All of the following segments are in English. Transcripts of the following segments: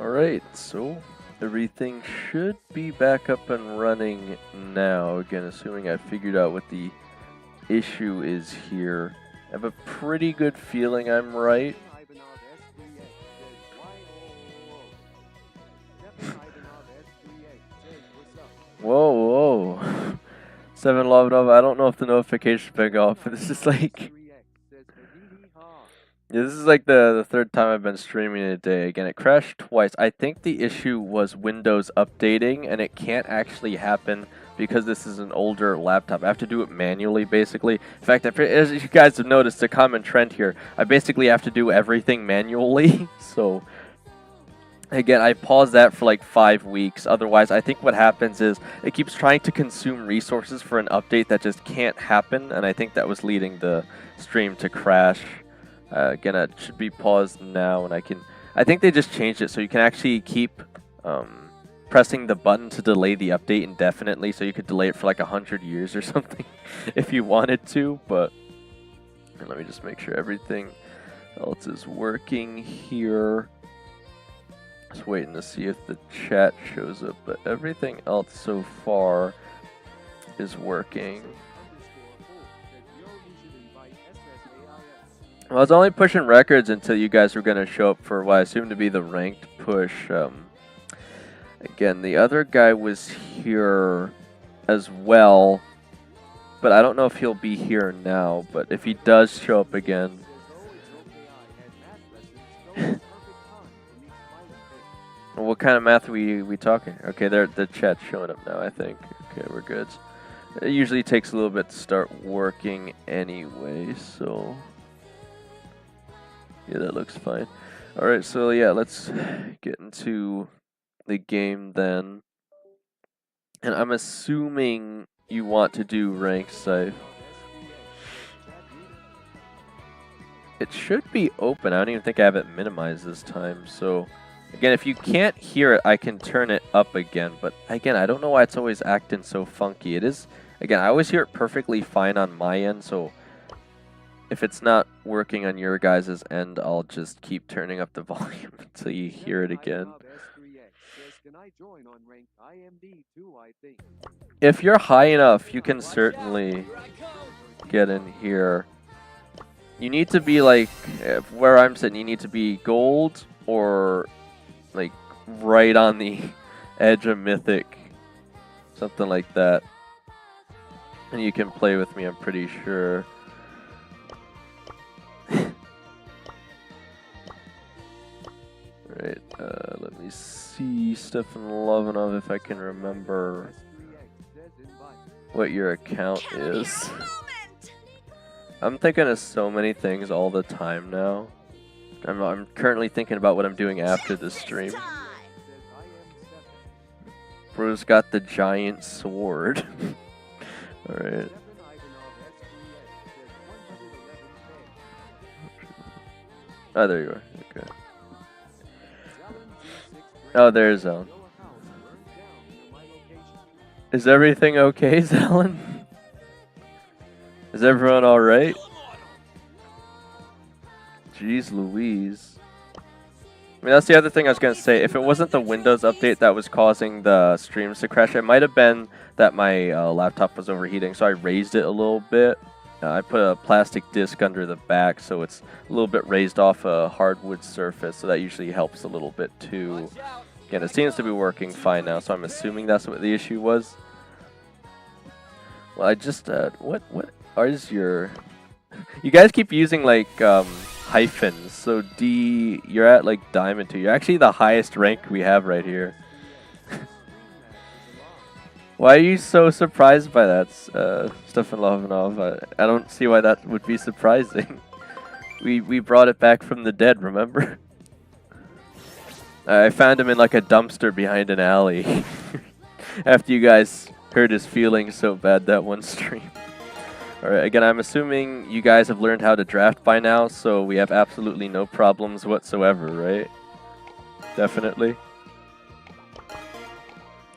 Alright, so everything should be back up and running now. Again, assuming I figured out what the issue is here. I have a pretty good feeling I'm right. Whoa, whoa. 7 Love, I don't know if the notification's been off, but this is like... Yeah, this is like the third time I've been streaming in a day. Again, it crashed twice. I think the issue was Windows updating, and it can't actually happen because this is an older laptop. I have to do it manually, basically. In fact, as you guys have noticed, a common trend here, I basically have to do everything manually. So, again, I paused that for like 5 weeks. Otherwise, I think what happens is it keeps trying to consume resources for an update that just can't happen, and I think that was leading the stream to crash. Again, it should be paused now, and I think they just changed it so you can actually keep pressing the button to delay the update indefinitely, so you could delay it for like 100 years or something if you wanted to. But let me just make sure everything else is working here. Just waiting to see if the chat shows up, but everything else so far is working. Well, I was only pushing records until you guys were going to show up for what I assume to be the ranked push. Again, the other guy was here as well, but I don't know if he'll be here now. But if he does show up again... What kind of math are we talking? Okay, the chat's showing up now, I think. Okay, we're good. It usually takes a little bit to start working anyway, so... Yeah, that looks fine. Alright, so yeah, let's get into the game then. And I'm assuming you want to do ranked Scythe. It should be open. I don't even think I have it minimized this time. So, again, if you can't hear it, I can turn it up again. But again, I don't know why it's always acting so funky. It is, again, I always hear it perfectly fine on my end, so... If it's not working on your guys' end, I'll just keep turning up the volume until you hear it again. If you're high enough, you can certainly get in here. You need to be like, where I'm sitting, you need to be gold or like right on the edge of mythic. Something like that. And you can play with me, I'm pretty sure. Right, let me see, Stefan Lovanov, if I can remember what your account is. I'm thinking of so many things all the time now. I'm currently thinking about what I'm doing after this stream. Bro's got the giant sword. Alright. Oh, there you are. Okay. Oh, there's Zelen. Is everything okay, Zelen? Is everyone alright? Jeez Louise. I mean, that's the other thing I was going to say. If it wasn't the Windows update that was causing the streams to crash, it might have been that my laptop was overheating, so I raised it a little bit. I put a plastic disc under the back, so it's a little bit raised off a hardwood surface, so that usually helps a little bit too. Again, it seems to be working fine now, so I'm assuming that's what the issue was. Well, I just, what is your... You guys keep using, like, hyphens, so D, you're at, like, Diamond 2. You're actually the highest rank we have right here. Why are you so surprised by that, Stefan Lovanov? I don't see why that would be surprising. We brought it back from the dead, remember? I found him in like a dumpster behind an alley. After you guys hurt his feelings so bad that one stream. Alright, again, I'm assuming you guys have learned how to draft by now, so we have absolutely no problems whatsoever, right? Definitely.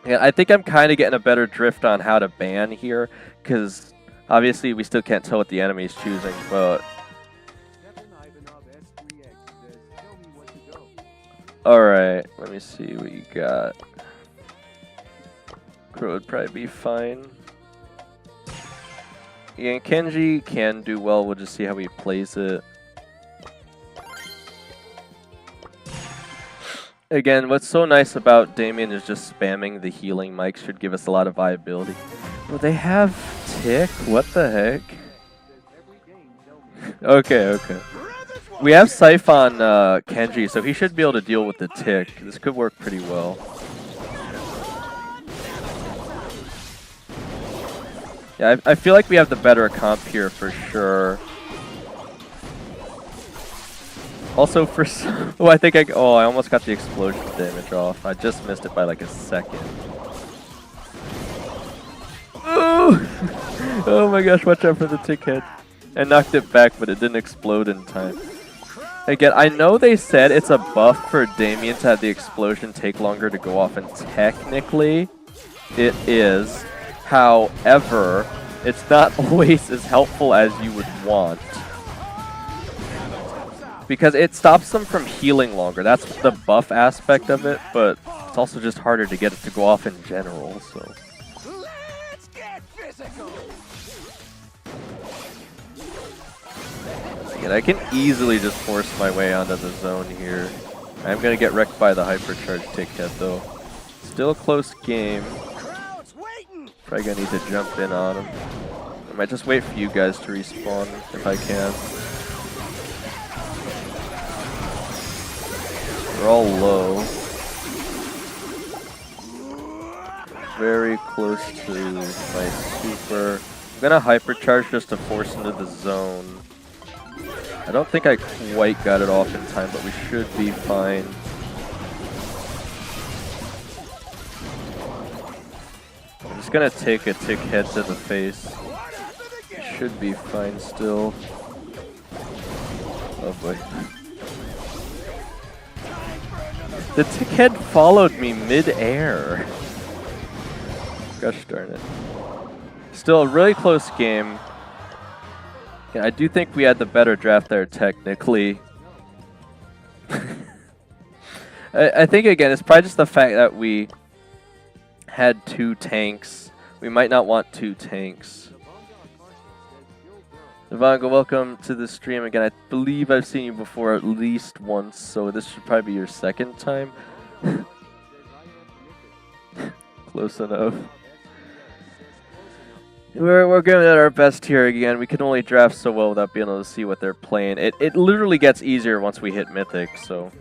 Yeah, I think I'm kind of getting a better drift on how to ban here, because obviously we still can't tell what the enemy is choosing, but... Alright, let me see what you got. Crow would probably be fine. Yeah, Kenji can do well, we'll just see how he plays it. Again, what's so nice about Damien is just spamming the healing mic should give us a lot of viability. Well, they have Tick? What the heck? Okay. We have Scythe on Kenji, so he should be able to deal with the Tick. This could work pretty well. Yeah, I feel like we have the better comp here for sure. Also for oh, I almost got the explosion damage off. I just missed it by like a second. Ooh! Oh my gosh, watch out for the Tick head. I knocked it back, but it didn't explode in time. Again, I know they said it's a buff for Damien to have the explosion take longer to go off, and technically it is. However, it's not always as helpful as you would want. Because it stops them from healing longer. That's the buff aspect of it, but it's also just harder to get it to go off in general, so. Let's get physical. Again, I can easily just force my way onto the zone here. I'm gonna get wrecked by the hypercharge Tick head though. Still a close game. Probably gonna need to jump in on him. I might just wait for you guys to respawn if I can. We're all low. Very close to my super. I'm gonna hypercharge just to force into the zone. I don't think I quite got it off in time, but we should be fine. I'm just gonna take a Tick head to the face. Should be fine still. Oh boy. The Tick head followed me mid-air. Gosh darn it. Still a really close game. Yeah, I do think we had the better draft there technically. I think again, it's probably just the fact that we had 2 tanks. We might not want 2 tanks. Ivanka, welcome to the stream again. I believe I've seen you before at least once, so this should probably be your second time. Close enough. We're giving it our best here again. We can only draft so well without being able to see what they're playing. It literally gets easier once we hit Mythic, so.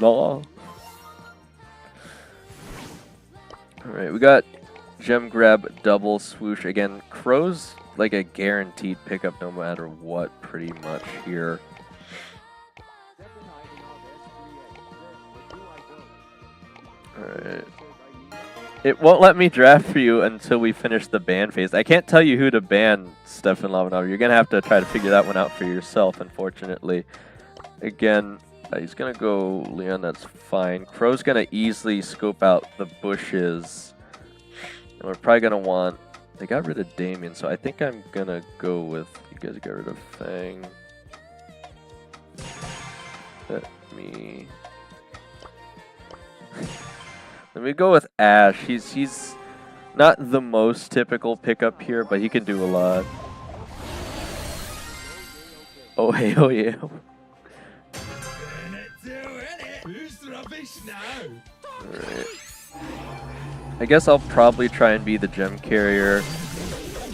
No. Alright, we got Gem Grab, Double Swoosh. Again, Crow's like a guaranteed pickup no matter what, pretty much here. Alright. It won't let me draft for you until we finish the ban phase. I can't tell you who to ban, Stefan Lavanov. You're going to have to try to figure that one out for yourself, unfortunately. Again, he's going to go Leon, that's fine. Crow's going to easily scope out the bushes. And we're probably going to want... They got rid of Damien, so I think I'm going to go with... You guys got rid of Fang. Let me... Let me go with Ash. He's not the most typical pickup here, but he can do a lot. Oh hey, oh yeah. Alright. I guess I'll probably try and be the gem carrier.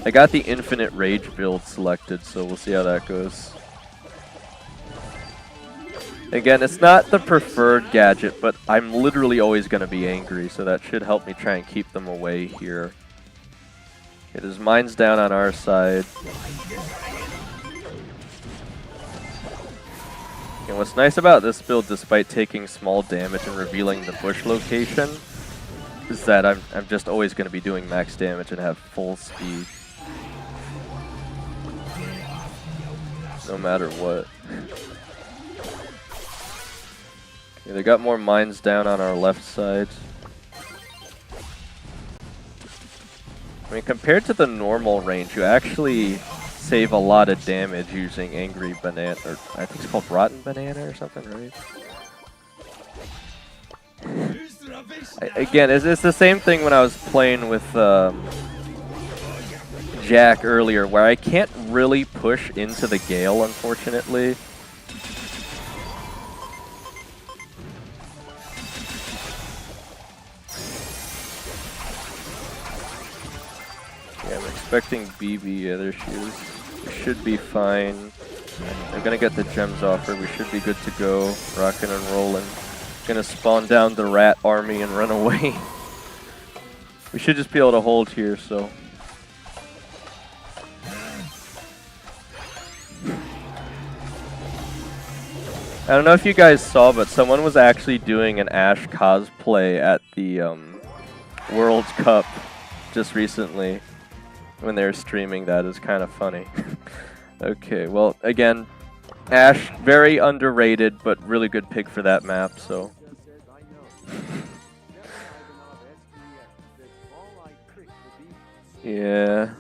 I got the infinite rage build selected, so we'll see how that goes. Again, it's not the preferred gadget, but I'm literally always going to be angry, so that should help me try and keep them away here. It is mine's down on our side. And what's nice about this build, despite taking small damage and revealing the bush location, is that I'm just always going to be doing max damage and have full speed. No matter what. Okay, they got more mines down on our left side. I mean, compared to the normal range, you actually save a lot of damage using Angry Banana, or I think it's called Rotten Banana or something, right? Again, it's the same thing when I was playing with Jack earlier, where I can't really push into the Gale, unfortunately. Yeah, I'm expecting BB. Yeah, there she is. We should be fine. I'm gonna get the gems off her. We should be good to go. Rocking and rolling. Gonna spawn down the rat army and run away. We should just be able to hold here, so. I don't know if you guys saw, but someone was actually doing an Ashe cosplay at the World Cup just recently when they were streaming that. Is kind of funny. Okay, well, again, Ashe, very underrated, but really good pick for that map, so. Yeah.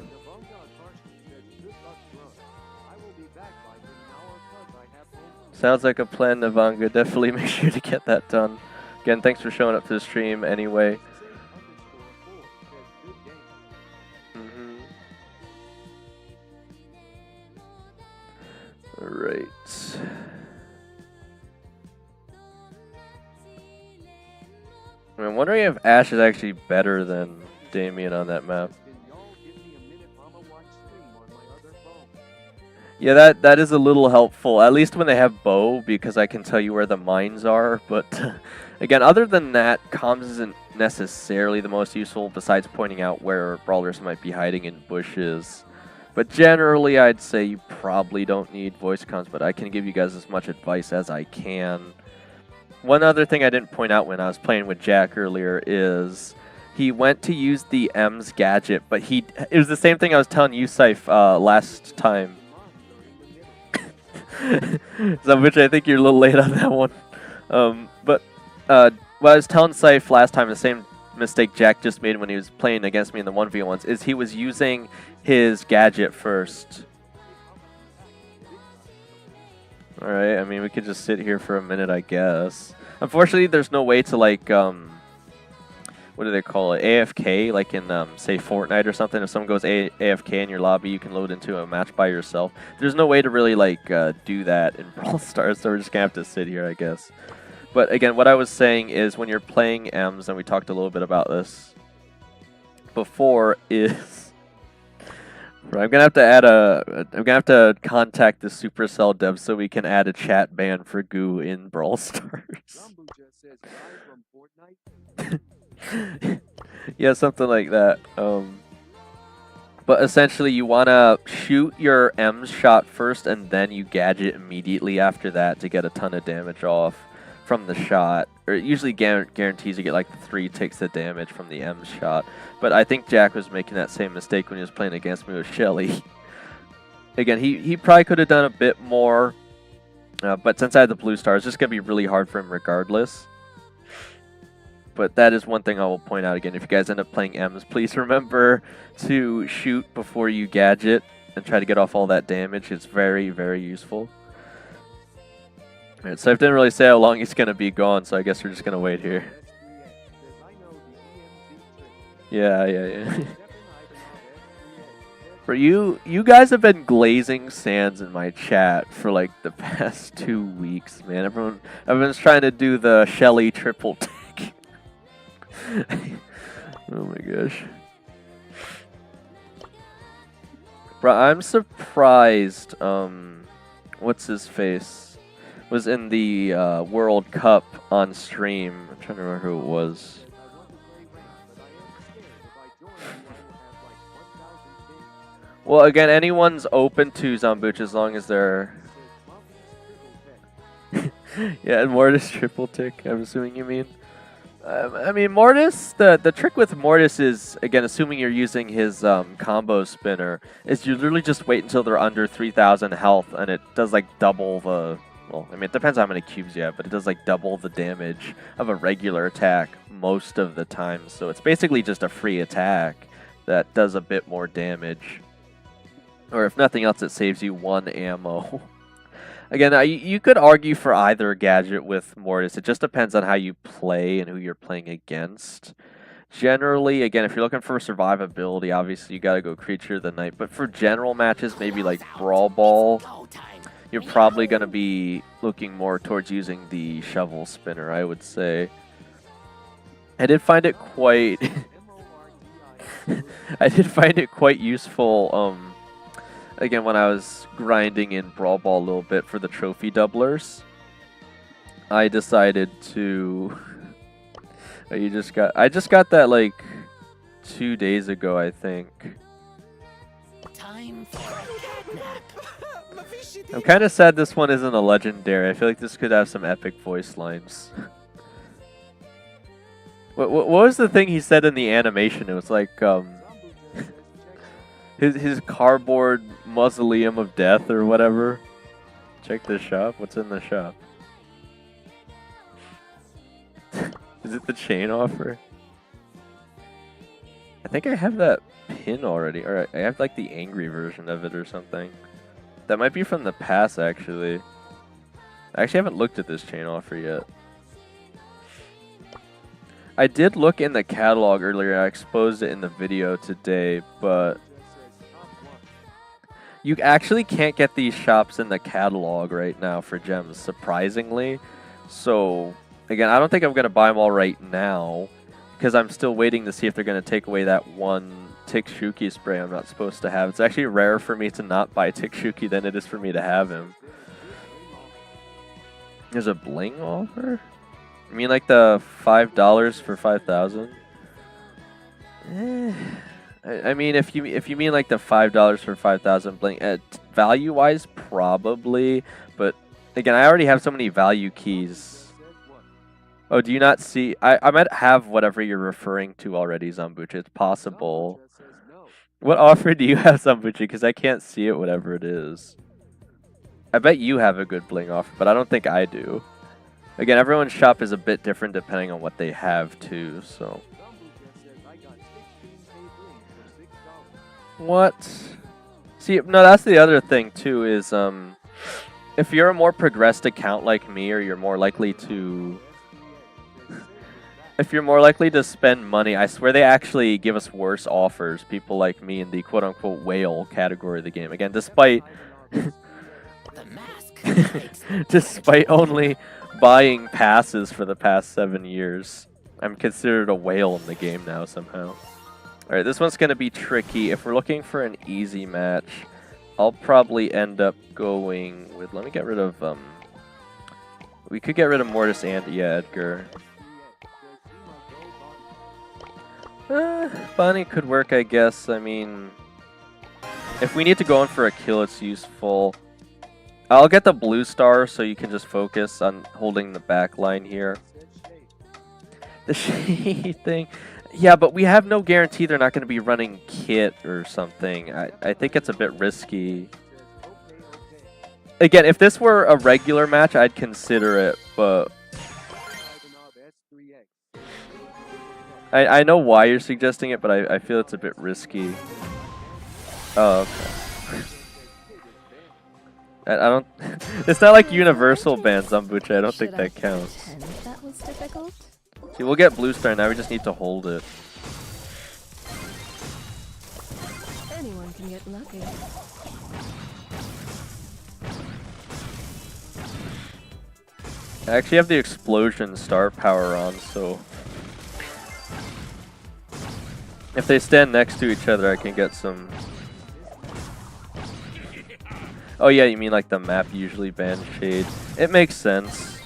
Sounds like a plan, Navanga. Definitely make sure to get that done. Again, thanks for showing up to the stream anyway. Alright. I'm wondering if Ashe is actually better than Damien on that map. Yeah, that is a little helpful, at least when they have bow, because I can tell you where the mines are. But again, other than that, comms isn't necessarily the most useful, besides pointing out where brawlers might be hiding in bushes. But generally, I'd say you probably don't need voice comms, but I can give you guys as much advice as I can. One other thing I didn't point out when I was playing with Jack earlier is he went to use the M's gadget, but it was the same thing I was telling you, Syph, last time. So, which I think you're a little late on that one. But what I was telling Syph last time, the same mistake Jack just made when he was playing against me in the 1v1s, is he was using his gadget first. Alright, I mean, we could just sit here for a minute, I guess. Unfortunately, there's no way to, like, what do they call it? AFK, like in, say, Fortnite or something. If someone goes AFK in your lobby, you can load into a match by yourself. There's no way to really, like, do that in Brawl Stars, so we're just going to have to sit here, I guess. But again, what I was saying is when you're playing M's, and we talked a little bit about this before, is I'm gonna have to add I'm gonna have to contact the Supercell devs so we can add a chat ban for Goo in Brawl Stars. Yeah, something like that. But essentially, you wanna shoot your M's shot first, and then you gadget immediately after that to get a ton of damage off from the shot. Or it usually guarantees you get like 3 ticks of damage from the M shot. But I think Jack was making that same mistake when he was playing against me with Shelly. Again, he probably could have done a bit more. But since I had the blue star, it's just going to be really hard for him regardless. But that is one thing I will point out again. If you guys end up playing M's, please remember to shoot before you gadget and try to get off all that damage. It's very, very useful. Alright, so I didn't really say how long he's going to be gone, so I guess we're just going to wait here. Yeah. For you guys have been glazing Sands in my chat for like the past 2 weeks, man. Everyone's trying to do the Shelly triple tick. Oh my gosh. Bro, I'm surprised, what's his face was in the World Cup on stream. I'm trying to remember who it was. Well, again, anyone's open to Zombuch as long as they're... Yeah, and Mortis triple tick, I'm assuming you mean. I mean, Mortis, the trick with Mortis is, again, assuming you're using his combo spinner, is you literally just wait until they're under 3,000 health, and it does, like, double the... Well, I mean, it depends on how many cubes you have, but it does, like, double the damage of a regular attack most of the time. So it's basically just a free attack that does a bit more damage. Or if nothing else, it saves you 1 ammo. Again, you could argue for either gadget with Mortis. It just depends on how you play and who you're playing against. Generally, again, if you're looking for survivability, obviously you gotta go Creature of the Night. But for general matches, maybe like Brawl Ball, you're probably gonna be looking more towards using the Shovel Spinner, I would say. I did find it quite... I did find it quite useful, again, when I was grinding in Brawl Ball a little bit for the trophy doublers. I decided to... I just got that like 2 days ago, I think. Time for a catnap. I'm kind of sad this one isn't a legendary. I feel like this could have some epic voice lines. What was the thing he said in the animation? It was like his cardboard mausoleum of death or whatever. Check the shop. What's in the shop? Is it the chain offer? I think I have that pin already. Or I have like the angry version of it or something. That might be from the past, actually. I actually haven't looked at this chain offer yet. I did look in the catalog earlier. I exposed it in the video today, but you actually can't get these shops in the catalog right now for gems, surprisingly. So... again, I don't think I'm going to buy them all right now, because I'm still waiting to see if they're going to take away that one Tikshuki spray I'm not supposed to have. It's actually rarer for me to not buy Tikshuki than it is for me to have him. There's a bling offer? I mean like the $5 for 5,000? I mean, if you mean like the $5 for 5,000 bling, value-wise, probably, but again, I already have so many value keys. Oh, do you not see? I might have whatever you're referring to already, Zambucha. It's possible. What offer do you have, Zambucha? Because I can't see it, whatever it is. I bet you have a good bling offer, but I don't think I do. Again, everyone's shop is a bit different depending on what they have, too, so... What? See, no, that's the other thing, too, is, if you're a more progressed account like me, or you're more likely to... If you're more likely to spend money, I swear they actually give us worse offers, people like me in the quote-unquote whale category of the game. Again, despite despite only buying passes for the past 7 years, I'm considered a whale in the game now somehow. Alright, this one's going to be tricky. If we're looking for an easy match, I'll probably end up going with... Let me get rid of... we could get rid of Mortis and Edgar. Bonnie could work, I guess. I mean, if we need to go in for a kill, it's useful. I'll get the blue star so you can just focus on holding the back line here. The shade thing. Yeah, but we have no guarantee they're not going to be running kit or something. I think it's a bit risky. Again, if this were a regular match, I'd consider it, but... I know why you're suggesting it, but I feel it's a bit risky. Oh, okay. I don't... It's not like universal ban, Zambucha. I don't think that counts. That was difficult? See, we'll get blue star now. We just need to hold it. Anyone can get lucky. I actually have the explosion star power on, so... If they stand next to each other, I can get some... Oh yeah, you mean like the map usually bans shade. It makes sense.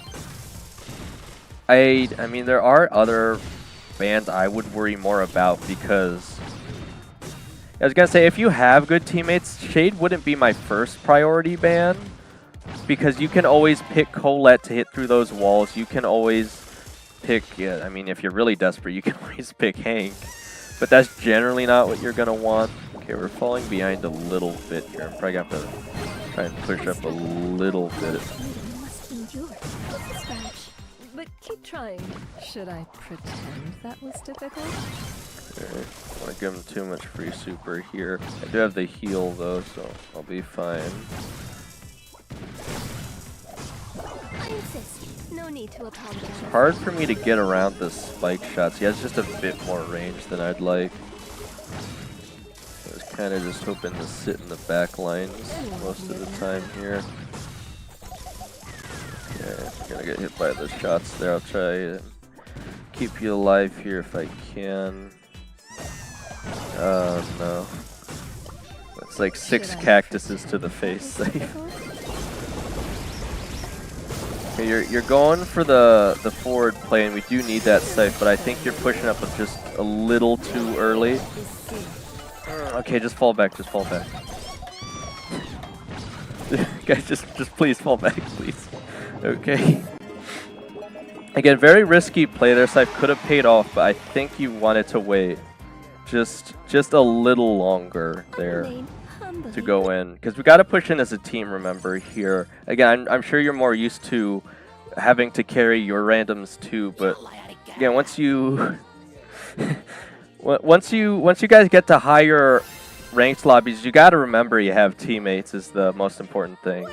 I mean, there are other bans I would worry more about because... I was gonna say, if you have good teammates, shade wouldn't be my first priority ban. Because you can always pick Colette to hit through those walls. You can always pick... Yeah, I mean, if you're really desperate, you can always pick Hank. But that's generally not what you're going to want. Okay, we're falling behind a little bit here. I'm probably going to have to try and push up a little bit. Must endure. Scratch. But keep trying. Should I pretend that was difficult? Okay. Don't want to give him too much free super here. I do have the heal though, so I'll be fine. I insist. No need to apologize. It's hard for me to get around the spike shots. He has just a bit more range than I'd like. I was kind of just hoping to sit in the back lines most of the time here. Yeah, gonna get hit by the shots there. I'll try to keep you alive here if I can. Oh no. That's like 6 cactuses to the face. Okay, you're going for the forward play, and we do need that scythe, but I think you're pushing up with just a little too early. Okay, just fall back, just fall back. Guys, just please fall back, please. Okay. Again, very risky play there. Scythe could have paid off, but I think you wanted to wait just a little longer there to go in, because we got to push in as a team. Remember here. Again, I'm sure you're more used to having to carry your randoms too, but again, once you once you guys get to higher ranked lobbies, you got to remember you have teammates is the most important thing.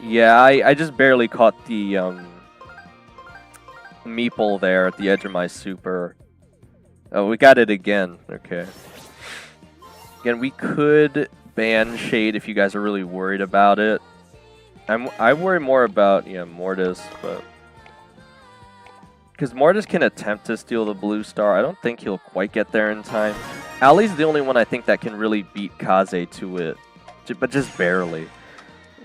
Yeah, I just barely caught the meeple there at the edge of my super. Oh, we got it again. Okay. Again, we could ban Shade if you guys are really worried about it. I worry more about Mortis, but because Mortis can attempt to steal the blue star, I don't think he'll quite get there in time. Ali's the only one I think that can really beat Kaze to it, but just barely.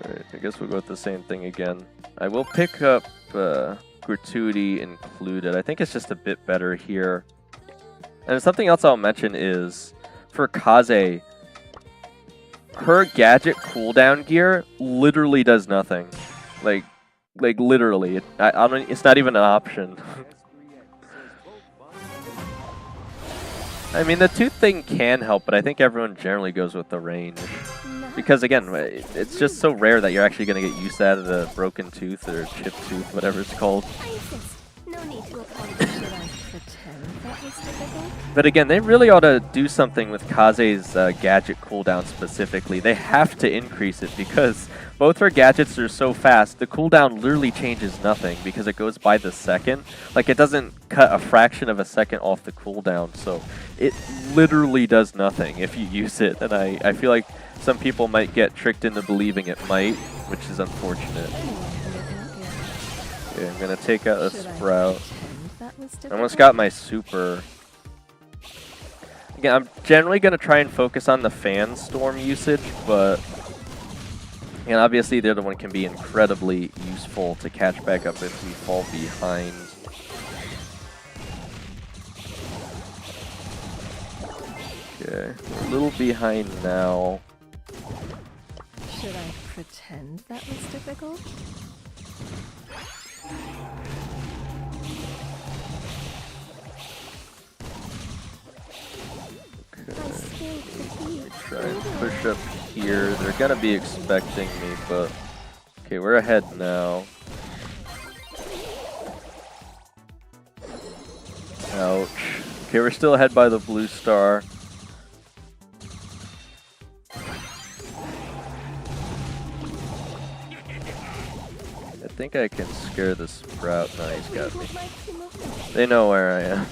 Alright, I guess we'll go with the same thing again. I will pick up Gratuity included. I think it's just a bit better here. And something else I'll mention is, for Kaze, her gadget cooldown gear literally does nothing. Like literally. I don't, it's not even an option. I mean, the tooth thing can help, but I think everyone generally goes with the range. Because again, it's just so rare that you're actually going to get used to that, the broken tooth or chipped tooth, whatever it's called. No need to apologize. Should I pretend that was difficult? But again, they really ought to do something with Kaze's gadget cooldown specifically. They have to increase it because both her gadgets are so fast. The cooldown literally changes nothing because it goes by the second. Like, it doesn't cut a fraction of a second off the cooldown. So it literally does nothing if you use it. And I feel like some people might get tricked into believing it might, which is unfortunate. Okay, I'm going to take out a Sprout. I almost got my super. Again, I'm generally going to try and focus on the fan storm usage, but obviously the other one can be incredibly useful to catch back up if we fall behind. Okay, we're a little behind now. Should I pretend that was difficult? Try and push up here. They're gonna be expecting me, but okay, we're ahead now. Ouch. Okay, we're still ahead by the blue star. I think I can scare the Sprout. No, he's got me. They know where I am.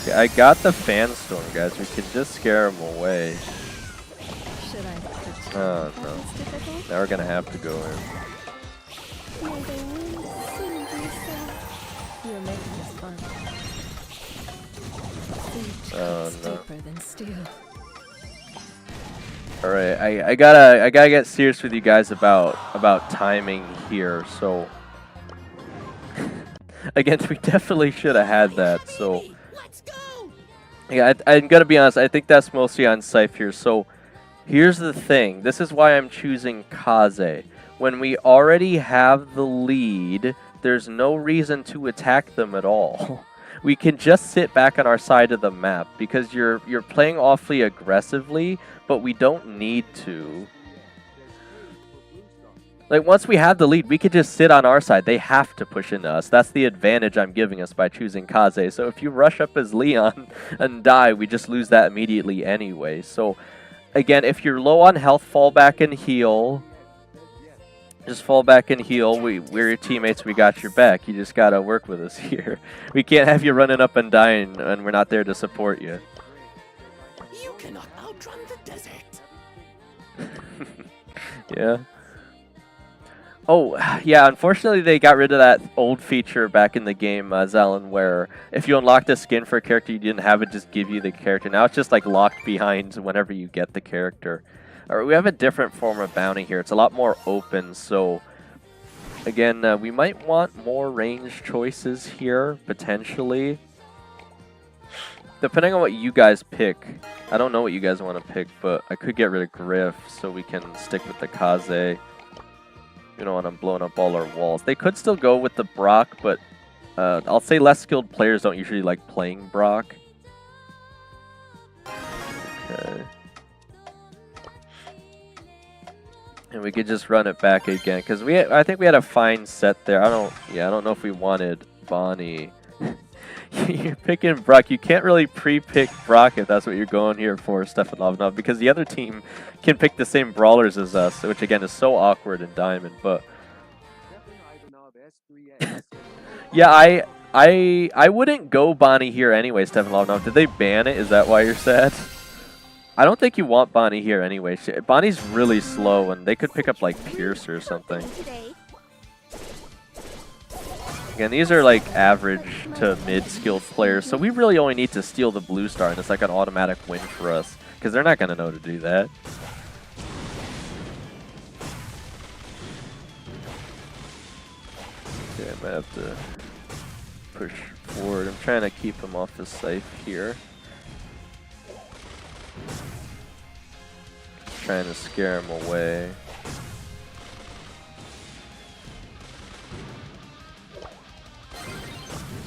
Okay, I got the fan storm, guys. We can just scare him away. Should I pretend Oh that no. was difficult? Now we're gonna have to go in. May the wind sing yourself. You're making this fun. Siege Oh, cuts no. deeper than steel. Alright, I gotta get serious with you guys about timing here. So again, we definitely should have had that. So Let's go! yeah, I'm gonna be honest. I think that's mostly on Scythe here. So here's the thing. This is why I'm choosing Kaze. When we already have the lead, there's no reason to attack them at all. We can just sit back on our side of the map because you're playing awfully aggressively, but we don't need to. Like, once we have the lead, we could just sit on our side. They have to push into us. That's the advantage I'm giving us by choosing Kaze. So if you rush up as Leon and die, we just lose that immediately anyway. So, again, if you're low on health, fall back and heal. Just fall back and heal. We're your teammates. We got your back. You just gotta work with us here. We can't have you running up and dying, and we're not there to support you. You cannot outrun the desert. Yeah. Oh, yeah, unfortunately they got rid of that old feature back in the game, Zelen, where if you unlocked a skin for a character you didn't have, it just give you the character. Now it's just like locked behind whenever you get the character. We have a different form of bounty here. It's a lot more open, so again, we might want more range choices here, potentially. Depending on what you guys pick. I don't know what you guys want to pick, but I could get rid of Griff so we can stick with the Kaze. You know, when I'm blowing up all our walls. They could still go with the Brock, but I'll say less skilled players don't usually like playing Brock. Okay. And we could just run it back again because I think we had a fine set there. I don't know if we wanted Bonnie. You're picking Brock. You can't really pre-pick Brock if that's what you're going here for, Stefan Lovnov, because the other team can pick the same brawlers as us, which again is so awkward in Diamond. But yeah, I wouldn't go Bonnie here anyway, Stefan Lovnov. Did they ban it? Is that why you're sad? I don't think you want Bonnie here anyway. Bonnie's really slow, and they could pick up like Pierce or something. Again, these are like average to mid-skilled players, so we really only need to steal the blue star, and it's like an automatic win for us, because they're not going to know to do that. Okay, I might have to push forward. I'm trying to keep him off the scythe here. Trying to scare him away.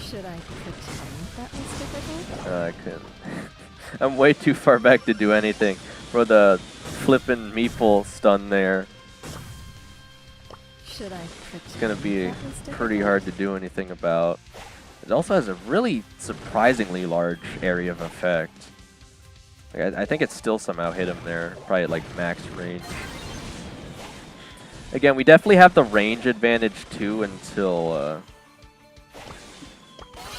Should I pretend that was difficult? I couldn't. I'm way too far back to do anything. For the flippin' meeple stun there. Should I pretend It's gonna be that was pretty difficult? hard to do anything about. It also has a really surprisingly large area of effect. Like, I think it still somehow hit him there, probably at like max range. Again, we definitely have the range advantage too until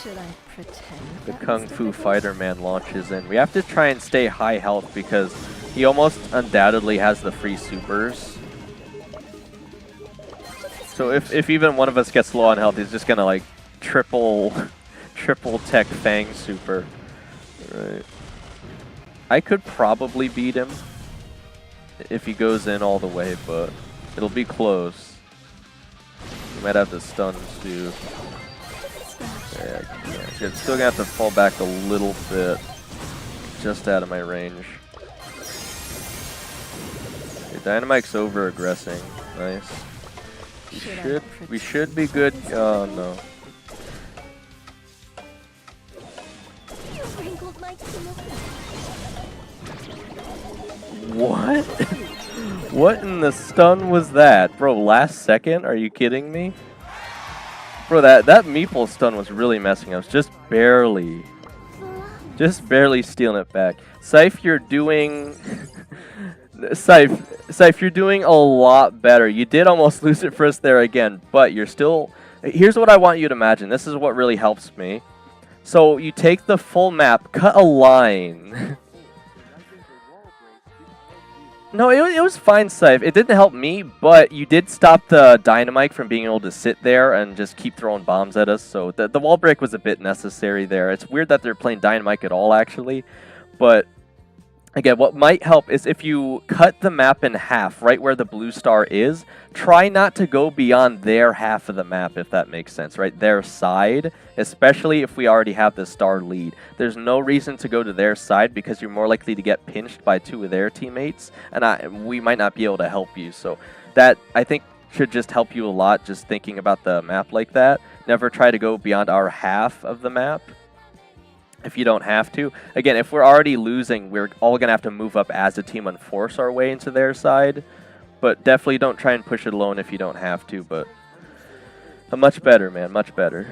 Should I pretend the that Kung was Fu difficult? Fighter Man launches in. We have to try and stay high health because he almost undoubtedly has the free supers. So if even one of us gets low on health, he's just gonna like triple tech Fang super. Right. I could probably beat him if he goes in all the way, but it'll be close. We might have to stun too. Yeah, I'm still gonna have to fall back a little bit, just out of my range. Okay, Dynamite's over aggressing. Nice. We should be good. Oh no. You wrinkled my kimono. What? What in the stun was that? Bro, last second? Are you kidding me? Bro, that meeple stun was really messing us. Just barely stealing it back. Scythe, you're doing... Scythe, you're doing a lot better. You did almost lose it for us there again, but you're still... Here's what I want you to imagine. This is what really helps me. So you take the full map, cut a line... No, it was fine, Scythe. It didn't help me, but you did stop the Dynamite from being able to sit there and just keep throwing bombs at us. So the wall break was a bit necessary there. It's weird that they're playing Dynamite at all, actually. But again, what might help is if you cut the map in half, right where the blue star is, try not to go beyond their half of the map, if that makes sense, right? Their side, especially if we already have the star lead. There's no reason to go to their side because you're more likely to get pinched by two of their teammates, and we might not be able to help you. So that, I think, should just help you a lot, just thinking about the map like that. Never try to go beyond our half of the map if you don't have to. Again, if we're already losing, we're all going to have to move up as a team and force our way into their side. but definitely don't try and push it alone if you don't have to. But much better, man, much better.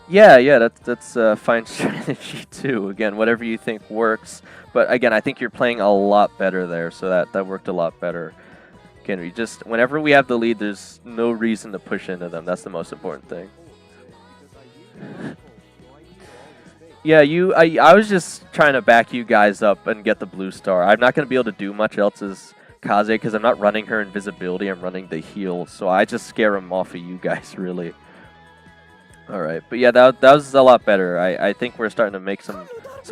Yeah, that's a fine strategy too. Again, whatever you think works. But again, I think you're playing a lot better there, so that worked a lot better. Again, whenever we have the lead, there's no reason to push into them. That's the most important thing. Yeah, I was just trying to back you guys up and get the blue star. I'm not going to be able to do much else as Kaze because I'm not running her invisibility. I'm running the heal, so I just scare him off of you guys, really. All right, but yeah, that was a lot better. I think we're starting to make some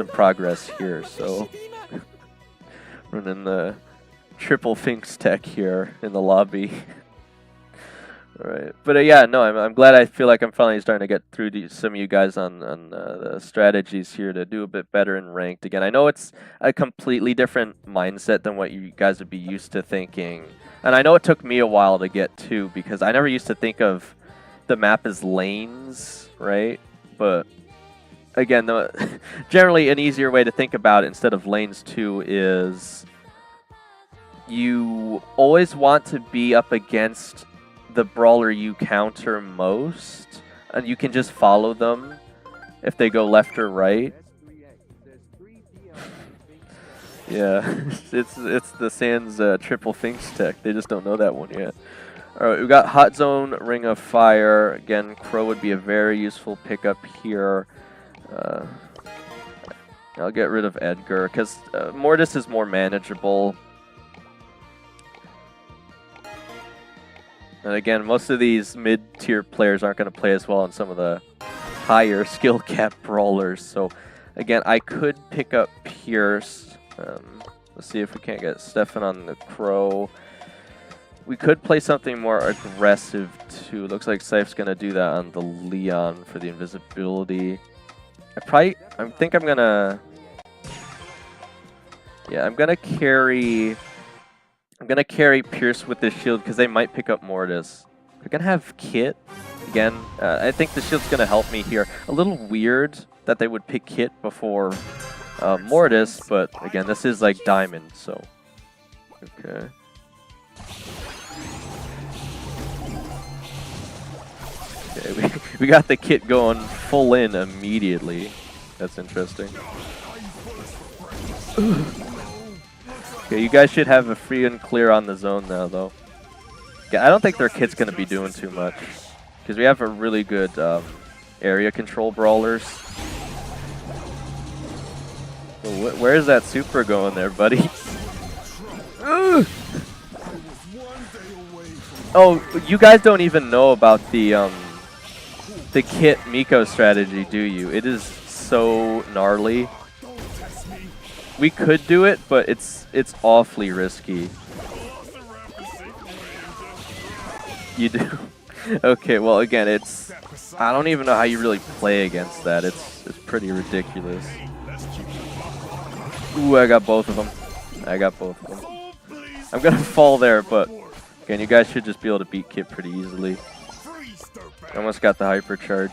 progress here. So running the triple Finks tech here in the lobby. All right, but yeah, no, I'm glad. I feel like I'm finally starting to get through some of you guys on the strategies here to do a bit better in ranked. Again, I know it's a completely different mindset than what you guys would be used to thinking, and I know it took me a while to get to because I never used to think of the map as lanes, right? But again, generally an easier way to think about it instead of lanes too is you always want to be up against the brawler you counter most, and you can just follow them if they go left or right. Yeah, it's the Sans triple Finks tech. They just don't know that one yet. All right, we got Hot Zone, Ring of Fire. Again, Crow would be a very useful pickup here. I'll get rid of Edgar because Mortis is more manageable. And again, most of these mid-tier players aren't going to play as well on some of the higher skill cap brawlers. So again, I could pick up Pierce. Let's see if we can't get Stefan on the Crow. We could play something more aggressive too. Looks like Sife's going to do that on the Leon for the invisibility. I think I'm going to... Yeah, I'm going to carry Pierce with this shield because they might pick up Mortis. We're going to have Kit. Again, I think the shield's going to help me here. A little weird that they would pick Kit before Mortis, but again, this is like Diamond, so... Okay. Okay, we got the Kit going full in immediately. That's interesting. Okay, you guys should have a free and clear on the zone now, though. Yeah, I don't think their Kit's going to be doing too much. Because we have a really good area control brawlers. So where's that super going there, buddy? Oh, you guys don't even know about the Kit Miko strategy, do you? It is so gnarly. We could do it, but it's awfully risky. You do? Okay, well again, I don't even know how you really play against that. It's pretty ridiculous. Ooh, I got both of them. I'm gonna fall there, but again, you guys should just be able to beat Kit pretty easily. Almost got the hypercharge.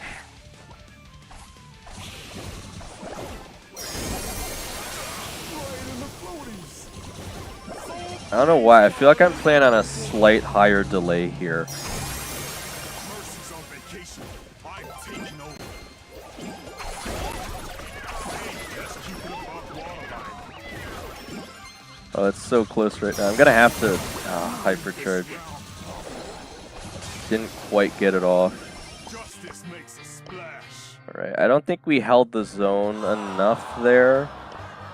I don't know why. I feel like I'm playing on a slight higher delay here. Oh, it's so close right now. I'm gonna have to hypercharge. Didn't quite get it off. Alright, I don't think we held the zone enough there.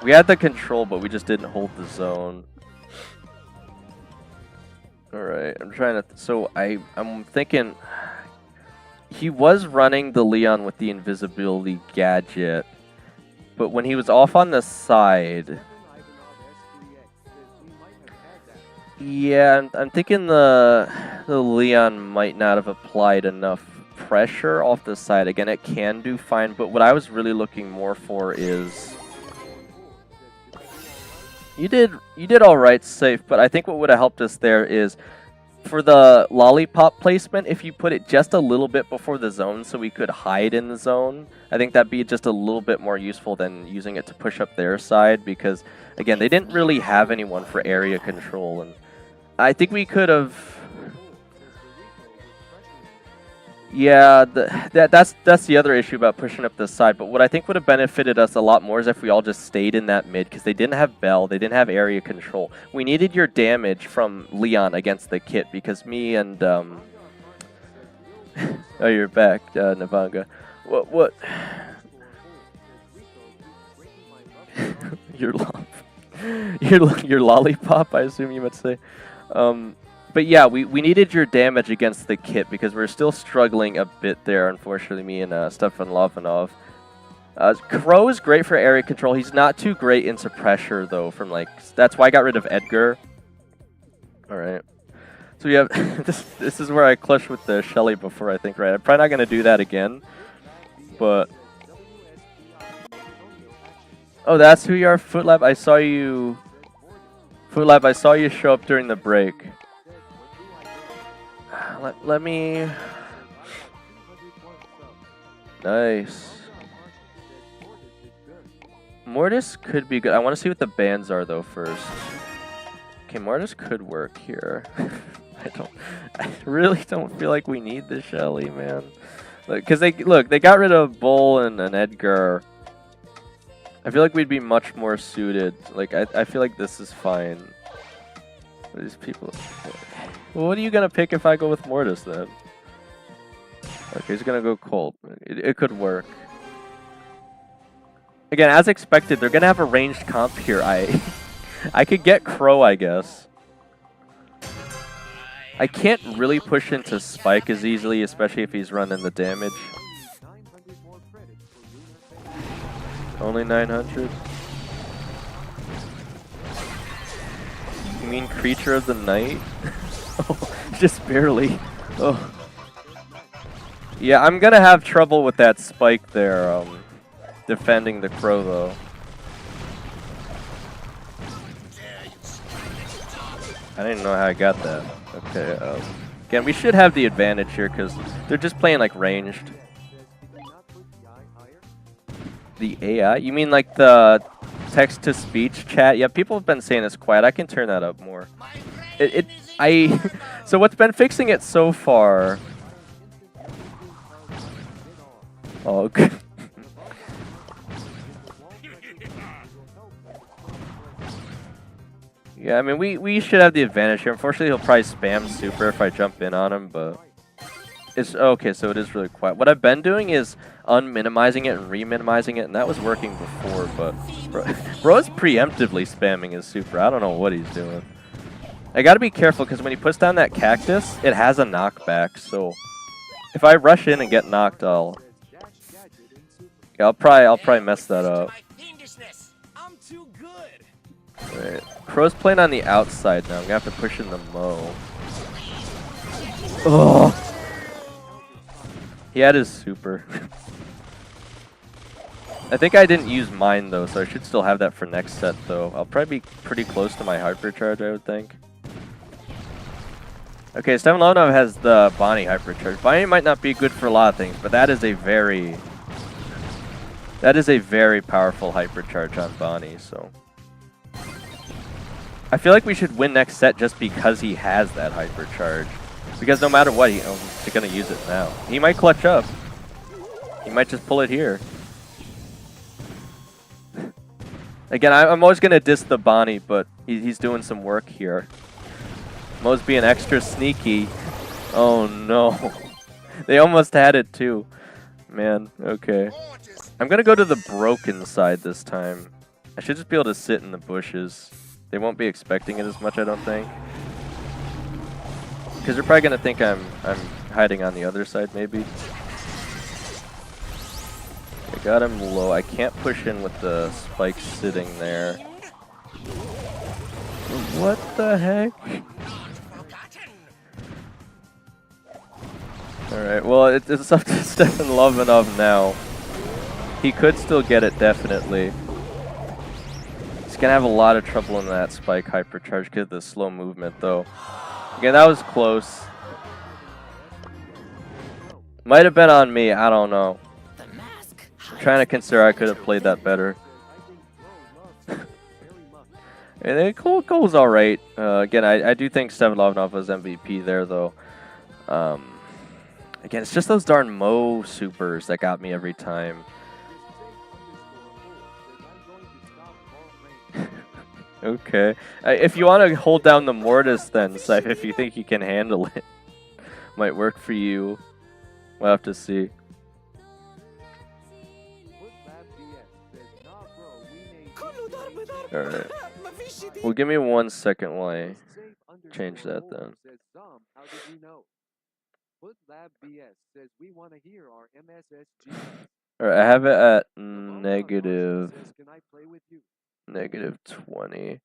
We had the control, but we just didn't hold the zone. Alright, I'm trying to... So I'm thinking... He was running the Leon with the invisibility gadget. But when he was off on the side... Yeah, I'm thinking the Leon might not have applied enough pressure off the side. Again, it can do fine, but what I was really looking more for is... You did all right, Safe, but I think what would have helped us there is for the lollipop placement, if you put it just a little bit before the zone so we could hide in the zone, I think that'd be just a little bit more useful than using it to push up their side, because, again, they didn't really have anyone for area control, and I think we could have... Yeah, that's the other issue about pushing up this side, but what I think would have benefited us a lot more is if we all just stayed in that mid, because they didn't have Bell, they didn't have area control. We needed your damage from Leon against the kit, because me and... oh, you're back, Navanga. What? your lollipop, I assume you would say. But yeah, we needed your damage against the kit because we're still struggling a bit there, unfortunately, me and Stefan Lovanov. Crow is great for area control. He's not too great into pressure, though, from like... That's why I got rid of Edgar. Alright. So we have... this is where I clutched with the Shelly before, I think, right? I'm probably not going to do that again. But... Oh, that's who you are, Footlab? I saw you... Footlab, I saw you show up during the break. Let me... Nice. Mortis could be good. I want to see what the bans are, though, first. Okay, Mortis could work here. I really don't feel like we need the Shelly, man. Because they got rid of Bull and Edgar. I feel like we'd be much more suited. Like, I feel like this is fine. These people... Well, what are you going to pick if I go with Mortis, then? Okay, he's going to go Colt. It could work. Again, as expected, they're going to have a ranged comp here. I could get Crow, I guess. I can't really push into Spike as easily, especially if he's running the damage. Only 900? You mean Creature of the Night? Oh, just barely. Oh. Yeah, I'm gonna have trouble with that Spike there, defending the Crow, though. I didn't know how I got that. Okay, again, we should have the advantage here, because they're just playing, like, ranged. The AI? You mean, like, the text-to-speech chat? Yeah, people have been saying it's quiet. I can turn that up more. So what's been fixing it so far... Oh, good. Yeah, I mean, we should have the advantage here. Unfortunately, he'll probably spam super if I jump in on him, but... It's okay, so it is really quiet. What I've been doing is unminimizing it and re-minimizing it, and that was working before, but... Bro's preemptively spamming his super. I don't know what he's doing. I gotta be careful, because when he puts down that cactus, it has a knockback, so... If I rush in and get knocked, I'll probably mess that up. Right. Crow's playing on the outside now. I'm gonna have to push in the Mo. Oh! He had his super. I think I didn't use mine, though, so I should still have that for next set, though. I'll probably be pretty close to my hypercharge, I would think. Okay, Stefan Lovanov has the Bonnie hypercharge. Bonnie might not be good for a lot of things, but that is a very powerful hypercharge on Bonnie, so... I feel like we should win next set just because he has that hypercharge. Because no matter what, he's going to use it now. He might clutch up. He might just pull it here. Again, I'm always going to diss the Bonnie, but he's doing some work here. Mo's being extra sneaky. Oh no. They almost had it too. Man, okay. I'm going to go to the broken side this time. I should just be able to sit in the bushes. They won't be expecting it as much, I don't think. Because they're probably going to think I'm hiding on the other side, maybe. I got him low. I can't push in with the spike sitting there. What the heck? Alright, well, it's up to Stefan Lovanov now. He could still get it, definitely. He's going to have a lot of trouble in that spike hypercharge because of the slow movement, though. Again, that was close. Might have been on me, I don't know. The mask. I'm trying to consider I could have played that better. And then Cole's alright. Again, I do think Stefanov was MVP there, though. Again, it's just those darn Mo supers that got me every time. Okay. If you want to hold down the Mortis, then, Scythe, if you think you can handle it, might work for you. We'll have to see. Alright. Well, give me 1 second while I change that then. Alright, I have it at -20.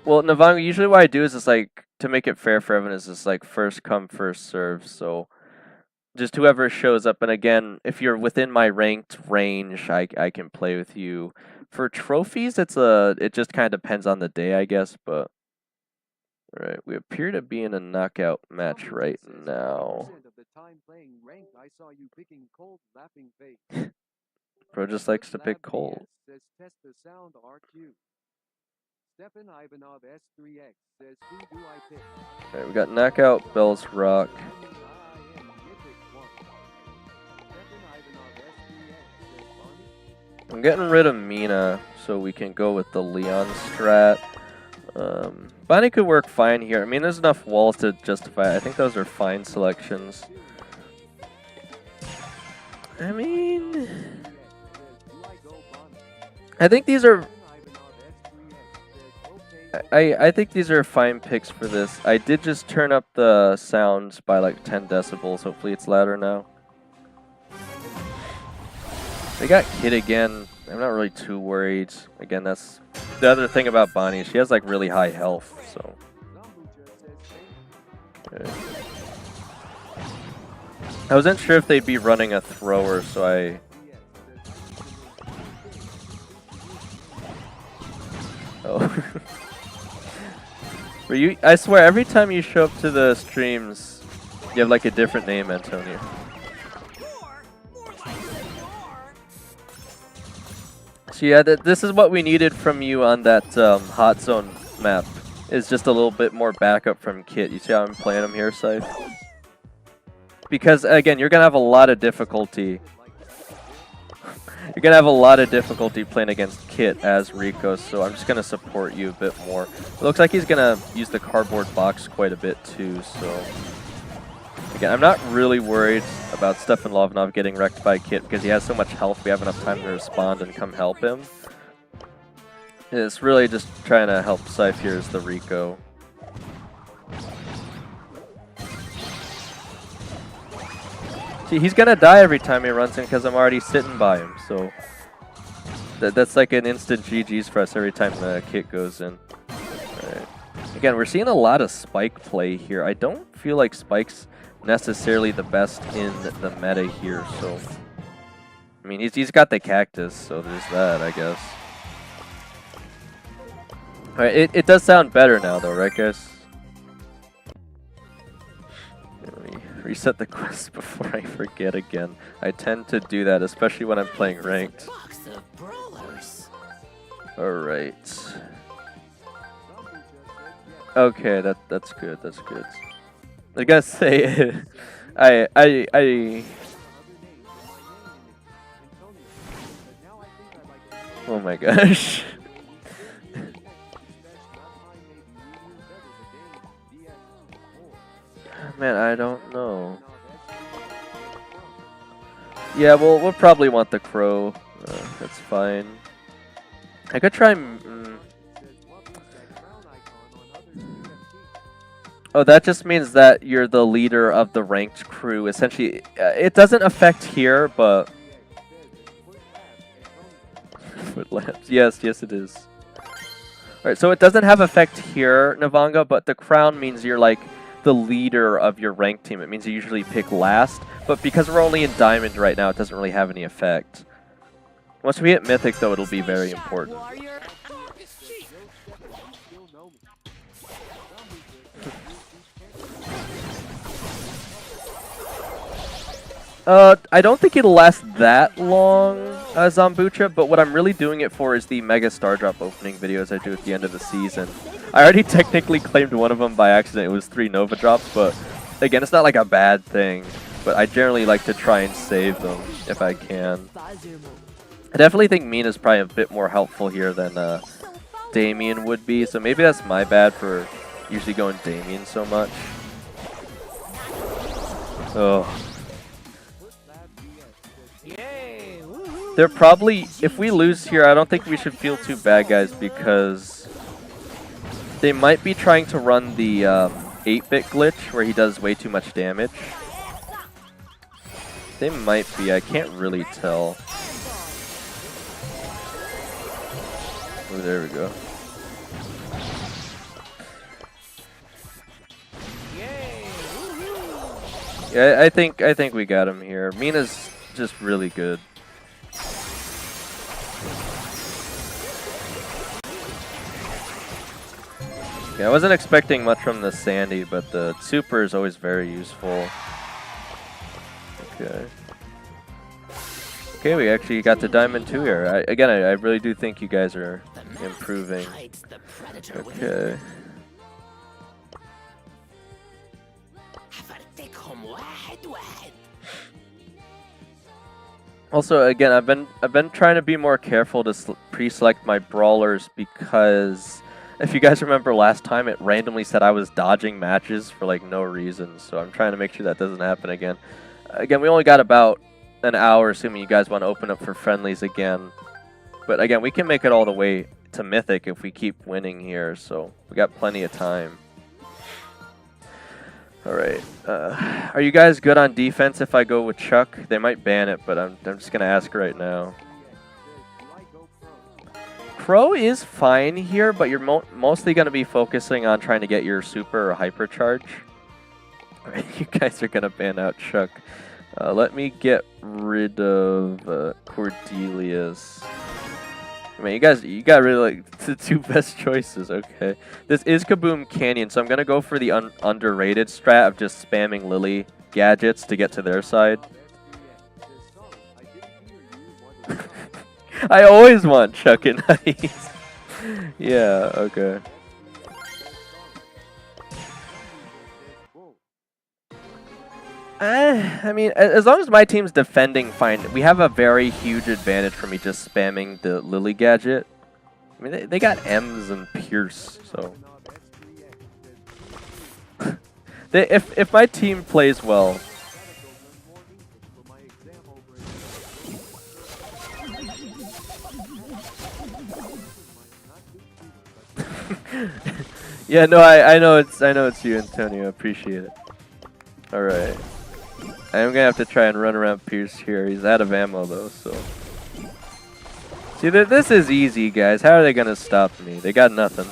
Well, Navanga, usually what I do is just like, to make it fair for everyone, is just like first come, first serve, so just whoever shows up, and again, if you're within my ranked range, I can play with you. For trophies, it just kind of depends on the day, I guess, but alright, we appear to be in a knockout match right now. Bro just likes to pick Cole. Alright, we got Knockout, Bell's Rock. I'm getting rid of Mina so we can go with the Leon strat. Bonnie could work fine here. I mean, there's enough walls to justify it. I think those are fine selections. I mean, I think these are... I think these are fine picks for this. I did just turn up the sounds by like 10 decibels. Hopefully it's louder now. They got Kid again. I'm not really too worried. Again, that's the other thing about Bonnie. She has like really high health, so. Okay. I wasn't sure if they'd be running a thrower, so I... Oh. I swear, every time you show up to the streams, you have like a different name, Antonio. So yeah, this is what we needed from you on that hot zone map. Is just a little bit more backup from Kit. You see how I'm playing him here, Scythe? Because again, you're gonna have a lot of difficulty. You're gonna have a lot of difficulty playing against Kit as Rico, so I'm just gonna support you a bit more. It looks like he's gonna use the cardboard box quite a bit too, so again, I'm not really worried about Stefan Lovanov getting wrecked by Kit because he has so much health. We have enough time to respond and come help him. It's really just trying to help Scythe here as the Rico. See, he's gonna die every time he runs in because I'm already sitting by him, so that's like an instant GG's for us every time the Kit goes in. Alright. Again, we're seeing a lot of Spike play here. I don't feel like Spike's necessarily the best in the meta here, so I mean, he's got the cactus, so there's that, I guess. Alright, it does sound better now though, right guys? Let me reset the quest before I forget again. I tend to do that, especially when I'm playing ranked. Alright. Okay, that's good, that's good. I gotta say, oh my gosh. Man, I don't know. Yeah, we'll probably want the crow. That's fine. I could try... Oh, that just means that you're the leader of the ranked crew. Essentially, it doesn't affect here, but... Yes, it is. Alright, so it doesn't have effect here, Navanga, but the crown means you're like the leader of your ranked team. It means you usually pick last, but because we're only in Diamond right now, it doesn't really have any effect. Once we hit Mythic, though, it'll be very important. I don't think it'll last that long, Zambucha, but what I'm really doing it for is the Mega Star Drop opening videos I do at the end of the season. I already technically claimed one of them by accident. It was 3 Nova Drops, but again, it's not like a bad thing. But I generally like to try and save them if I can. I definitely think Mina's probably a bit more helpful here than Damien would be, so maybe that's my bad for usually going Damien so much. Oh. They're probably, if we lose here, I don't think we should feel too bad, guys, because they might be trying to run the 8-bit glitch where he does way too much damage. They might be, I can't really tell. Oh, there we go. Yeah, I think we got him here. Mina's just really good. Yeah, I wasn't expecting much from the Sandy, but the super is always very useful. Okay. Okay, we actually got the Diamond 2 here. Again, I really do think you guys are improving. Okay. Also, again, I've been trying to be more careful to pre-select my brawlers because if you guys remember last time, it randomly said I was dodging matches for like no reason. So I'm trying to make sure that doesn't happen again. Again, we only got about an hour, assuming you guys want to open up for friendlies again. But again, we can make it all the way to Mythic if we keep winning here. So we got plenty of time. Alright, are you guys good on defense if I go with Chuck? They might ban it, but I'm just going to ask right now. Crow is fine here, but you're mostly going to be focusing on trying to get your super or hypercharge. Alright, you guys are going to ban out Chuck. Let me get rid of Cordelius. I mean, you got really like the 2 best choices. Okay, this is Kaboom Canyon, so I'm gonna go for the underrated strat of just spamming Lily gadgets to get to their side. I always want Chuck and Ice. Yeah. Okay. I mean, as long as my team's defending fine, we have a very huge advantage for me just spamming the Lily gadget. I mean, they got M's and Pierce, so... if my team plays well... Yeah, no, I know it's you, Antonio. I appreciate it. All right. I'm gonna have to try and run around Pierce here. He's out of ammo though, so. See, this is easy, guys. How are they gonna stop me? They got nothing.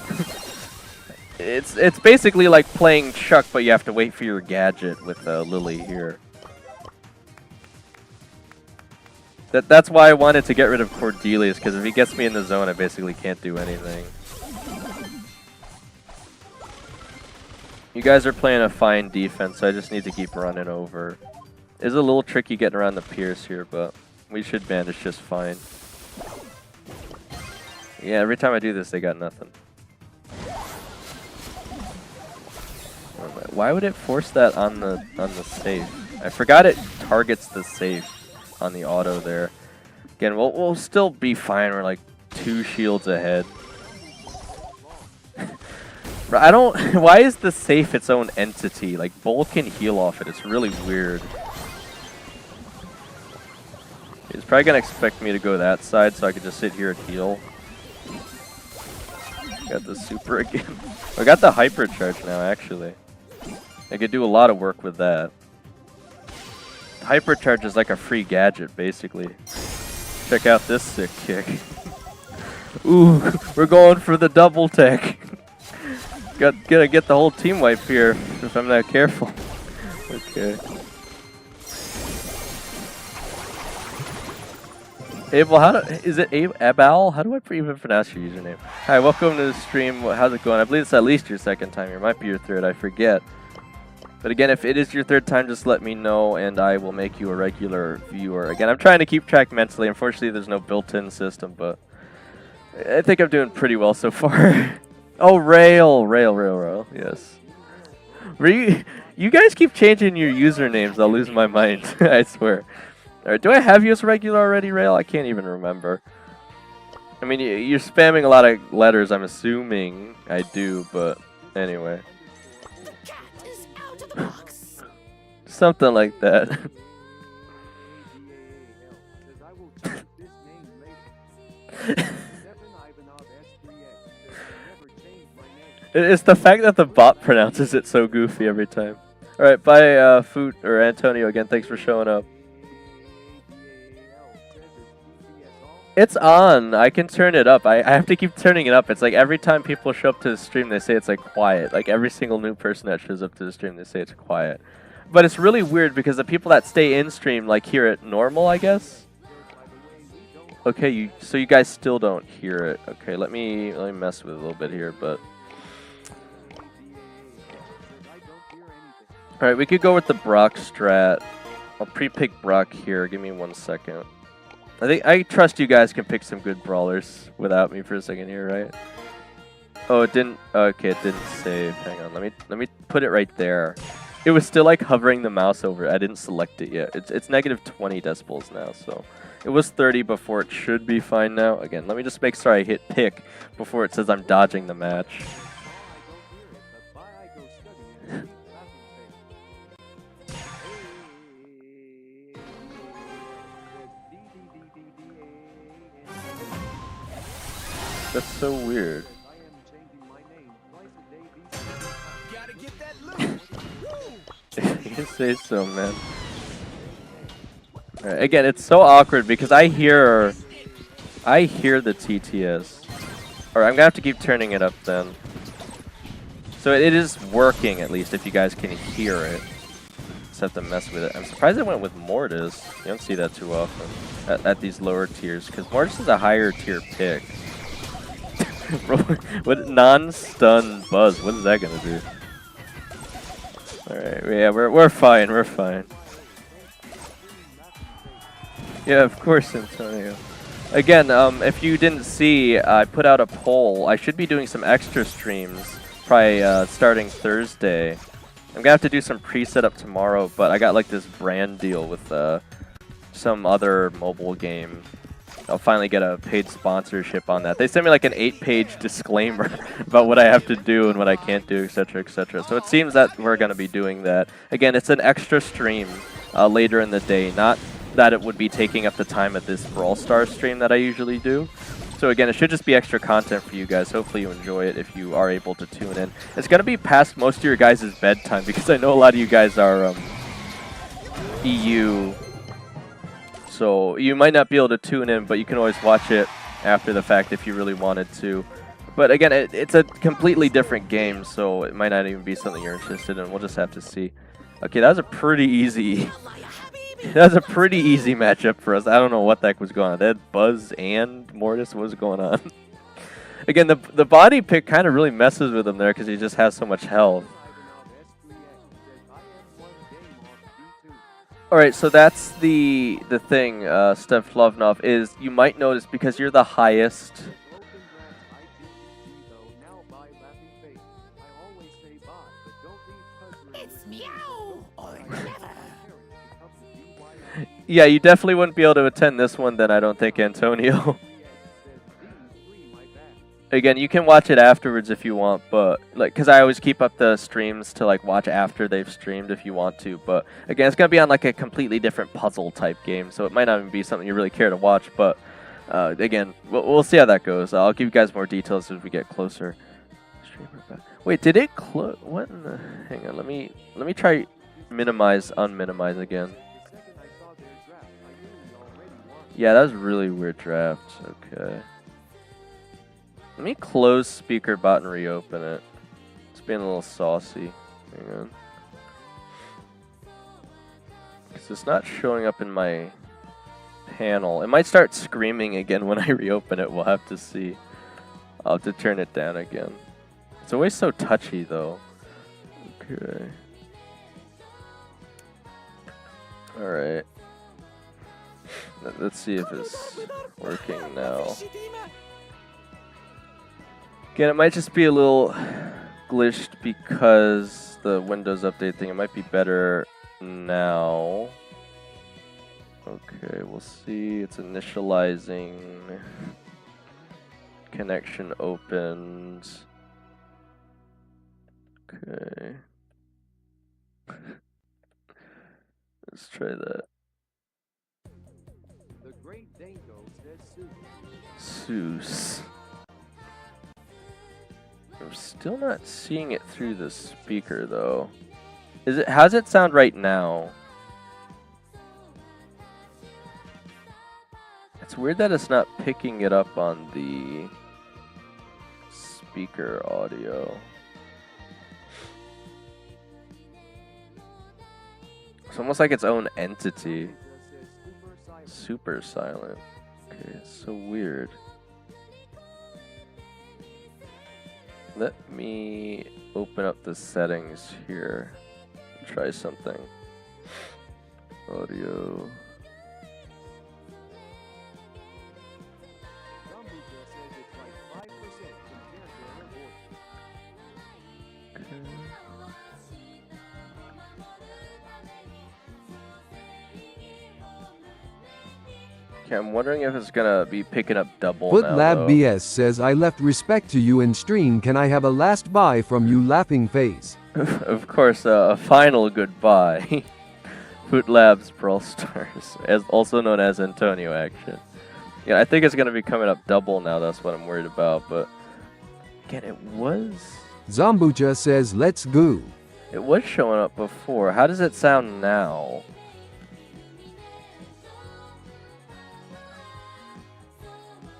It's basically like playing Chuck, but you have to wait for your gadget with Lily here. That's why I wanted to get rid of Cordelius, because if he gets me in the zone, I basically can't do anything. You guys are playing a fine defense, so I just need to keep running over. It's a little tricky getting around the Pierce here, but we should manage just fine. Yeah, every time I do this, they got nothing. Why would it force that on the safe? I forgot it targets the safe on the auto there. Again, we'll still be fine. We're like 2 shields ahead. I don't... Why is the safe its own entity? Like, both can heal off it. It's really weird. He's probably going to expect me to go that side so I can just sit here and heal. Got the super again. I got the hypercharge now, actually. I could do a lot of work with that. Hypercharge is like a free gadget, basically. Check out this sick kick. Ooh, we're going for the double tech. Gotta get the whole team wipe here if I'm not careful. Okay. Abel, is it Abal? How do I even pronounce your username? Hi, welcome to the stream. How's it going? I believe it's at least your second time here. Might be your third. I forget. But again, if it is your third time, just let me know, and I will make you a regular viewer. Again, I'm trying to keep track mentally. Unfortunately, there's no built-in system, but I think I'm doing pretty well so far. Oh, Rail. Yes. You guys keep changing your usernames. I'll lose my mind. I swear. All right, do I have you as regular already, Rail? I can't even remember. I mean, you're spamming a lot of letters. I'm assuming I do, but anyway. The cat is out of the box. Something like that. It's the fact that the bot pronounces it so goofy every time. Alright, bye Foot or Antonio again, thanks for showing up. It's on. I can turn it up. I have to keep turning it up. It's like every time people show up to the stream, they say it's like quiet. Like every single new person that shows up to the stream, they say it's quiet. But it's really weird because the people that stay in stream like hear it normal, I guess. Okay, so you guys still don't hear it. Okay, let me mess with it a little bit here, but all right, we could go with the Brock strat. I'll pre-pick Brock here. Give me 1 second. I trust you guys can pick some good brawlers without me for a second here, right? Oh, it didn't. Okay, it didn't save. Hang on. Let me put it right there. It was still like hovering the mouse over it. I didn't select it yet. It's negative 20 decibels now, so it was 30 before. It should be fine now. Again, let me just make sure I hit pick before it says I'm dodging the match. That's so weird. You say so, man. Right, again, it's so awkward because I hear the TTS. Alright, I'm gonna have to keep turning it up then. So it is working at least if you guys can hear it. Just have to mess with it. I'm surprised I went with Mortis. You don't see that too often at these lower tiers because Mortis is a higher tier pick. What non-stun Buzz? What is that gonna do? All right, yeah, we're fine. We're fine. Yeah, of course, Antonio. Again, if you didn't see, I put out a poll. I should be doing some extra streams, probably starting Thursday. I'm gonna have to do some pre-setup tomorrow, but I got like this brand deal with some other mobile game. I'll finally get a paid sponsorship on that. They sent me like an 8-page disclaimer about what I have to do and what I can't do, etc., etc. So it seems that we're going to be doing that. Again, it's an extra stream later in the day, not that it would be taking up the time of this Brawl Stars stream that I usually do. So again, it should just be extra content for you guys. Hopefully you enjoy it if you are able to tune in. It's going to be past most of your guys' bedtime because I know a lot of you guys are EU. So you might not be able to tune in, but you can always watch it after the fact if you really wanted to. But again, it's a completely different game, so it might not even be something you're interested in. We'll just have to see. Okay, that was a pretty easy matchup for us. I don't know what the heck was going on. They had Buzz and Mortis. What was going on? Again, the body pick kind of really messes with him there because he just has so much health. Alright, so that's the thing, Steph Lovnov, is you might notice because you're the highest. It's meow or never. Yeah, you definitely wouldn't be able to attend this one then, I don't think, Antonio. Again, you can watch it afterwards if you want, but like, cause I always keep up the streams to like watch after they've streamed if you want to. But again, it's gonna be on like a completely different puzzle type game, so it might not even be something you really care to watch. But again, we'll see how that goes. I'll give you guys more details as we get closer. Wait, did it close? What in the? Hang on, let me try minimize, unminimize again. Yeah, that was a really weird draft. Okay. Let me close speaker bot and reopen it. It's being a little saucy. Hang on. Because it's not showing up in my panel. It might start screaming again when I reopen it. We'll have to see. I'll have to turn it down again. It's always so touchy though. Okay. Alright. Let's see if it's working now. Again, it might just be a little glitched because the Windows Update thing. It might be better now. Okay, we'll see. It's initializing. Connection opens. Okay. Let's try that. The Great Dango says Seuss. I'm still not seeing it through the speaker though. Is it? How's it sound right now? It's weird that it's not picking it up on the speaker audio. It's almost like its own entity. Super silent. Okay, it's so weird. Let me open up the settings here and try something. Audio. Okay, I'm wondering if it's gonna be picking up double now, FootLab though. BS says, I left respect to you in stream. Can I have a last bye from you, laughing face? Of course, a final goodbye. FootLabs Brawl Stars, also known as Antonio Action. Yeah, I think it's gonna be coming up double now. That's what I'm worried about. But again, it was Zombucha says, let's go. showing up before. How does it sound now?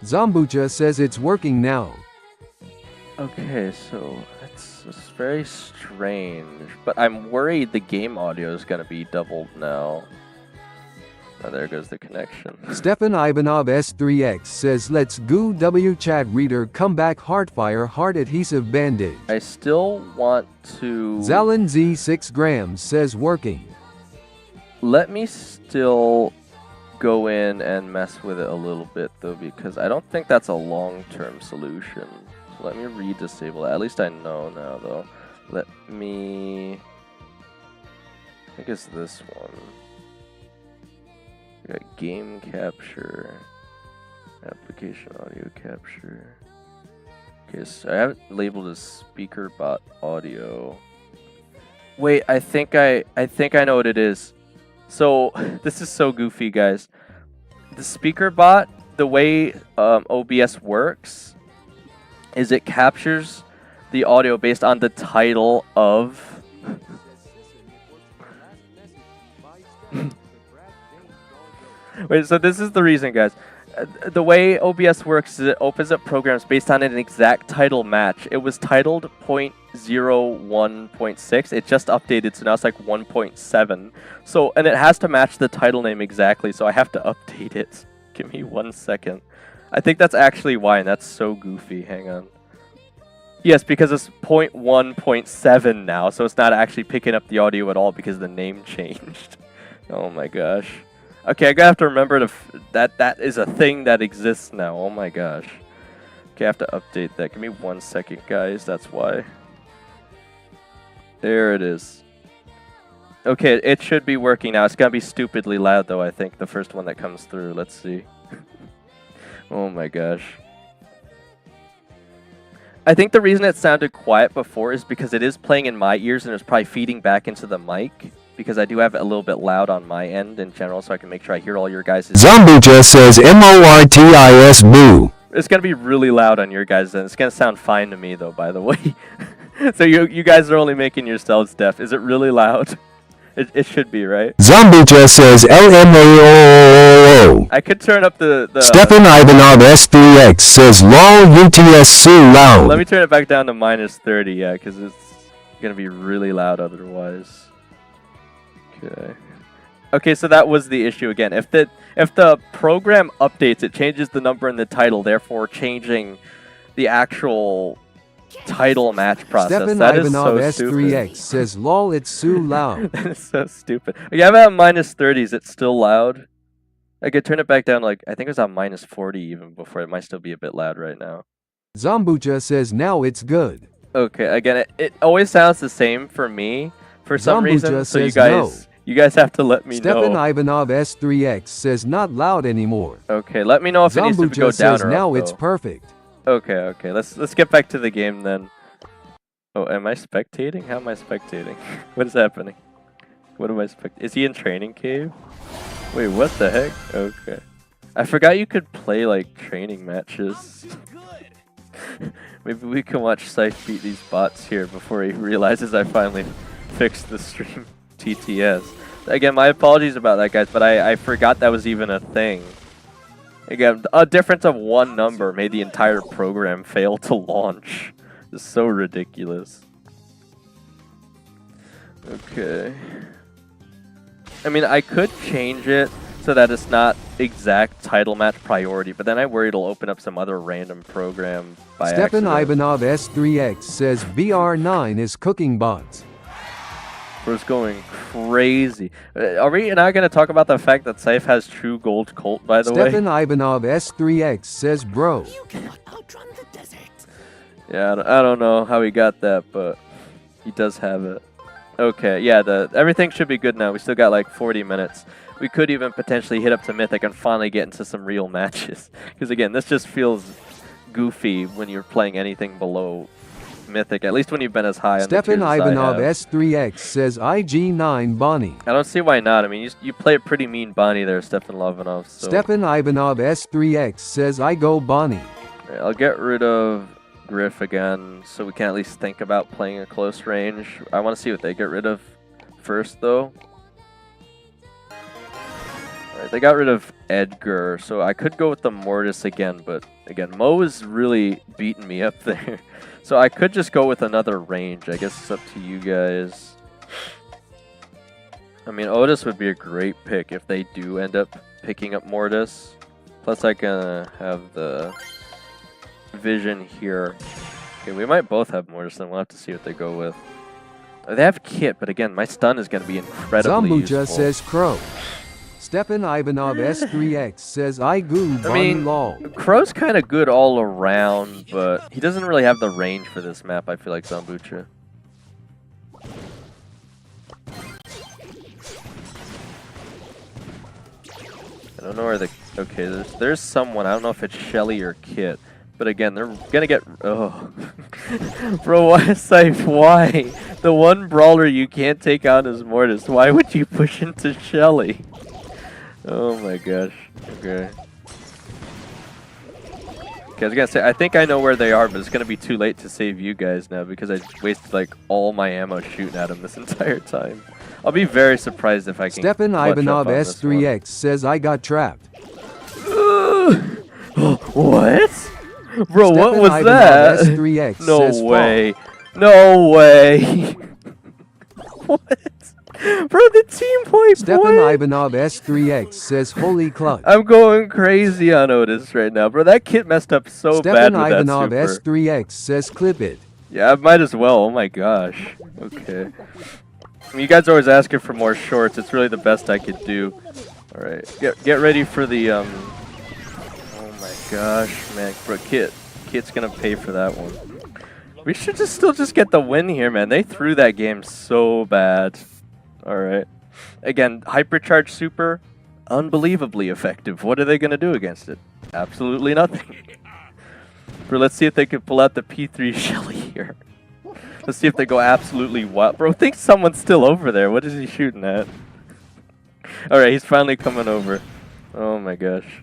Zombucha says it's working now. Okay, so it's very strange, but I'm worried the game audio is going to be doubled now. Oh, there goes the connection. Stefan Ivanov S3X says, let's go W chat reader come back Heartfire heart adhesive bandage. I still want to... Zalin Z 6 grams says working. Let me still go in and mess with it a little bit though, because I don't think that's a long-term solution. So let me re-disable it. At least I know now though. Let me... I think it's this one. We got game capture, application audio capture. Okay, so I have it labeled as speaker bot audio. Wait, I think I know what it is. So this is so goofy, guys. The speaker bot, the way OBS works, is it captures the audio based on the title of. Wait, so this is the reason, guys. The way OBS works is it opens up programs based on an exact title match. It was titled 0.01.6. It just updated, so now it's like 1.7. So, and it has to match the title name exactly, so I have to update it. Give me 1 second. I think that's actually why, and that's so goofy. Hang on. Yes, because it's 0.1.7 now, so it's not actually picking up the audio at all because the name changed. Oh my gosh. Okay, I gotta have to remember that is a thing that exists now. Oh my gosh. Okay, I have to update that. Give me 1 second, guys. That's why. There it is. Okay, it should be working now. It's gonna be stupidly loud, though, I think. The first one that comes through. Let's see. Oh my gosh. I think the reason it sounded quiet before is because it is playing in my ears and it's probably feeding back into the mic. Because I do have it a little bit loud on my end in general, so I can make sure I hear all your guys'. Zombucha says MORTIS boo. It's going to be really loud on your guys' end. It's going to sound fine to me, though, by the way. So you guys are only making yourselves deaf. Is it really loud? It should be, right? Zombucha says LMAO. I could turn up the Stefan Ivanov S3X says LOL UTS so loud. Let me turn it back down to -30, yeah, because it's going to be really loud otherwise. Okay. Okay, so that was the issue again. If the program updates, it changes the number in the title, therefore changing the actual title match process. Stefan That is Ivanov so stupid. S3X says lol it's so loud. That is so stupid. Yeah, I'm at minus 30s. It's still loud. I could turn it back down, like, I think it was on minus 40 even before. It might still be a bit loud right now. Zombucha says now it's good. Okay, again, it always sounds the same for me for some Zombucha reason. So says no. you guys have to let me Stefan know. Ivanov S3X says not loud anymore. Okay, let me know if it needs to Zombucha go down says or now up, it's though. perfect. Okay. Let's get back to the game then. Oh, am I spectating? How am I spectating? What is happening? What am I spectating? Is he in training cave? Wait, what the heck? Okay. I forgot you could play like training matches. Maybe we can watch Scythe beat these bots here before he realizes I finally fixed the stream TTS. Again, my apologies about that, guys, but I forgot that was even a thing. Again, a difference of one number made the entire program fail to launch. It's so ridiculous. Okay. I mean, I could change it so that it's not exact title match priority, but then I worry it'll open up some other random program by Stefan accident. Ivanov S3X says VR9 is cooking bots. Bro's going crazy. Are we not going to talk about the fact that Scythe has true gold Colt, by the way? Stefan Ivanov S3X says bro. You cannot outrun the desert. Yeah, I don't know how he got that, but he does have it. Okay, yeah, everything should be good now. We still got like 40 minutes. We could even potentially hit up to Mythic and finally get into some real matches. Because again, this just feels goofy when you're playing anything below Mythic, at least when you've been as high on the Stefan tiers as I Ivanov have. S3X says IG9 Bonnie. I don't see why not. I mean, you play a pretty mean Bonnie there, Stefan Ivanov. So. Stefan Ivanov S3X says I go Bonnie. Right, I'll get rid of Griff again, so we can at least think about playing a close range. I want to see what they get rid of first, though. Alright, they got rid of Edgar, so I could go with the Mortis again, but again, Mo is really beating me up there. So I could just go with another range. I guess it's up to you guys. I mean, Otis would be a great pick if they do end up picking up Mortis. Plus, I can have the Vision here. Okay, we might both have Mortis, then we'll have to see what they go with. They have Kit, but again, my stun is going to be incredibly Zombucha useful. says Crow. Stefan Ivanov S3X says I goo Bonnie lol. Crow's kind of good all around, but he doesn't really have the range for this map, I feel like, Zombucha. I don't know where the... Okay, there's someone. I don't know if it's Shelly or Kit. But again, they're gonna get... Oh. Bro, why, Scythe? Why? The one brawler you can't take out is Mortis. Why would you push into Shelly? Oh my gosh. Okay. Okay, I was gonna say, I think I know where they are, but it's gonna be too late to save you guys now because I wasted like all my ammo shooting at them this entire time. I'll be very surprised if I can Stefan clutch up Ivanov on this one. S3X says I got trapped. What? Bro, what Stefan was Ivanov that? S3X No says way. No way. What? Bro, the team point Stefan boy. Ivanov S3X says holy clutch. I'm going crazy on Otis right now, bro. That kid messed up so bad Stefan with Ivanov that super. S3X says clip it. Yeah, I might as well. Oh my gosh. Okay. I mean, you guys are always asking for more shorts. It's really the best I could do. All right, get ready for the Oh my gosh, man, bro, Kit's gonna pay for that one. We should still get the win here, man. They threw that game so bad. All right. Again, hypercharge super, unbelievably effective. What are they gonna do against it? Absolutely nothing. Bro, let's see if they can pull out the P3 Shelly here. Let's see if they go absolutely wild. Bro, think someone's still over there. What is he shooting at? Alright, he's finally coming over. Oh my gosh.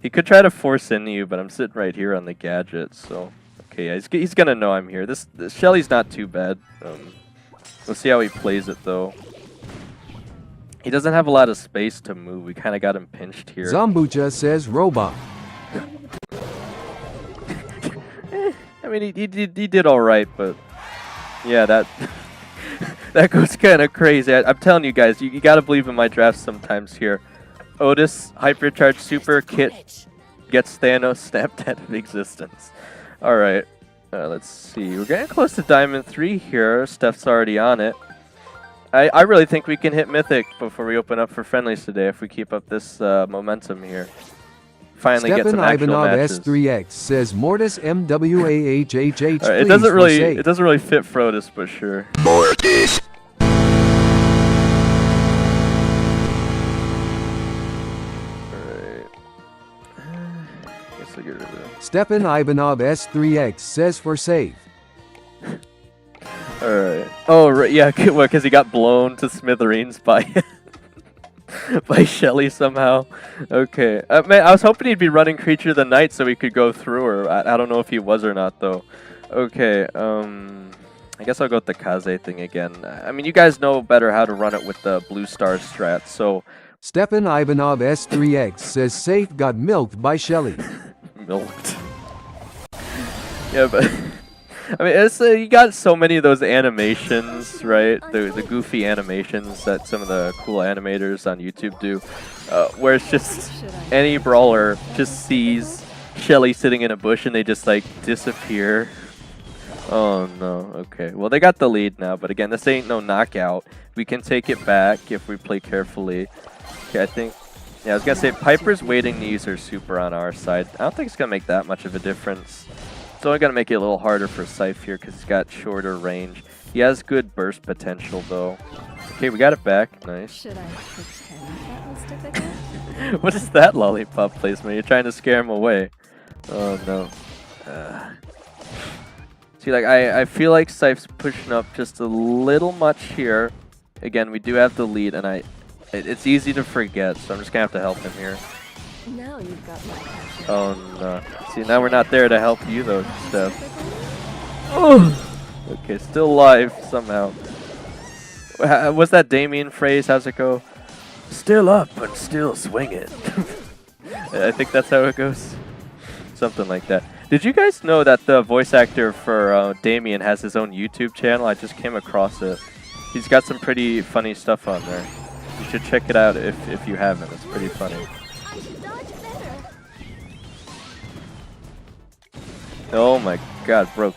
He could try to force into you, but I'm sitting right here on the gadget, so... Okay, yeah, he's gonna know I'm here. This Shelly's not too bad. We'll see how he plays it, though. He doesn't have a lot of space to move. We kind of got him pinched here. Zombucha says robot. I mean, he did all right, but yeah, that that goes kind of crazy. I'm telling you guys, you got to believe in my drafts sometimes here. Otis, hypercharge super, Kit gets Thanos snapped out of existence. All right, Let's see. We're getting close to Diamond 3 here. Steph's already on it. I really think we can hit Mythic before we open up for friendlies today if we keep up this momentum here. Finally get some Stepan actual Ivanov matches. S3X says Mortis MWAHHH. Alright, it doesn't really fit Frodis, but sure. Mortis. Alright. Guess I'll get rid of it. Stepan Ivanov S3X says for save. Alright. Oh, right, yeah, what, because he got blown to smithereens by by Shelly somehow. Okay. Man, I was hoping he'd be running Creature of the Night so we could go through her. I don't know if he was or not, though. Okay, I guess I'll go with the Kaze thing again. I mean, you guys know better how to run it with the Blue Star strat, so... Stepan Ivanov S3X says Safe got milked by Shelly. Milked. Yeah, but... I mean, it's, you got so many of those animations, right? The goofy animations that some of the cool animators on YouTube do, where it's just any brawler just sees Shelly sitting in a bush and they just like disappear. Oh no, okay. Well, they got the lead now, but again, this ain't no knockout. We can take it back if we play carefully. Okay, I think... Yeah, I was gonna say, Piper's waiting to use her super on our side. I don't think it's gonna make that much of a difference. It's only gonna make it a little harder for Scythe here because he's got shorter range. He has good burst potential though. Okay, we got it back. Nice. Should I pretend that was difficult? What is that lollipop placement? You're trying to scare him away. Oh no. See, like I feel like Scythe's pushing up just a little much here. Again, we do have the lead, and it's easy to forget, so I'm just gonna have to help him here. Now you've got my passion. Oh no. See, now we're not there to help you though, Steph. Oh. Okay, still alive somehow. What's that Damien phrase? How's it go? Still up and still swinging. I think that's how it goes. Something like that. Did you guys know that the voice actor for Damien has his own YouTube channel? I just came across it. He's got some pretty funny stuff on there. You should check it out if you haven't. It's pretty funny. I should dodge better. Oh my god, bro.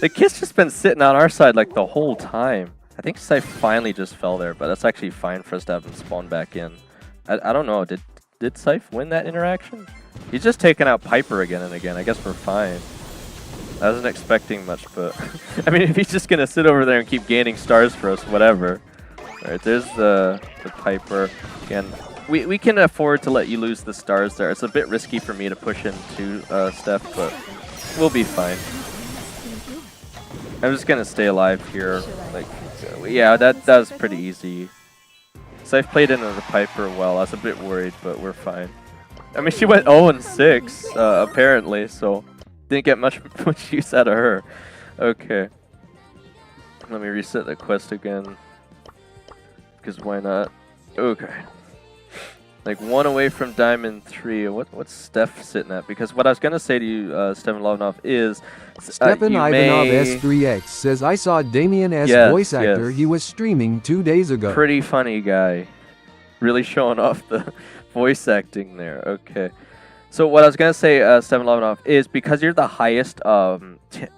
The Kiss just been sitting on our side like the whole time. I think Scythe finally just fell there, but that's actually fine for us to have him spawn back in. I don't know. Did Scythe win that interaction? He's just taking out Piper again and again. I guess we're fine. I wasn't expecting much, but... I mean, if he's just going to sit over there and keep gaining stars for us, whatever. Alright, there's the Piper. Again, we can afford to let you lose the stars there. It's a bit risky for me to push into Steph, but we'll be fine. I'm just going to stay alive here. Like, yeah, that was pretty easy. Scythe played into the Piper well. I was a bit worried, but we're fine. I mean, she went 0-6, apparently, so didn't get much use out of her. Okay. Let me reset the quest again. Because why not? Okay. Like, one away from Diamond 3. What's Steph sitting at? Because what I was going to say to you, Stepan Ivanov, is... Stepan Ivanov S3X says, I saw Damien as voice actor. He was streaming 2 days ago. Pretty funny guy. Really showing off the voice acting there. Okay. So what I was going to say, Stepan Ivanov, is because you're the highest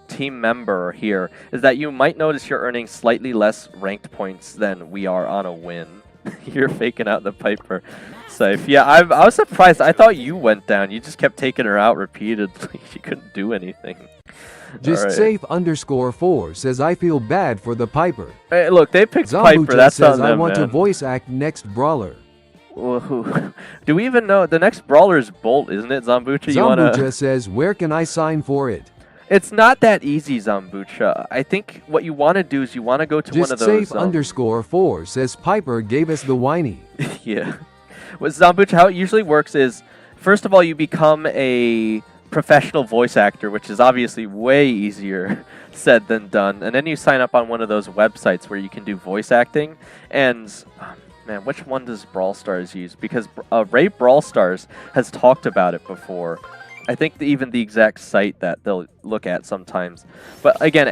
team member here, is that you might notice you're earning slightly less ranked points than we are on a win. You're faking out the Piper. Scythe. Yeah, I was surprised. I thought you went down. You just kept taking her out repeatedly. She couldn't do anything. Just right. Safe _4 says, I feel bad for the Piper. Hey, look, they picked Zambucha Piper. That's says, on them, I want man. to voice act next brawler. Whoa. Do we even know? The next brawler is Bolt, isn't it, Zambucha? Zambucha says, where can I sign for it? It's not that easy, Zambucha. I think what you want to do is you want to go to one of those... Just Safe _4 says, Piper gave us the whiny. Yeah. With Zambucha, how it usually works is, first of all, you become a professional voice actor, which is obviously way easier said than done. And then you sign up on one of those websites where you can do voice acting. And, man, which one does Brawl Stars use? Because Ray Brawl Stars has talked about it before. I think even the exact site that they'll look at sometimes. But again,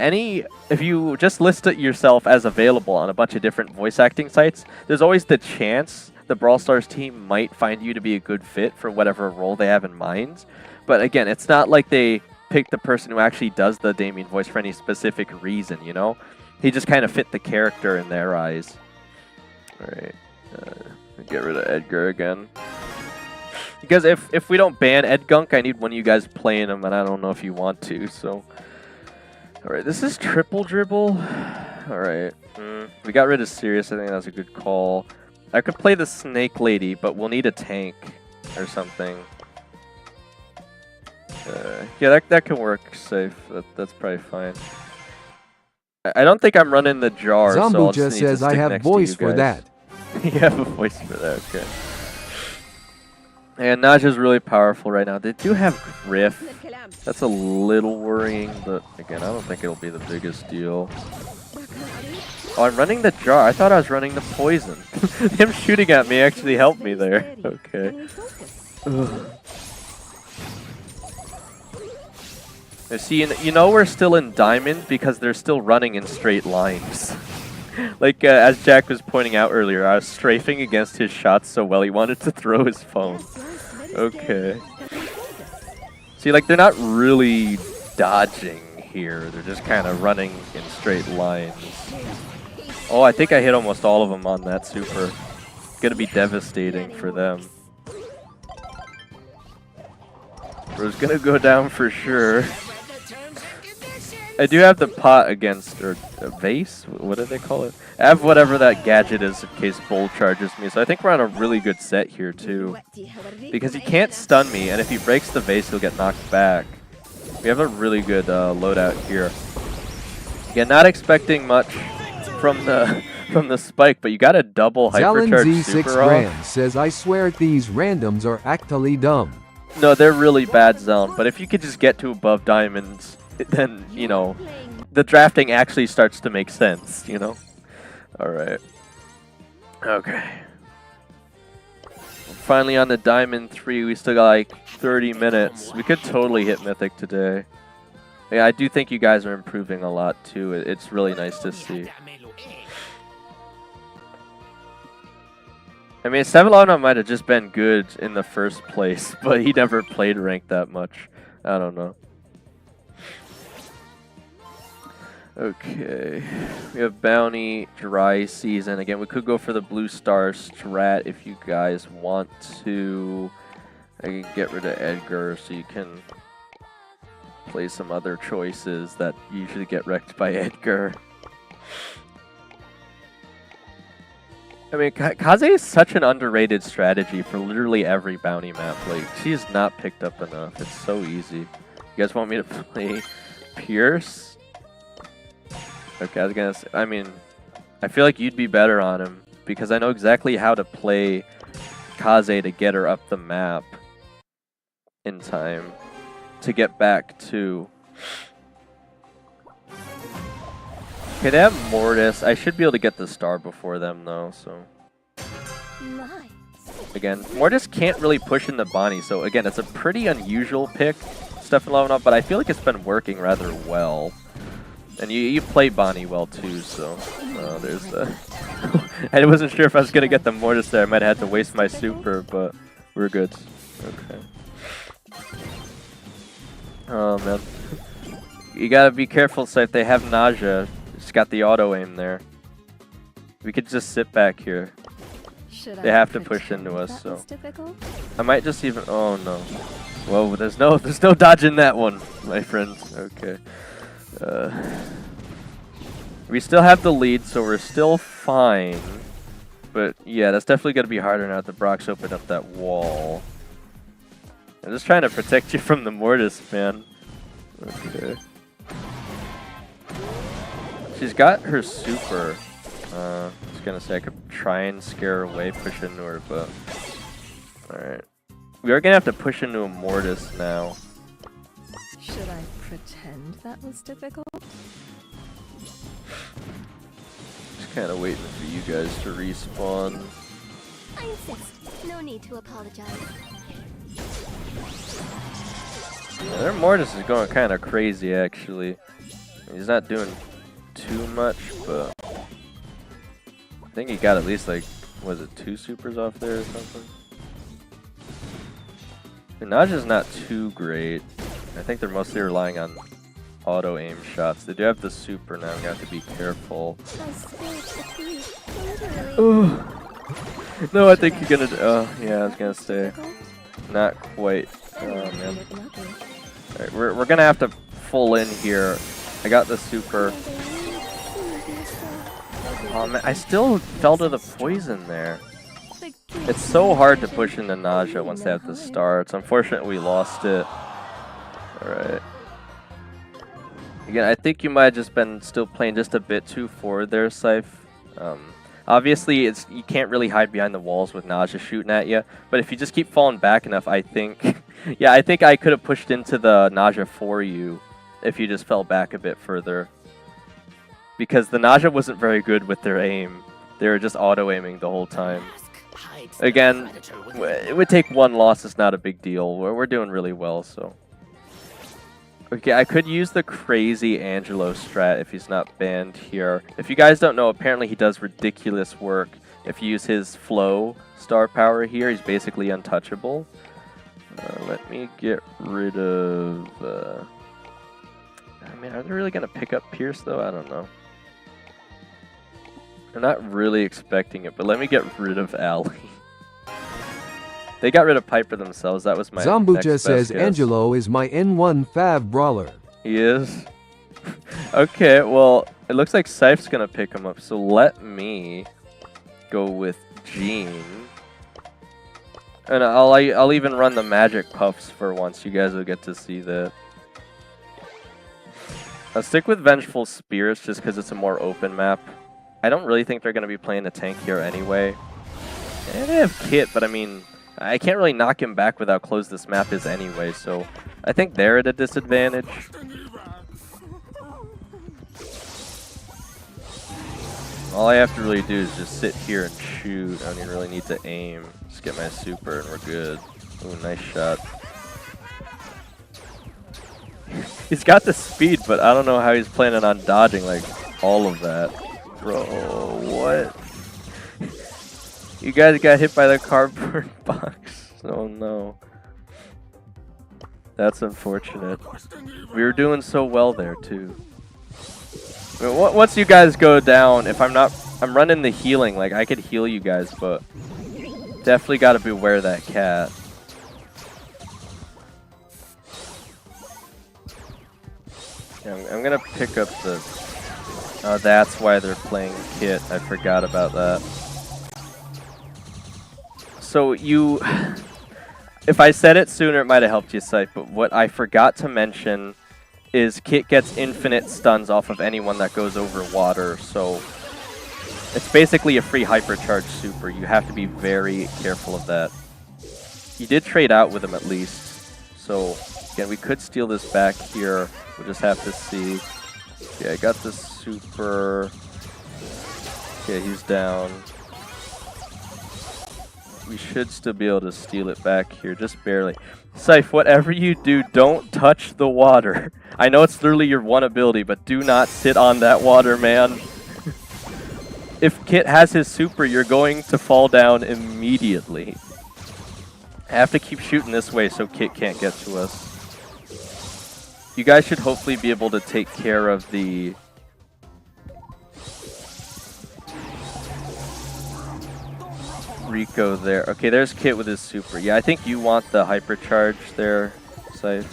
if you just list it yourself as available on a bunch of different voice acting sites, there's always the chance the Brawl Stars team might find you to be a good fit for whatever role they have in mind. But again, it's not like they pick the person who actually does the Damien voice for any specific reason, you know? He just kind of fit the character in their eyes. Alright. Get rid of Edgar again. Because if we don't ban Ed Gunk, I need one of you guys playing him, and I don't know if you want to, so... Alright, this is triple dribble. Alright. We got rid of Sirius, I think that's a good call. I could play the Snake Lady, but we'll need a tank or something. Yeah, that can work safe. That's probably fine. I don't think I'm running the jar, so I'll Zombu just just need to says I stick have next to voice you for guys. that. You have a voice for that, okay. And Naja's really powerful right now. They do have Griff. That's a little worrying, but again, I don't think it'll be the biggest deal. Oh, I'm running the jar. I thought I was running the poison. Him shooting at me actually helped me there. Okay. Ugh. See, you know we're still in Diamond because they're still running in straight lines. Like, as Jack was pointing out earlier, I was strafing against his shots so well he wanted to throw his phone. Okay. See, like, they're not really dodging here. They're just kind of running in straight lines. Oh, I think I hit almost all of them on that super. It's gonna be devastating for them. Bro's gonna go down for sure. I do have the pot against, or a vase? What do they call it? I have whatever that gadget is in case Bull charges me, so I think we're on a really good set here too. Because he can't stun me, and if he breaks the vase, he'll get knocked back. We have a really good loadout here. Again, not expecting much from the spike, but you got a double hypercharge Z6 super off. Grand says I swear these randoms are actually dumb. No, they're really bad zone, but if you could just get to above diamonds, then, you know, the drafting actually starts to make sense, you know? Alright. Okay. Finally on the Diamond 3, we still got like 30 minutes. We could totally hit Mythic today. Yeah, I do think you guys are improving a lot too. It's really nice to see. I mean, 7-Lana might have just been good in the first place, but he never played ranked that much. I don't know. Okay, we have Bounty, Dry Season. Again, we could go for the Blue Star strat if you guys want to. I can get rid of Edgar so you can play some other choices that usually get wrecked by Edgar. I mean, Kaze is such an underrated strategy for literally every bounty map. Like, she's not picked up enough. It's so easy. You guys want me to play Pierce? Okay, I was gonna say, I mean, I feel like you'd be better on him because I know exactly how to play Kaze to get her up the map in time to get back to... Okay, they have Mortis. I should be able to get the star before them though, so... Nice. Again, Mortis can't really push into Bonnie, so again, it's a pretty unusual pick, Stefan Levinov, but I feel like it's been working rather well. And you play Bonnie well too, so there's the... I wasn't sure if I was going to get the Mortis there. I might have had to waste my super, but we're good. Okay. Oh, man. You gotta be careful, so if they have Naja, it's got the auto-aim there. We could just sit back here. They have to push into us, so... I might just even... Oh, no. Whoa, there's no dodging that one, my friends. Okay. We still have the lead, so we're still fine. But yeah, that's definitely going to be harder now that the Brock's opened up that wall. I'm just trying to protect you from the Mortis, man. Okay. She's got her super. I was going to say I could try and scare her away, push into her, but... Alright. We are going to have to push into a Mortis now. Should I pretend that was difficult? Just kind of waiting for you guys to respawn. I insist. No need to apologize. Yeah, their Mortis is going kind of crazy, actually. He's not doing too much, but... I think he got at least, like, was it 2 supers off there or something? And Naja's not too great. I think they're mostly relying on auto aim shots. They do have the super now. I'm gonna have to be careful. My spirit fatigued. Literally. No, I think you're gonna. Oh, yeah, I was gonna say. Not quite. Oh man. Alright, we're gonna have to full in here. I got the super. Oh man, I still fell to the poison there. It's so hard to push into Nausea once they have the star. It's unfortunate we lost it. Alright. Again, I think you might have just been still playing just a bit too forward there, Scythe. Obviously, you can't really hide behind the walls with Nausea shooting at you. But if you just keep falling back enough, I think... yeah, I think I could have pushed into the Nausea for you if you just fell back a bit further. Because the Nausea wasn't very good with their aim. They were just auto-aiming the whole time. Again, it would take one loss. It's not a big deal. We're doing really well, so... Okay, I could use the crazy Angelo strat if he's not banned here. If you guys don't know, apparently he does ridiculous work. If you use his flow star power here, he's basically untouchable. Let me get rid of... I mean, are they really going to pick up Pierce, though? I don't know. They're not really expecting it, but let me get rid of Ali. They got rid of Piper themselves. That was my Zambucha says guess. Angelo is my N1 Fav brawler. He is? Okay, well, it looks like Scythe's going to pick him up, so let me go with Gene. And I'll even run the magic puffs for once. You guys will get to see that. I'll stick with Vengeful Spirits just because it's a more open map. I don't really think they're going to be playing a tank here anyway. And they have Kit, but I mean... I can't really knock him back with how close this map is anyway, so I think they're at a disadvantage. All I have to really do is just sit here and shoot. I don't even really need to aim. Just get my super and we're good. Ooh, nice shot. He's got the speed, but I don't know how he's planning on dodging like all of that. Bro, what? You guys got hit by the cardboard box. Oh no. That's unfortunate. We were doing so well there too. I mean, once you guys go down, if I'm running the healing, like I could heal you guys, but definitely gotta beware that cat. Yeah, I'm gonna pick up the... Oh, that's why they're playing Kit. I forgot about that. So you, if I said it sooner, it might have helped you, Scythe, but what I forgot to mention is Kit gets infinite stuns off of anyone that goes over water, so it's basically a free hypercharge super. You have to be very careful of that. You did trade out with him at least, so again, we could steal this back here. We'll just have to see. Yeah, I got the super. Okay, he's down. We should still be able to steal it back here, just barely. Scythe, whatever you do, don't touch the water. I know it's literally your one ability, but do not sit on that water, man. If Kit has his super, you're going to fall down immediately. I have to keep shooting this way so Kit can't get to us. You guys should hopefully be able to take care of the... Rico there. Okay, there's Kit with his super. Yeah, I think you want the hypercharge there, Scythe.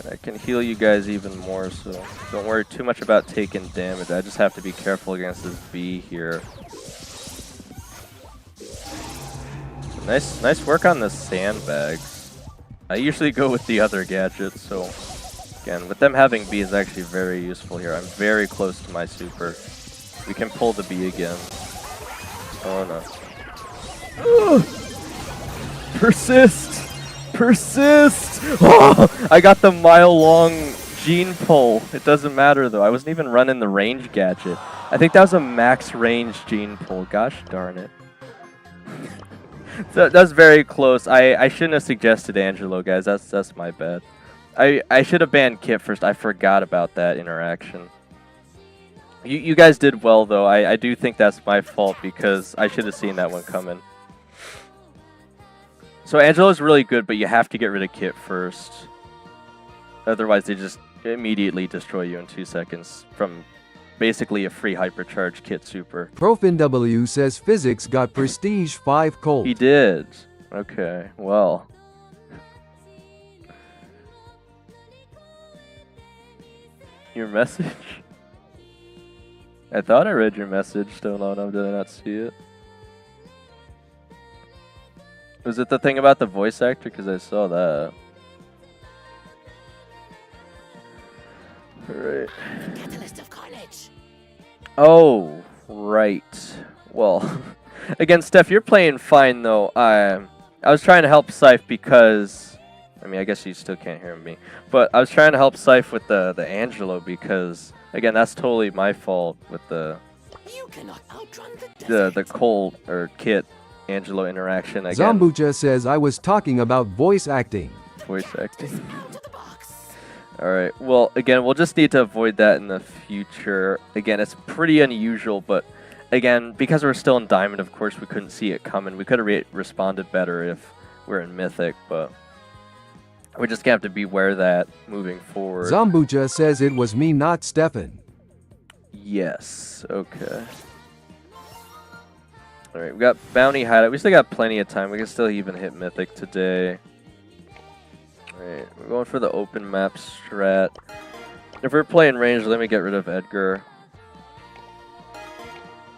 And I can heal you guys even more, so don't worry too much about taking damage. I just have to be careful against this B here. Nice work on the sandbags. I usually go with the other gadgets, so again, with them having B is actually very useful here. I'm very close to my super. We can pull the B again. Oh no. Persist! Persist! Oh, I got the mile-long gene pull. It doesn't matter though. I wasn't even running the range gadget. I think that was a max range gene pull. Gosh darn it. So that's very close. I shouldn't have suggested Angelo, guys. That's my bad. I should have banned Kit first. I forgot about that interaction. You guys did well, though. I do think that's my fault because I should have seen that one coming. So Angelo's really good, but you have to get rid of Kit first. Otherwise, they just immediately destroy you in 2 seconds from basically a free hypercharge Kit super. ProfinW says Physics got Prestige 5 Colt. He did. Okay, well. Your message? I thought I read your message, Stone Lone. Did I not see it? Was it the thing about the voice actor? Because I saw that. Alright. Catalyst of carnage. Oh, right. Well, again, Steph, you're playing fine, though. I was trying to help Scythe because... I mean, I guess you still can't hear me. But I was trying to help Scythe with the Angelo because, again, that's totally my fault with the You cannot outrun the desert. Colt or Kit Angelo interaction. Again, Zambucha says I was talking about voice acting. voice acting. Out of the box. Alright, well, again, we'll just need to avoid that in the future. Again, it's pretty unusual, but again, because we're still in Diamond, of course, we couldn't see it coming. We could have responded better if we're in Mythic, but we're just going to have to beware that moving forward. Zambucha says it was me, not Stefan. Yes, okay. Alright, we got Bounty Hideout. We still got plenty of time. We can still even hit Mythic today. Alright, we're going for the open map strat. If we're playing range, let me get rid of Edgar.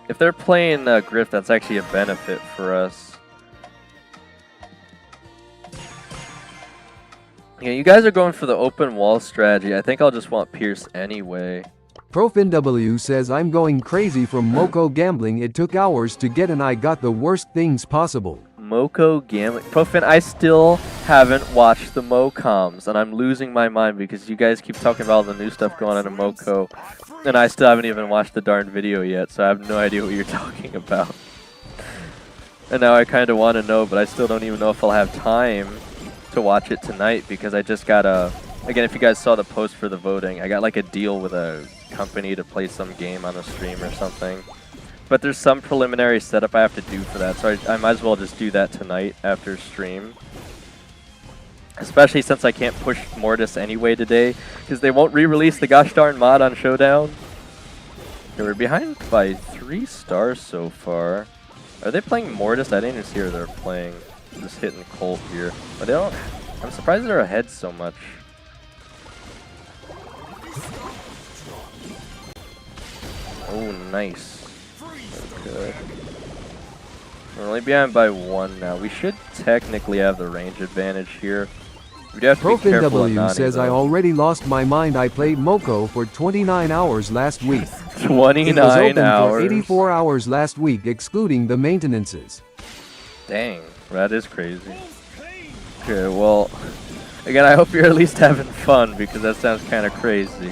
If they're playing Griff, that's actually a benefit for us. Yeah, you guys are going for the open wall strategy. I think I'll just want Pierce anyway. ProfinW says I'm going crazy from Moko gambling. It took hours to get and I got the worst things possible. Moko gambling. Profin, I still haven't watched the Mocoms, and I'm losing my mind because you guys keep talking about all the new stuff going on in Moko, and I still haven't even watched the darn video yet, so I have no idea what you're talking about. And now I kind of want to know, but I still don't even know if I'll have time to watch it tonight because I just got a... Again, if you guys saw the post for the voting, I got like a deal with a company to play some game on a stream or something. But there's some preliminary setup I have to do for that, so I might as well just do that tonight after stream. Especially since I can't push Mortis anyway today, because they won't re-release the gosh darn mod on Showdown. Okay, we're behind by 3 stars so far. Are they playing Mortis? I didn't even see where they're playing. Just hitting Colt here. But they don't... I'm surprised they're ahead so much. Oh, nice. Okay. We're only behind by 1 now. We should technically have the range advantage here. We do have to be careful of ProfinW Nani, says though. I already lost my mind. I played Moko for 29 hours last week. 29 It was open hours. for 84 hours last week, excluding the maintenances. Dang, that is crazy. Okay, well, again, I hope you're at least having fun because that sounds kind of crazy.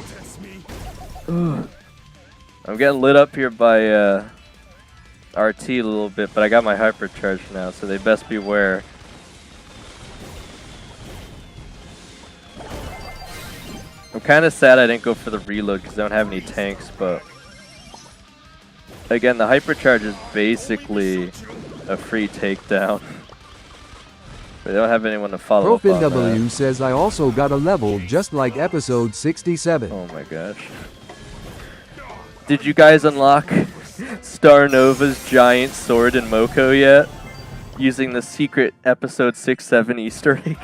I'm getting lit up here by RT a little bit, but I got my hypercharge now, so they best beware. I'm kind of sad I didn't go for the reload because I don't have any tanks, but again, the hypercharge is basically a free takedown. They don't have anyone to follow up on ProfinW that. says I also got a level just like episode 67. Oh my gosh. Did you guys unlock Star Nova's giant sword in Moko yet? Using the secret episode 6-7 Easter egg?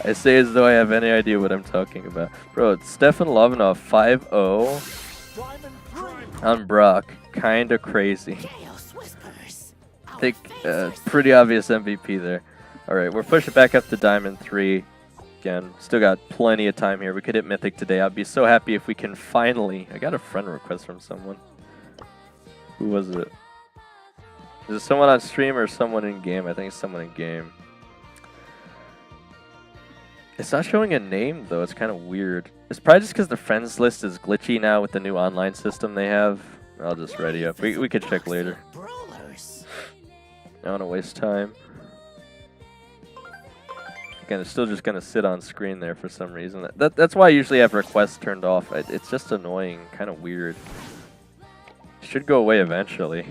I say as though I have any idea what I'm talking about. Bro, it's Stefan Lovinov 5-0 on Brock. Kinda crazy. Chaos whispers. I think pretty obvious MVP there. Alright, we're pushing back up to Diamond 3. Again, still got plenty of time here. We could hit Mythic today. I'd be so happy if we can finally... I got a friend request from someone. Who was it? Is it someone on stream or someone in game? I think it's someone in game. It's not showing a name though. It's kind of weird. It's probably just because the friends list is glitchy now with the new online system they have. I'll just ready up. We could check later. Brawlers. I don't want to waste time. Again, it's still just going to sit on screen there for some reason. That's why I usually have requests turned off. It's just annoying, kind of weird. Should go away eventually.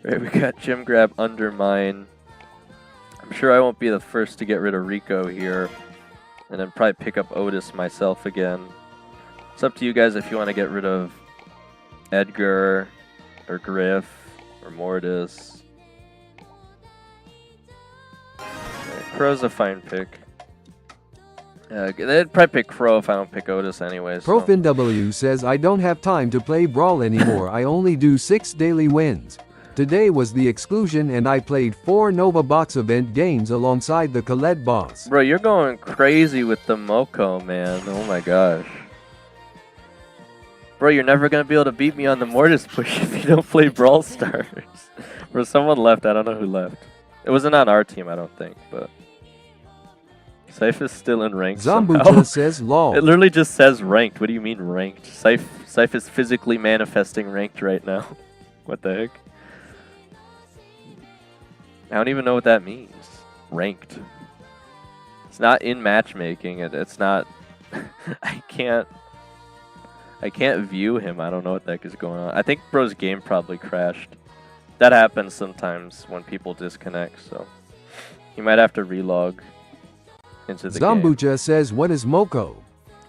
Right, we got Gym Grab, Undermine. I'm sure I won't be the first to get rid of Rico here, and then probably pick up Otis myself again. It's up to you guys if you want to get rid of Edgar, or Griff, or Mortis. Crow's a fine pick. They'd probably pick Crow if I don't pick Otis anyway. So. ProfinW says I don't have time to play Brawl anymore. I only do 6 daily wins. Today was the exclusion and I played 4 Nova Box event games alongside the Colette boss. Bro, you're going crazy with the Moko, man. Oh my gosh. Bro, you're never going to be able to beat me on the Mortis push if you don't play Brawl Stars. Bro, someone left. I don't know who left. It wasn't on our team, I don't think, but... Scythe is still in ranked Zambuja says lol. It literally just says ranked. What do you mean ranked? Scythe is physically manifesting ranked right now. What the heck? I don't even know what that means. Ranked. It's not in matchmaking. It's not... I can't view him. I don't know what the heck is going on. I think bro's game probably crashed. That happens sometimes when people disconnect, so... He might have to relog into the game. Zambuja says, what is Moko?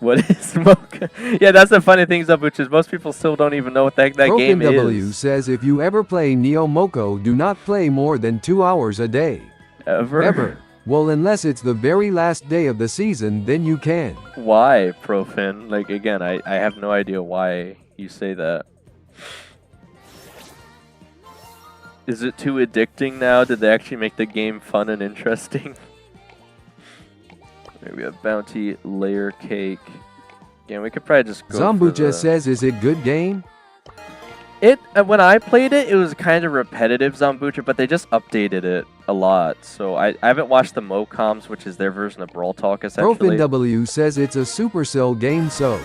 What is Mocha? Yeah, that's the funny thing, Zambucha, is most people still don't even know what the heck that game ProfinW is. says if you ever play Neo Moko, do not play more than 2 hours a day. Ever? Well, unless it's the very last day of the season, then you can. Why, Profin? Like, again, I have no idea why you say that. Is it too addicting now? Did they actually make the game fun and interesting? Maybe a bounty layer cake. Yeah, we could probably just go Zambuja says, is it good game? When I played it, it was kind of repetitive, Zambucha, but they just updated it a lot. So I haven't watched the Mocoms, which is their version of Brawl Talk, essentially. ProfinW says it's a Supercell game, so...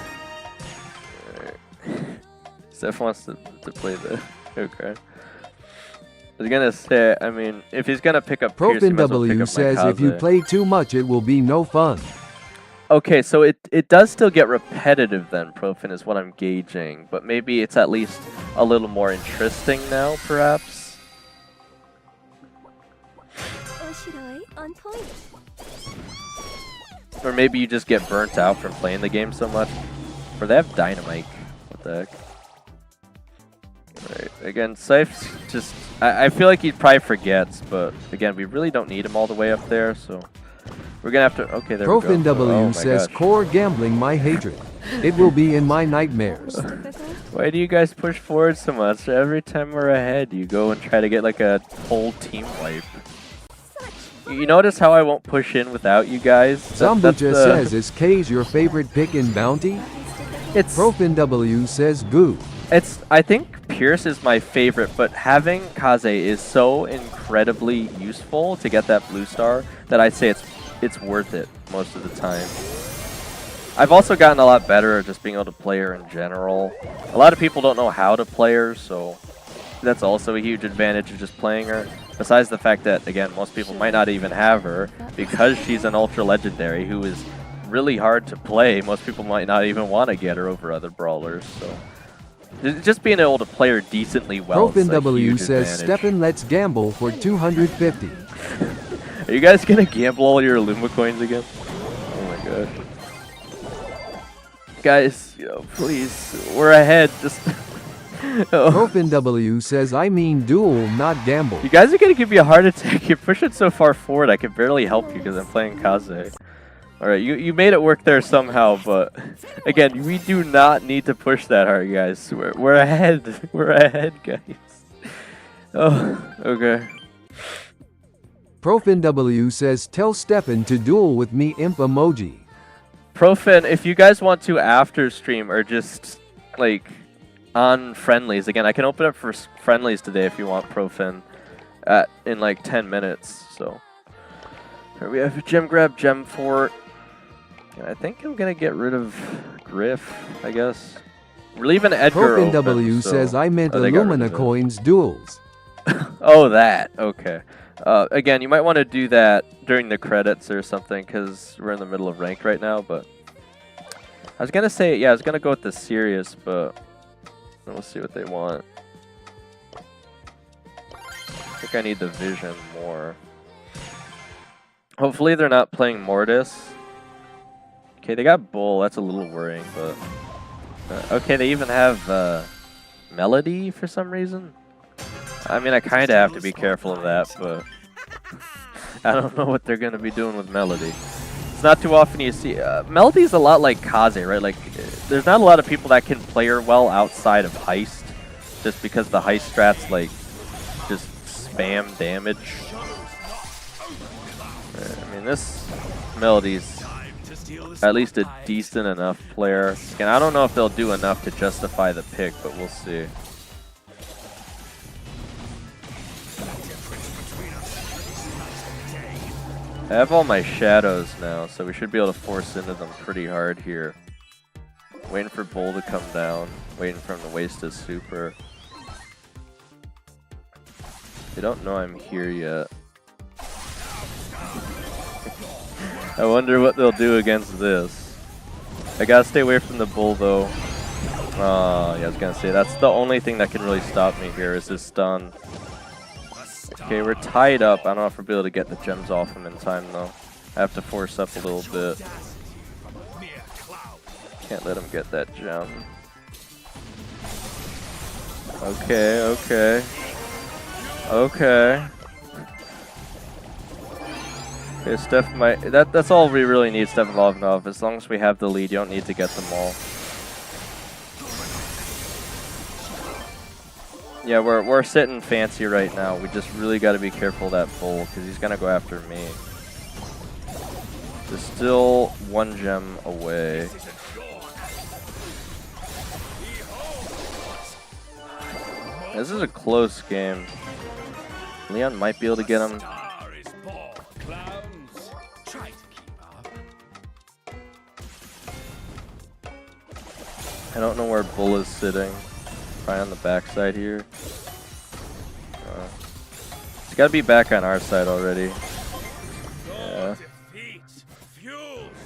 Steph wants to play the... Okay. I was gonna say, I mean, if he's gonna pick up Pierce, he might as well pick ProfinW up says Mikaze. if you play too much, it will be no fun. Okay, so it does still get repetitive then, Profin, is what I'm gauging. But maybe it's at least a little more interesting now, perhaps? Oshiroi on point. Or maybe you just get burnt out from playing the game so much. Or they have Dynamite. What the heck? Right. Again, Scythe's just... I feel like he probably forgets, but again, we really don't need him all the way up there, so... We're gonna have to... Okay, there we go. ProfinW says core gambling my hatred. It will be in my nightmares. Why do you guys push forward so much? Every time we're ahead, you go and try to get like a whole team wipe. You notice how I won't push in without you guys? Zambuja says, is K's your favorite pick in Bounty? It's... ProfinW says, goo. I think Pierce is my favorite, but having Kaze is so incredibly useful to get that blue star that I'd say it's worth it most of the time. I've also gotten a lot better at just being able to play her in general. A lot of people don't know how to play her, so that's also a huge advantage of just playing her. Besides the fact that, again, most people might not even have her because she's an ultra legendary who is really hard to play. Most people might not even want to get her over other brawlers, so... Just being able to play her decently well is a huge ProfinW says, advantage. Steppen, let's gamble for 250. Are you guys gonna gamble all your Luma coins again? Oh my gosh. Guys, please, we're ahead. Just ProfinW says, I mean duel, not gamble. You guys are gonna give me a heart attack. You're pushing so far forward, I can barely help you because I'm playing Kaze. Alright, you made it work there somehow, but again, we do not need to push that hard, guys. We're ahead. We're ahead, guys. Oh, okay. ProfinW says, tell Steppen to duel with me, imp emoji. Profin, if you guys want to after stream or just like on friendlies, again, I can open up for friendlies today if you want, Profin, in like 10 minutes. So here we have Gem Grab, Gem Fort. I think I'm gonna get rid of Griff, I guess. We're leaving Edgar open, ProfinW so... says, I meant they got rid Illumina of it. coins duels. Oh, that. Okay. Again, you might want to do that during the credits or something because we're in the middle of ranked right now, but... I was gonna say, yeah, I was gonna go with the serious, but... We'll see what they want. I think I need the vision more. Hopefully they're not playing Mortis. Okay, they got Bull. That's a little worrying, but... okay, they even have Melody for some reason. I mean, I kind of have to be careful of that, but... I don't know what they're going to be doing with Melody. It's not too often you see... Melody's a lot like Kaze, right? Like, there's not a lot of people that can play her well outside of Heist. Just because the Heist strats, like, just spam damage. I mean, this Melody's at least a decent enough player. And I don't know if they'll do enough to justify the pick, but we'll see. I have all my shadows now, so we should be able to force into them pretty hard here. Waiting for Bull to come down. Waiting for him to waste his super. They don't know I'm here yet. I wonder what they'll do against this. I gotta stay away from the Bull though. Oh, yeah, I was gonna say, that's the only thing that can really stop me here is his stun. Okay, we're tied up. I don't know if we'll be able to get the gems off him in time though. I have to force up a little bit. Can't let him get that gem. Okay, okay. Okay. Okay, Steph might... That's all we really need, Steph Lovnov. As long as we have the lead, you don't need to get them all. Yeah, we're sitting fancy right now. We just really got to be careful of that Bull, because he's going to go after me. There's still one gem away. This is a close game. Leon might be able to get him. I don't know where Bull is sitting. Probably on the backside here. He's got to be back on our side already. Yeah.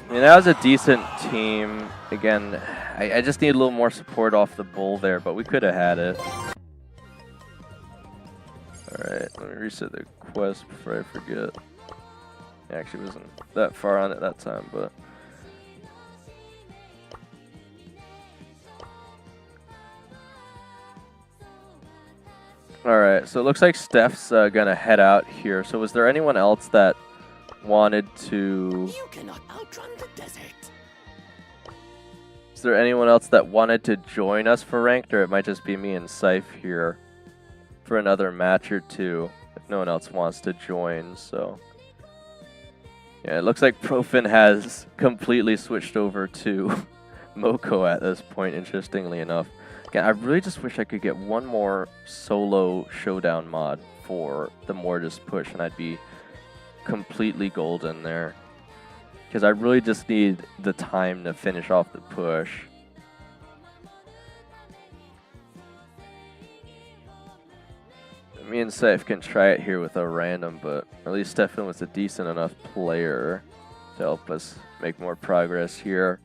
I mean, that was a decent team. Again, I just need a little more support off the Bull there, but we could have had it. Alright, let me reset the quest before I forget. I actually wasn't that far on it that time, but... Alright, so it looks like Steph's gonna head out here. So was there anyone else that wanted to... You cannot outrun the desert. Is there anyone else that wanted to join us for ranked, or it might just be me and Scythe here for another match or two if no one else wants to join, so... Yeah, it looks like Profin has completely switched over to Moko at this point, interestingly enough. Again, I really just wish I could get one more solo showdown mod for the Mortis push, and I'd be completely golden there. Because I really just need the time to finish off the push. Me and Scythe can try it here with a random, but at least Stefan was a decent enough player to help us make more progress here.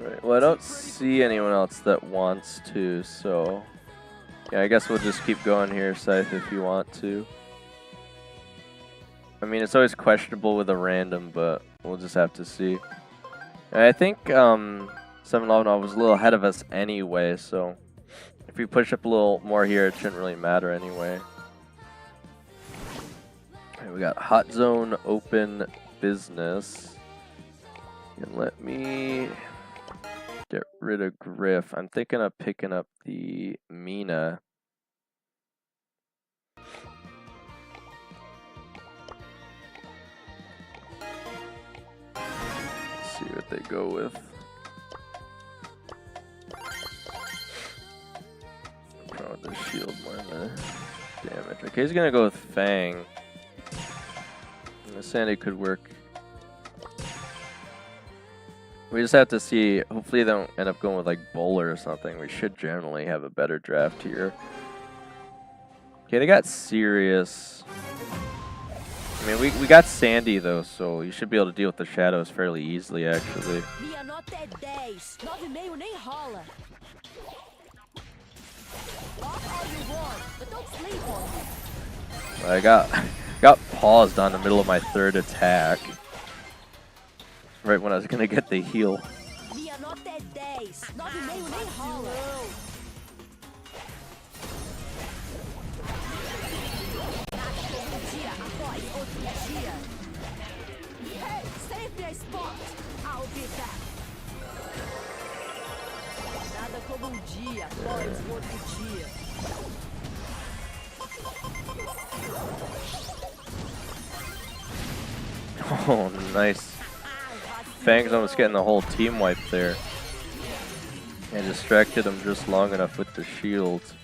Right, well, I don't see anyone else that wants to, so... Yeah, I guess we'll just keep going here, Scythe, if you want to. I mean, it's always questionable with a random, but we'll just have to see. And I think 711 was a little ahead of us anyway, so... If we push up a little more here, it shouldn't really matter anyway. Okay, we got Hot Zone Open Business. And let me... get rid of Griff. I'm thinking of picking up the Mina. Let's see what they go with. Probably the shield more than the damage. Okay, he's gonna go with Fang. And the Sandy could work We just have to see. Hopefully, they don't end up going with like Bowler or something. We should generally have a better draft here. Okay, they got Sirius. I mean, we got Sandy though, so you should be able to deal with the shadows fairly easily, actually. Minha nota é 10. 9,5 nem rola. Walk all you want, but don't sleep on me. I got paused on the middle of my third attack. Right when I was gonna get the heal. Minha nota é 10. 9,5 nem rola. Um dia após outro dia. Hey, save their spot. I'll be back. Nada como dia após outro dia. Oh, nice. Fang's almost getting the whole team wiped there. And distracted him just long enough with the shields.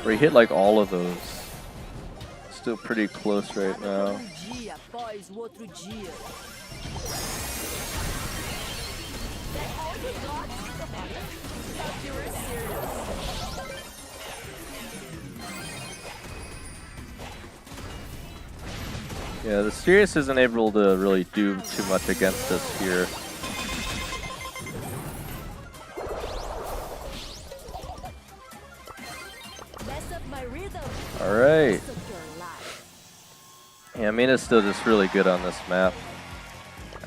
We hit like all of those. Still pretty close right now. Dia após o outro dia. Yeah, the Sirius isn't able to really do too much against us here. Alright. Yeah, Mina's still just really good on this map.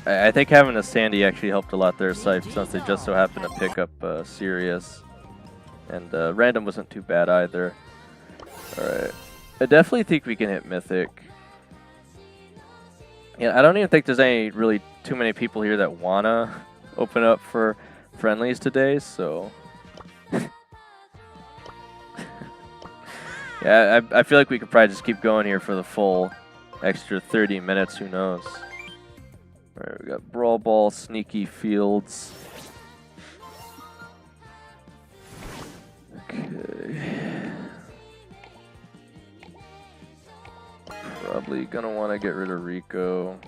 I think having a Sandy actually helped a lot there, Scythe, since they just so happened to pick up Sirius. And Random wasn't too bad either. Alright. I definitely think we can hit Mythic. Yeah, I don't even think there's any really too many people here that wanna open up for friendlies today, so yeah, I feel like we could probably just keep going here for the full extra 30 minutes, who knows. Alright, we got Brawl Ball, Sneaky Fields. Okay. Probably gonna want to get rid of Rico.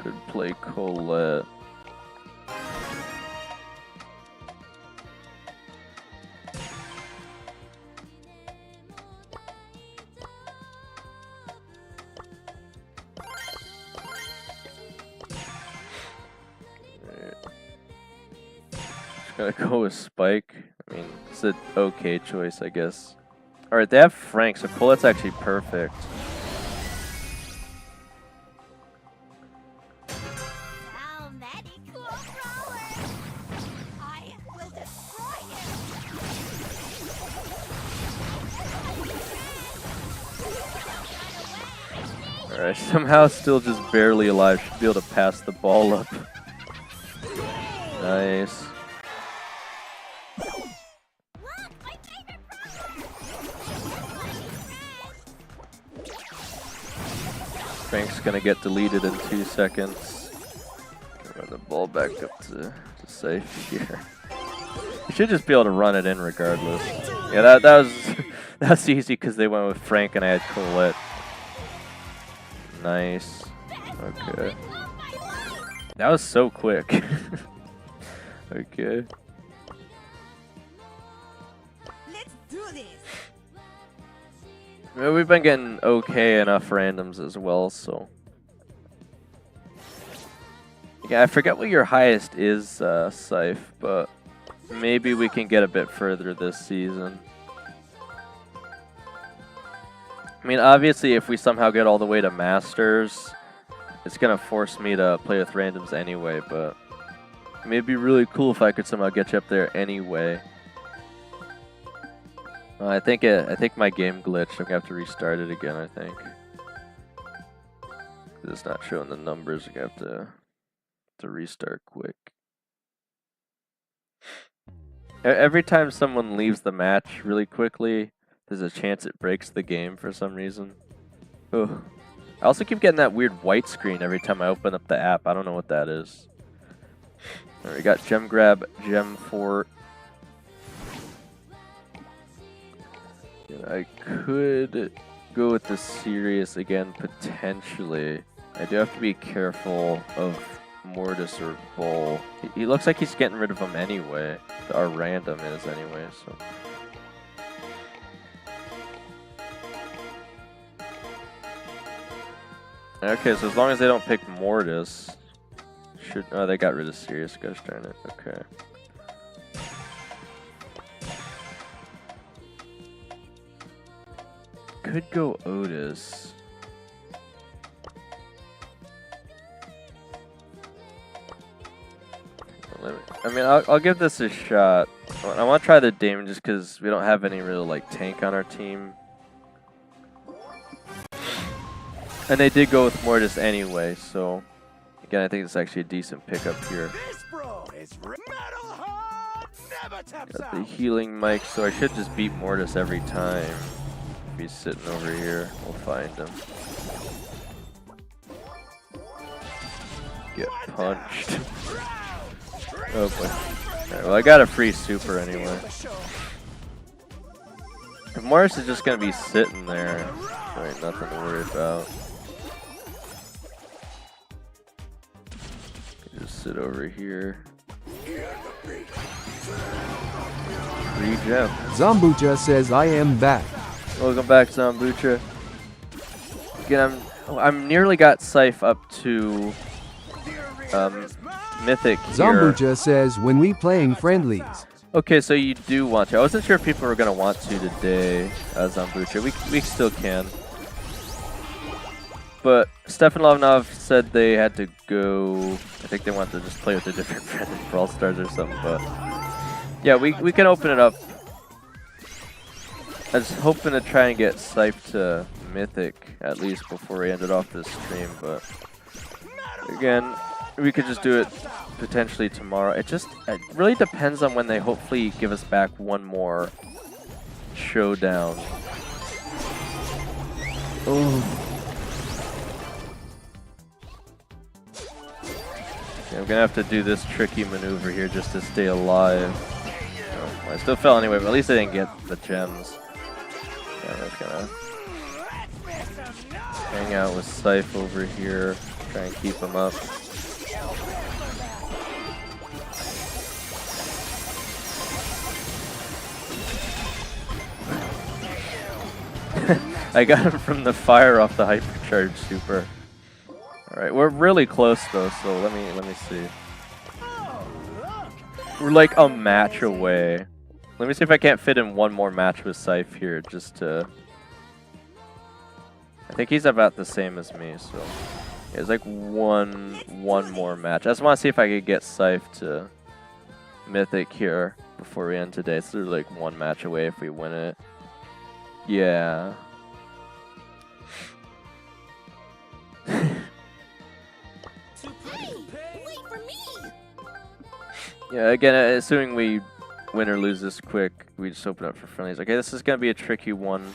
Could play Colette. Just gonna go with Spike. I mean, it's an okay choice, I guess. Alright, they have Frank, so Colette's actually perfect. Alright, somehow still just barely alive. Should be able to pass the ball up. Nice. Frank's gonna get deleted in 2 seconds. Run the ball back up to safe here. You should just be able to run it in regardless. Yeah, that was that's easy because they went with Frank and I had Colette. Nice. Okay. That was so quick. Okay. Let's do this. Well, we've been getting okay enough randoms as well, so. Yeah, I forget what your highest is, Scythe, but maybe we can get a bit further this season. I mean, obviously, if we somehow get all the way to Masters, it's gonna force me to play with randoms anyway, but I mean, it'd be really cool if I could somehow get you up there anyway. I think my game glitched. I'm gonna have to restart it again. I think it's not showing the numbers. I'm gonna have to restart quick. Every time someone leaves the match really quickly, there's a chance it breaks the game for some reason. Oh. I also keep getting that weird white screen every time I open up the app. I don't know what that is. Alright, we got Gem Grab, Gem Fort. I could go with the Sirius again, potentially. I do have to be careful of Mortis or Bull. He looks like he's getting rid of them anyway. Our random is anyway, so. Okay, so as long as they don't pick Mortis, should. Oh, they got rid of Sirius. Gosh darn it. Okay. Could go Otis. I mean, I'll give this a shot. I want to try the Damon just because we don't have any real like tank on our team. And they did go with Mortis anyway, so again, I think it's actually a decent pickup here. This bro is metal hard, never taps Got the out. healing mic, so I should just beat Mortis every time. If he's sitting over here, we'll find him. Get punched. Oh boy. Alright, well, I got a free super anyway. If Morris is just gonna be sitting there, there ain't nothing to worry about. Just sit over here. Free gem. Zambucha says I am back. Welcome back, Zambucha. Again, I'm nearly got Scythe up to Mythic here. Zambucha says when we playing friendlies. Okay, so you do want to. I wasn't sure if people were gonna want to today, Zambucha. We still can. But Stefan Lovnov said they had to go. I think they want to just play with a different friend in Brawl Stars or something. But yeah, we can open it up. I was hoping to try and get Scythe to Mythic at least before we ended off this stream, but again, we could just do it potentially tomorrow. It really depends on when they hopefully give us back one more showdown. Oh. Okay, I'm gonna have to do this tricky maneuver here just to stay alive. Oh, I still fell anyway, but at least I didn't get the gems. Yeah, I'm just gonna hang out with Scythe over here, try and keep him up. I got him from the fire off the hypercharge super. Alright, we're really close though, so let me see. We're like a match away. Let me see if I can't fit in one more match with Scythe here, just to... I think he's about the same as me, so... Yeah, it's like one more match. I just want to see if I could get Scythe to Mythic here before we end today. So there's like one match away if we win it. Yeah. Wait for me! Yeah, again, assuming we win or lose this quick, we just open up for friendlies. Okay, this is going to be a tricky one.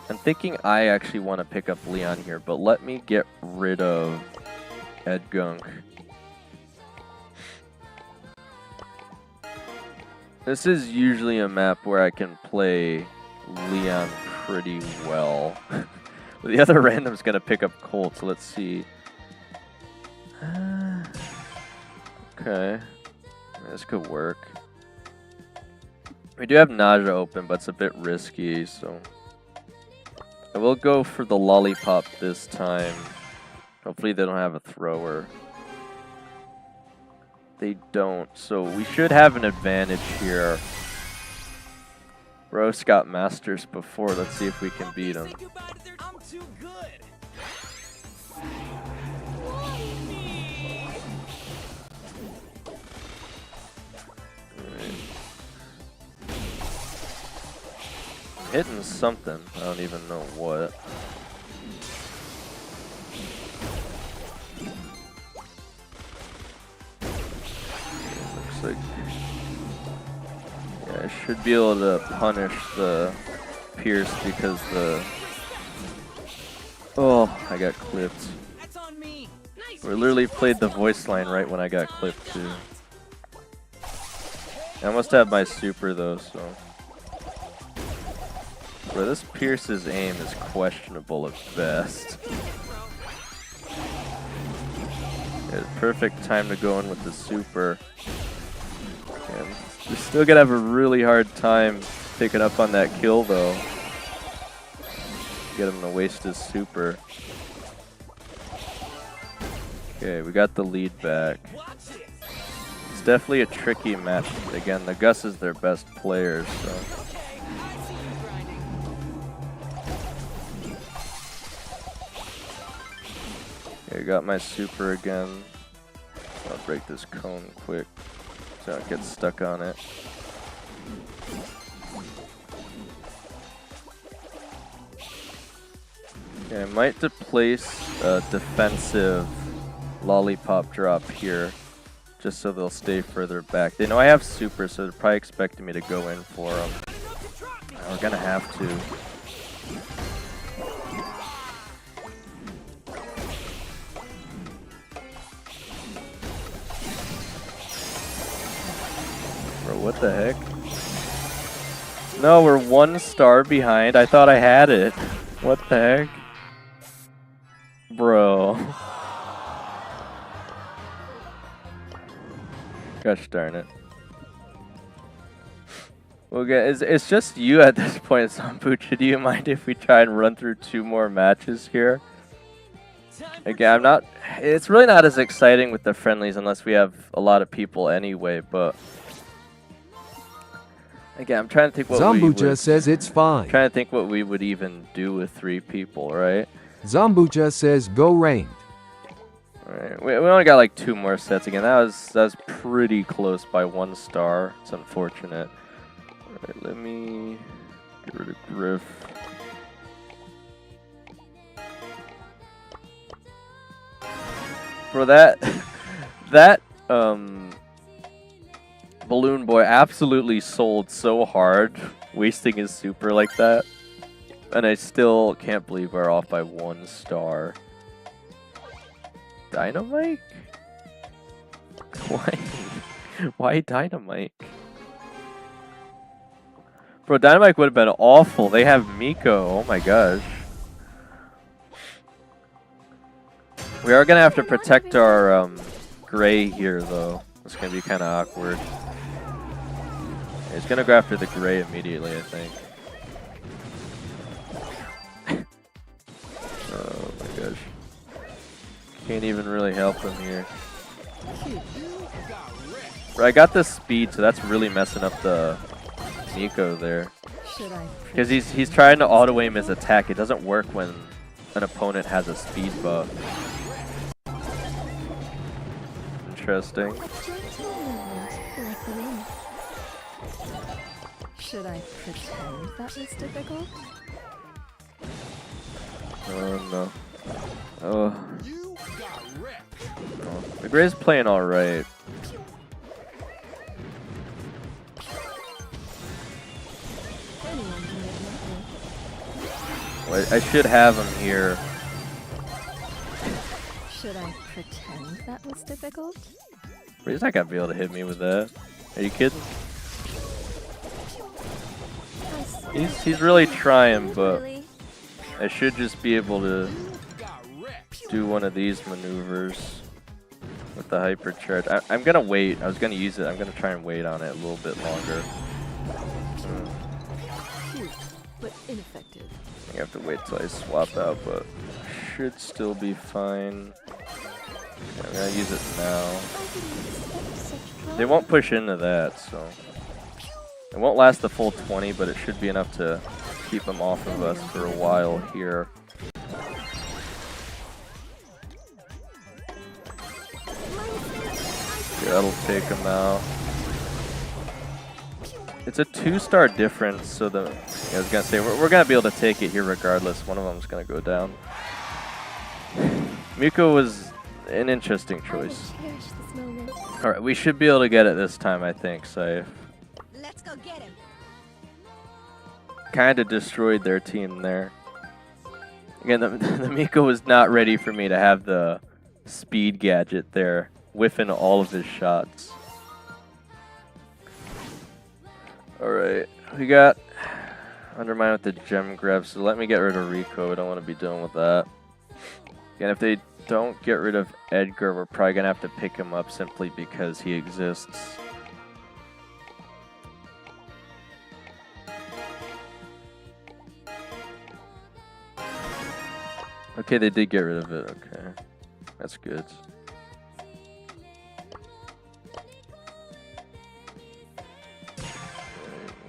I'm thinking I actually want to pick up Leon here, but let me get rid of Ed Gunk. This is usually a map where I can play Leon pretty well. The other random's going to pick up Colt, so let's see. Okay. This could work. We do have Naja open, but it's a bit risky, so... I will go for the Lollipop this time. Hopefully they don't have a thrower. They don't, so we should have an advantage here. Rose got Masters before, let's see if we can beat him. I'm too good. Hitting something. I don't even know what. Looks like... Yeah, I should be able to punish the Pierce because the Oh, I got clipped. That's on me. Nice. We literally played the voice line right when I got clipped too. I must have my super though, so. Bro, this Pierce's aim is questionable at best. It's perfect time to go in with the super. And you're still gonna have a really hard time picking up on that kill though. Get him to waste his super. Okay, we got the lead back. It's definitely a tricky match. Again, the Gus is their best player, so. Okay, got my super again. I'll break this cone quick so I don't get stuck on it. Okay, I might place a defensive lollipop drop here just so they'll stay further back. They know I have super, so they're probably expecting me to go in for them. We're gonna have to. Bro, what the heck? No, we're 1 star behind. I thought I had it. What the heck? Bro. Gosh darn it. Okay, it's just you at this point, Sambucha. Do you mind if we try and run through 2 more matches here? Again, I'm not... It's really not as exciting with the friendlies unless we have a lot of people anyway, but... Again, I'm trying to think what Zambucha says it's fine. trying to think what we would even do with 3 people, right? Zambucha says go ranked. Alright, we only got like 2 more sets again. That was pretty close by 1 star. It's unfortunate. Alright, let me get rid of Griff. Bro, that Balloon Boy absolutely sold so hard, wasting his super like that. And I still can't believe we're off by 1 star. Dynamite? Why? Why Dynamite? Bro, Dynamite would have been awful. They have Miko. Oh my gosh. We are gonna have to protect our Gray here though. It's gonna be kind of awkward. He's gonna go after the Gray immediately, I think. Oh my gosh. Can't even really help him here. Bro, I got the speed, so that's really messing up the Miko there. Because he's trying to auto aim his attack. It doesn't work when an opponent has a speed buff. Interesting. Should I pretend that was difficult? Oh no. Oh. The Gray's playing alright. Well, I should have him here. Should I pretend that was difficult? He's not gonna be able to hit me with that. Are you kidding? He's really trying, but I should just be able to do one of these maneuvers with the hypercharge. I'm gonna wait. I was gonna use it. I'm gonna try and wait on it a little bit longer. But ineffective. I have to wait till I swap out, but should still be fine. I'm gonna use it now. They won't push into that, so it won't last the full 20, but it should be enough to keep them off of us for a while here. Yeah, that'll take them out. It's a 2-star difference, so I was gonna say we're gonna be able to take it here regardless. One of them's gonna go down. Miko was an interesting choice. All right, we should be able to get it this time, I think. So Let's go get him. kind of destroyed their team there. Again, the Miko was not ready for me to have the speed gadget there, whiffing all of his shots. Alright, we got Undermine with the gem grab, so let me get rid of Rico. I don't want to be dealing with that. Again, if they don't get rid of Edgar, we're probably going to have to pick him up simply because he exists. Okay, they did get rid of it. Okay, that's good.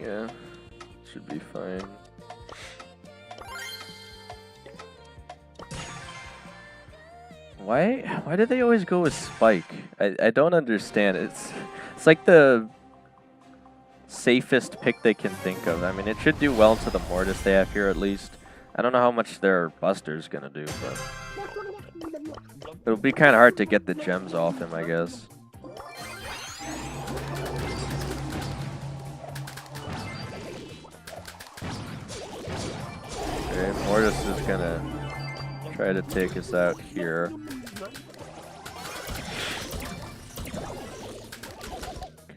Yeah, should be fine. Why do they always go with Spike? I don't understand. It's like the safest pick they can think of. I mean, it should do well to the Mortis they have here at least. I don't know how much their Buster's gonna do, but it'll be kind of hard to get the gems off him, I guess. Okay, Mortis is gonna try to take us out here.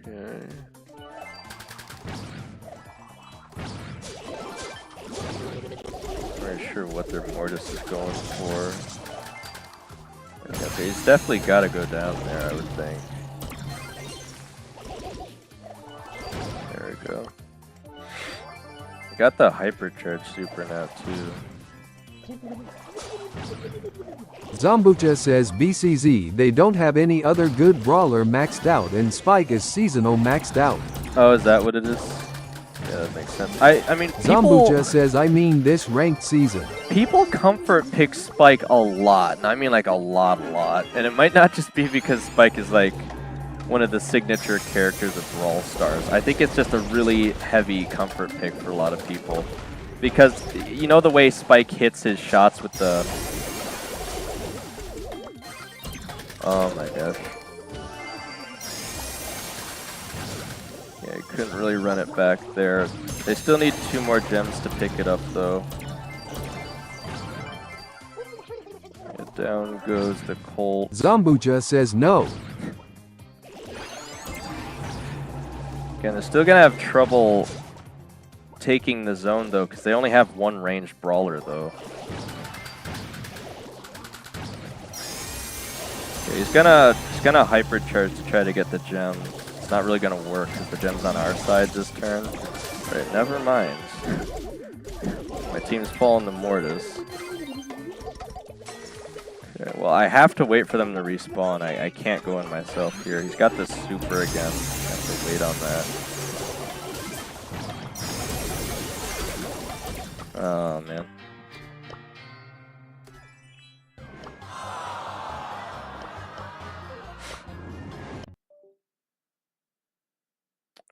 Okay. Not sure what their Mortis is going for. Okay, he's definitely got to go down there, I would think. There we go. Got the hypercharge super now too. Zombucha says BCZ, they don't have any other good brawler maxed out and Spike is seasonal maxed out. Oh, is that what it is? Yeah, that makes sense. I mean, Zombucha says, I mean this ranked season. People comfort pick Spike a lot, and I mean like a lot. And it might not just be because Spike is like one of the signature characters of Brawl Stars. I think it's just a really heavy comfort pick for a lot of people. Because, you know the way Spike hits his shots with the... Oh my gosh. Yeah, I couldn't really run it back there. They still need 2 more gems to pick it up though. Yeah, down goes the Colt. Zombucha says no. Again, they're still gonna have trouble taking the zone though, because they only have 1 ranged brawler though. Okay, he's gonna hypercharge to try to get the gem. It's not really gonna work because the gem's on our side this turn. Right, never mind. My team's falling to Mortis. Okay, well, I have to wait for them to respawn. I can't go in myself here. He's got this super again. I have to wait on that. Oh, man.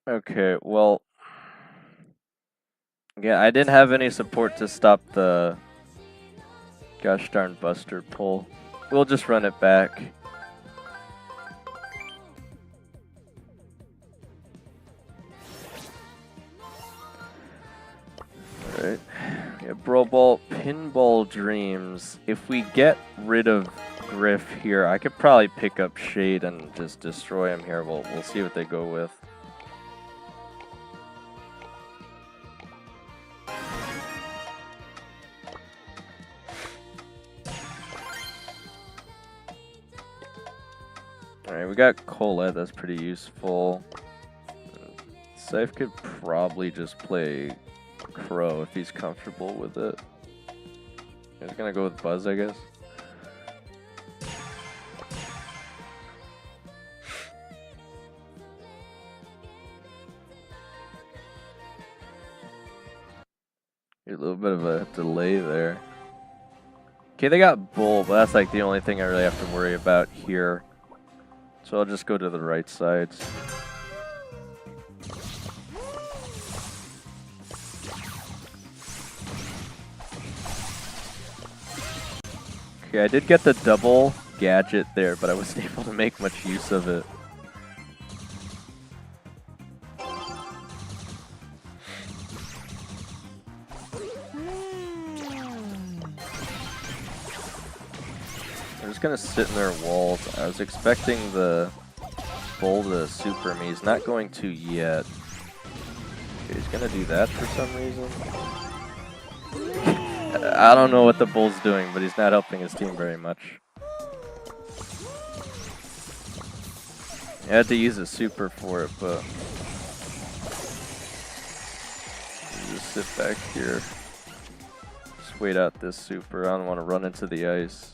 Okay, well... Yeah, I didn't have any support to stop the gosh darn Buster pull. We'll just run it back. Alright. Yeah, Brawl Ball, Pinball Dreams. If we get rid of Griff here, I could probably pick up Shade and just destroy him here. We'll see what they go with. Alright, we got Colette, that's pretty useful. Safe could probably just play Crow if he's comfortable with it. He's gonna go with Buzz, I guess. A little bit of a delay there. Okay, they got Bull, but that's like the only thing I really have to worry about here. So I'll just go to the right sides. Okay, I did get the double gadget there, but I wasn't able to make much use of it. I'm just gonna sit in their walls. I was expecting the bull to super me. He's not going to yet. Okay, he's gonna do that for some reason. I don't know what the bull's doing, but he's not helping his team very much. I had to use a super for it, but just sit back here. Just wait out this super. I don't want to run into the ice.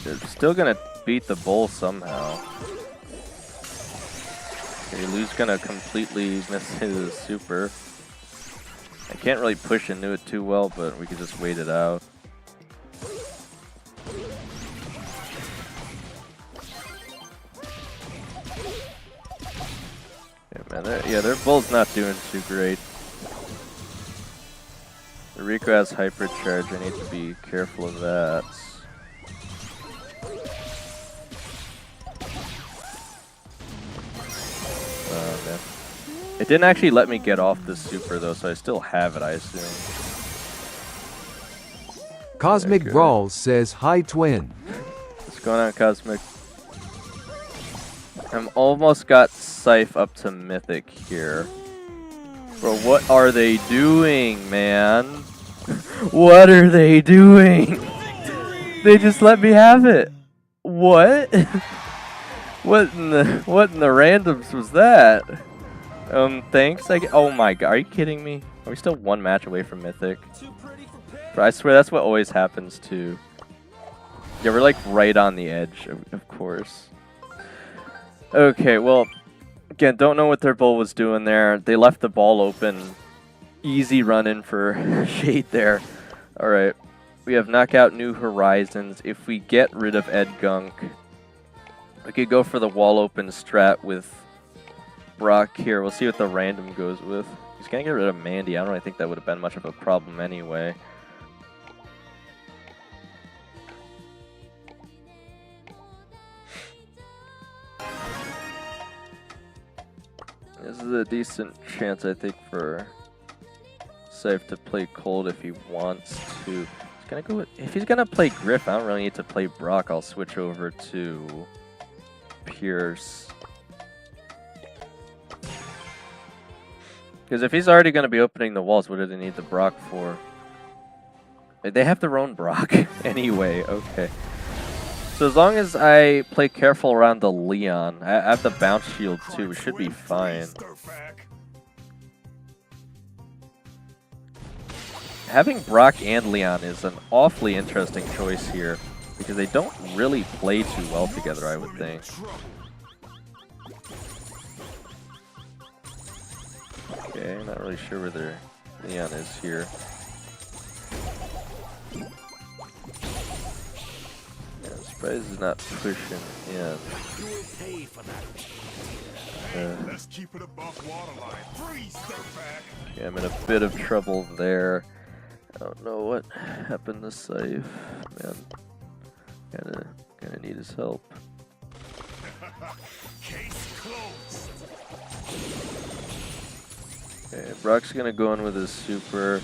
They're still gonna beat the bull somehow. Okay, Lu's gonna completely miss his super. I can't really push into it too well, but we can just wait it out. Yeah, man, their bull's not doing too great. The Rico has hypercharge. I need to be careful of that. Man. It didn't actually let me get off the super though, so I still have it, I assume. Cosmic Okay. Brawls says hi twin. What's going on, Cosmic? I'm almost got Scythe up to Mythic here. Bro, what are they doing, man? What are they doing? They just let me have it. What? What in the randoms was that? Thanks. Oh my god, are you kidding me? Are we still one match away from Mythic? Bro, I swear that's what always happens too. Yeah, we're like right on the edge, of course. Okay, well, again, don't know what their bull was doing there. They left the ball open. Easy run in for Shade there. Alright, we have Knockout New Horizons. If we get rid of Ed Gunk, we could go for the wall open strat with Brock here. We'll see what the random goes with. He's going to get rid of Mandy. I don't really think that would have been much of a problem anyway. This is a decent chance, I think, for Scythe to play Cold if he wants to. He's gonna go with, if he's gonna play Griff, I don't really need to play Brock. I'll switch over to Pierce. Because if he's already gonna be opening the walls, what do they need the Brock for? They have their own Brock anyway. Okay. So as long as I play careful around the Leon, I have the bounce shield too, we should be fine. Having Brock and Leon is an awfully interesting choice here, because they don't really play too well together, I would think. Okay, I'm not really sure where their Leon is here. Surprised he's not pushing in. Let's keep it above waterline. Freeze, Stirpack. Okay, I'm in a bit of trouble there. I don't know what happened to Scythe. Man, kinda need his help. Case closed. Okay, Brock's gonna go in with his super.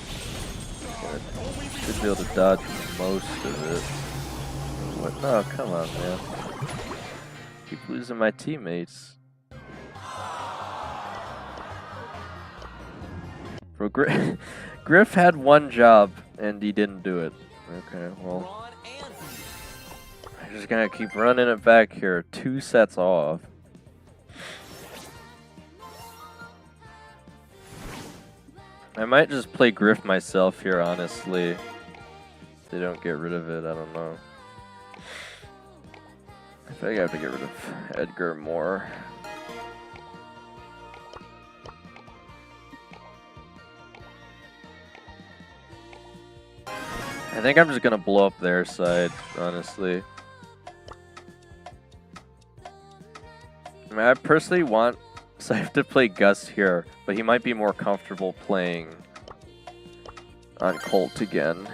Should be able to dodge most of it. What? No, come on, man. Keep losing my teammates. Bro, Griff had one job and he didn't do it. Okay, well, I'm just gonna keep running it back here. 2 sets off. I might just play Griff myself here, honestly. If they don't get rid of it, I don't know. I think I have to get rid of Edgar more. I think I'm just gonna blow up their side, honestly. I mean, I personally want Scythe to play Gus here, but he might be more comfortable playing on Colt again.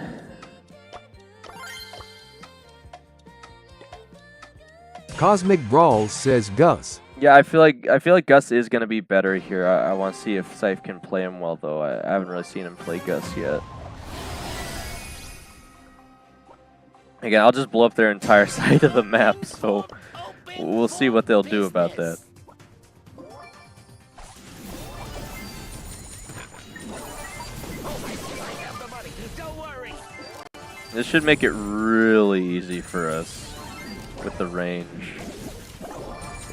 Cosmic Brawls says Gus. Yeah, I feel like Gus is gonna be better here. I want to see if Scythe can play him well, though. I haven't really seen him play Gus yet. Again, I'll just blow up their entire side of the map, so we'll see what they'll do about that. This should make it really easy for us with the range.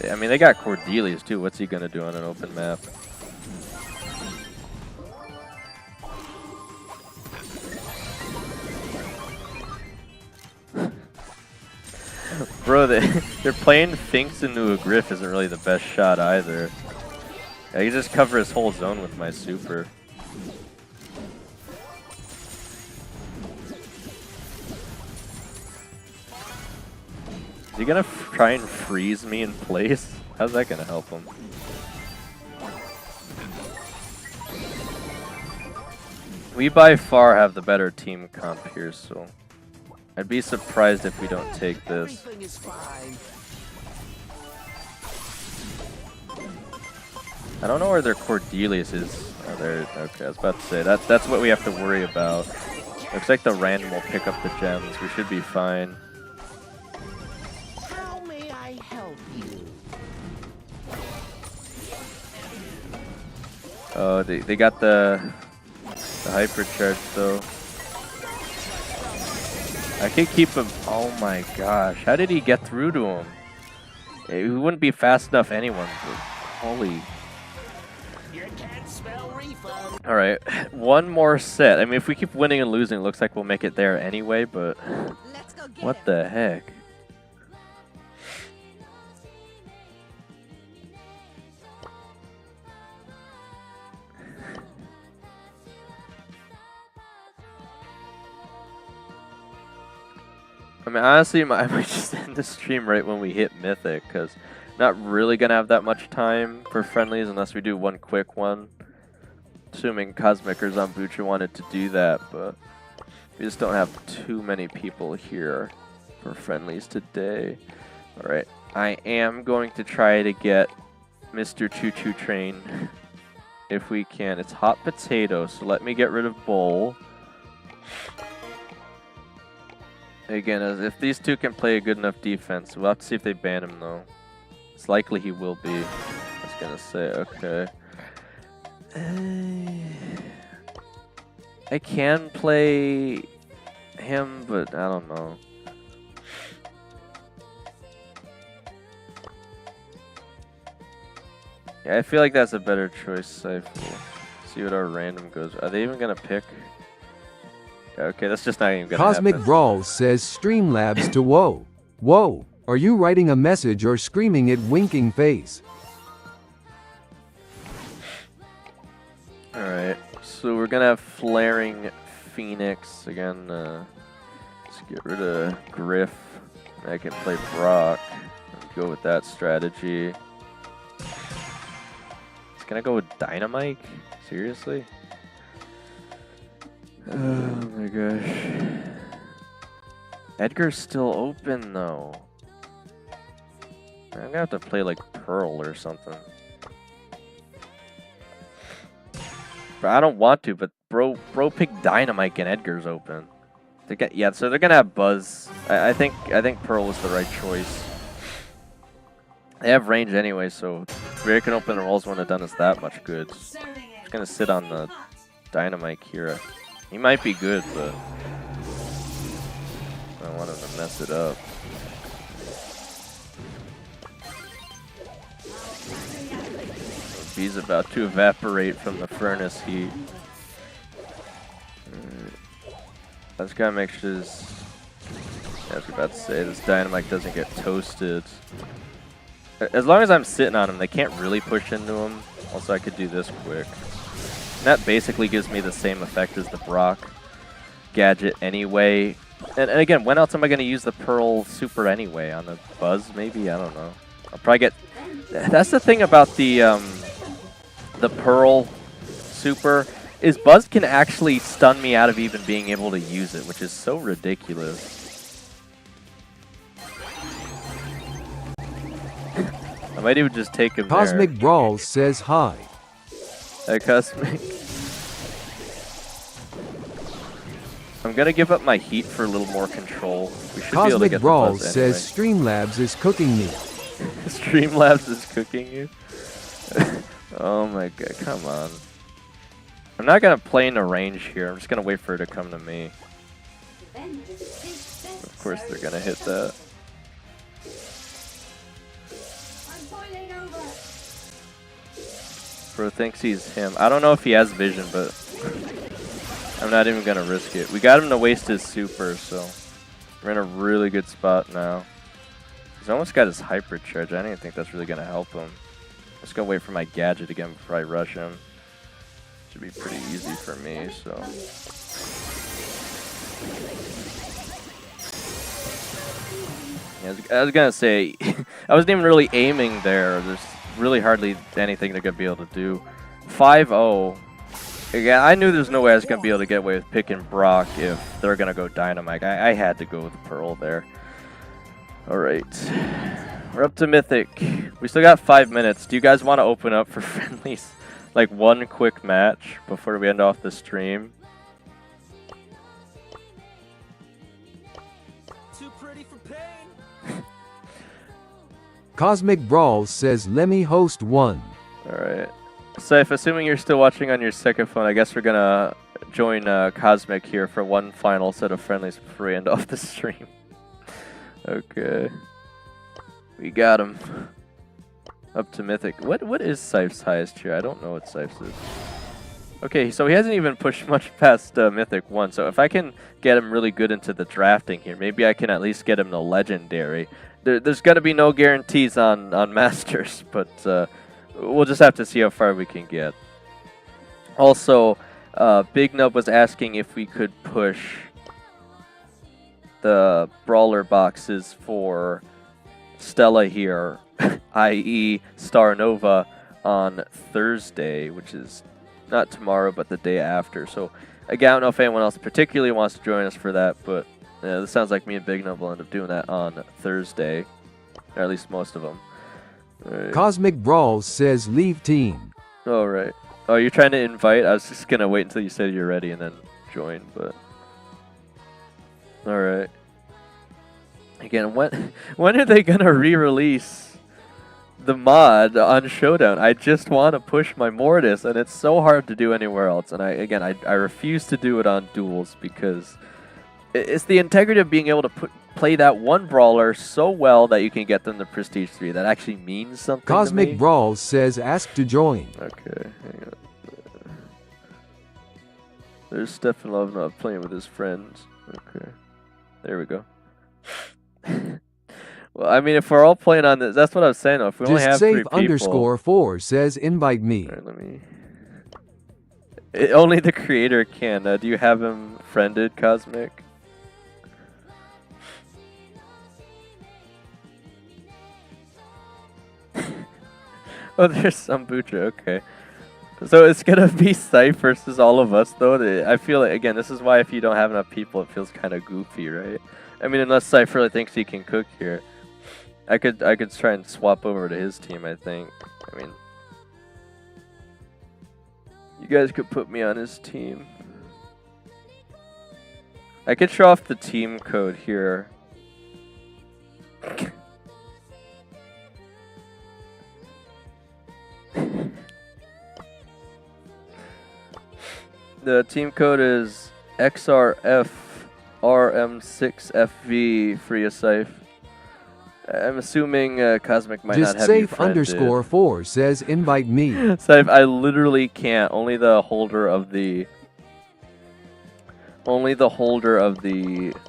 I mean, they got Cordelius too. What's he gonna do on an open map? Bro, they're playing Finks into a Griff isn't really the best shot either. I can just cover his whole zone with my super. Is he gonna try and freeze me in place? How's that gonna help him? We by far have the better team comp here, so I'd be surprised if we don't take this. Everything is fine. I don't know where their Cordelius is. Oh, there. Okay, I was about to say that's what we have to worry about. Looks like the random will pick up the gems. We should be fine. How may I help you? Oh, they got the hypercharge though. I could keep him. Oh my gosh, how did he get through to him? He wouldn't be fast enough anyone. But holy. You can't spell refund. All right, one more set. I mean, if we keep winning and losing, it looks like we'll make it there anyway. But Let's go get what him. the heck? I mean, honestly, I might just end the stream right when we hit Mythic, because not really going to have that much time for friendlies unless we do one quick one. Assuming Cosmic or Zambucha wanted to do that, but we just don't have too many people here for friendlies today. Alright, I am going to try to get Mr. Choo Choo Train if we can. It's Hot Potato, so let me get rid of Bowl. Again, as if these two can play a good enough defense, we'll have to see if they ban him though. It's likely he will be. I was gonna say, okay. I can play him, but I don't know. Yeah, I feel like that's a better choice. Safe. We'll see what our random goes. Are they even gonna pick? Okay, that's just not even gonna Cosmic happen. Brawl says Streamlabs to Whoa. Whoa, are you writing a message or screaming at winking face? Alright, so we're gonna have Flaring Phoenix again. Let's get rid of Griff. I can play Brock. Go with that strategy. It's gonna go with Dynamite? Seriously? Oh my gosh. Edgar's still open though. I'm gonna have to play like Pearl or something. But I don't want to, but bro picked Dynamite and Edgar's open. Yeah, so they're gonna have Buzz. I think Pearl was the right choice. They have range anyway, so Rare can open the rolls when it done us that much good. Just gonna sit on the Dynamite Kira. He might be good, but I don't want him to mess it up. He's about to evaporate from the furnace heat. I just gotta make sure this. I was about to say this Dynamite doesn't get toasted. As long as I'm sitting on him, they can't really push into him. Also, I could do this quick. And that basically gives me the same effect as the Brock gadget anyway. And again, when else am I going to use the Pearl super anyway? On the Buzz, maybe? I don't know. I'll probably get... That's the thing about the Pearl super, is Buzz can actually stun me out of even being able to use it, which is so ridiculous. I might even just take him Cosmic Brawls says hi. there. Cosmic. I'm gonna give up my heat for a little more control. We should be able to Cosmic get Brawls the buzz says anyway. Streamlabs is cooking me. Streamlabs is cooking you? Oh my god, come on. I'm not gonna play in the range here. I'm just gonna wait for her to come to me. Of course they're gonna hit that. Bro thinks he's him. I don't know if he has vision, but I'm not even gonna risk it. We got him to waste his super, so we're in a really good spot now. He's almost got his hyper charge. I don't even think that's really gonna help him. I'm just gonna wait for my gadget again before I rush him. Should be pretty easy for me, so. Yeah, I was gonna say, I wasn't even really aiming there. There's really hardly anything they're gonna be able to do. 5-0. Again, I knew there's no way I was gonna be able to get away with picking Brock if they're gonna go Dynamite. I had to go with Pearl there. Alright. We're up to Mythic. We still got 5 minutes. Do you guys want to open up for friendlies? Like one quick match before we end off the stream? Too pretty for pain. Cosmic Brawls says let me host one. Alright. So if assuming you're still watching on your second phone, I guess we're gonna join Cosmic here for one final set of friendlies before we end off the stream. Okay. We got him. Up to Mythic. What is Sife's highest here? I don't know what Sife's is. Okay, so he hasn't even pushed much past Mythic 1, so if I can get him really good into the drafting here, maybe I can at least get him to Legendary. There's got to be no guarantees on Masters, but we'll just have to see how far we can get. Also, Big Nub was asking if we could push the Brawler boxes for Stella here, i.e. Star Nova, on Thursday, which is not tomorrow, but the day after. So, again, I don't know if anyone else particularly wants to join us for that, but this sounds like me and Big Nub will end up doing that on Thursday, or at least most of them. Right. Cosmic Brawls says leave team. All right. Oh, you're trying to invite? I was just gonna wait until you said you're ready and then join, but all right. Again, when are they gonna re-release the mod on Showdown? I just want to push my Mortis, and it's so hard to do anywhere else. And I refuse to do it on duels because it's the integrity of being able to play that one brawler so well that you can get them to Prestige 3. That actually means something to Cosmic me. Brawls says ask to join. Okay, hang on. There's Stefan Love not playing with his friends. Okay, there we go. Well, I mean, if we're all playing on this, that's what I was saying. Though. If we only have Just 3 safe people, underscore 4 says invite me. all right, let me. Only the creator can. Do you have him friended, Cosmic? Oh, there's Sambucha. Okay. So it's gonna be Scythe versus all of us, though. I feel like, again, this is why if you don't have enough people, it feels kind of goofy, right? I mean, unless Scythe really thinks he can cook here, I could try and swap over to his team. I think. I mean, you guys could put me on his team. I could show off the team code here. The team code is XRFRM6FV for your Scythe. I'm assuming Cosmic might Just not have you safe friended. underscore 4 says invite me. Scythe, I literally can't. Only the holder of the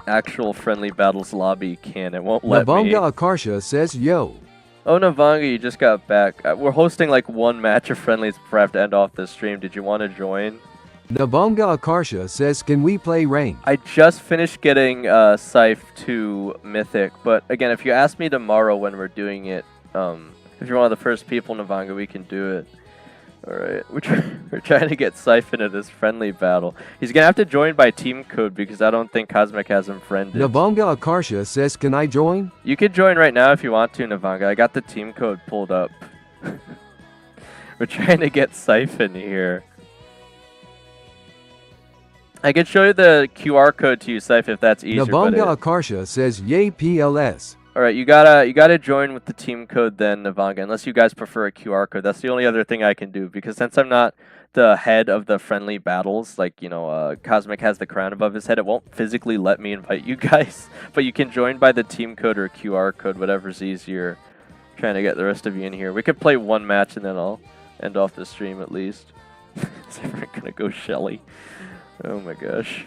actual friendly battles lobby can. It won't let me. Navanga Akarsha says yo. Oh, Navanga, you just got back. We're hosting like one match of friendlies before I have to end off the stream. Did you want to join? Navanga Akarsha says can we play rank? I just finished getting Scythe to Mythic, but again, if you ask me tomorrow when we're doing it, if you're one of the first people, Navanga, we can do it. Alright, we're trying to get Syph into this friendly battle. He's gonna have to join by team code because I don't think Cosmic has him friended. Navanga Akarsha says, can I join? You can join right now if you want to, Navanga. I got the team code pulled up. We're trying to get Syph in here. I can show you the QR code to you, Syph, if that's easier. Navanga Akarsha says, yay PLS. Alright, you gotta join with the team code then, Navanga, unless you guys prefer a QR code. That's the only other thing I can do, because since I'm not the head of the friendly battles, like, you know, Cosmic has the crown above his head, it won't physically let me invite you guys. But you can join by the team code or QR code, whatever's easier. Trying to get the rest of you in here. We could play one match and then I'll end off the stream at least. Is everyone gonna go Shelly? Oh my gosh.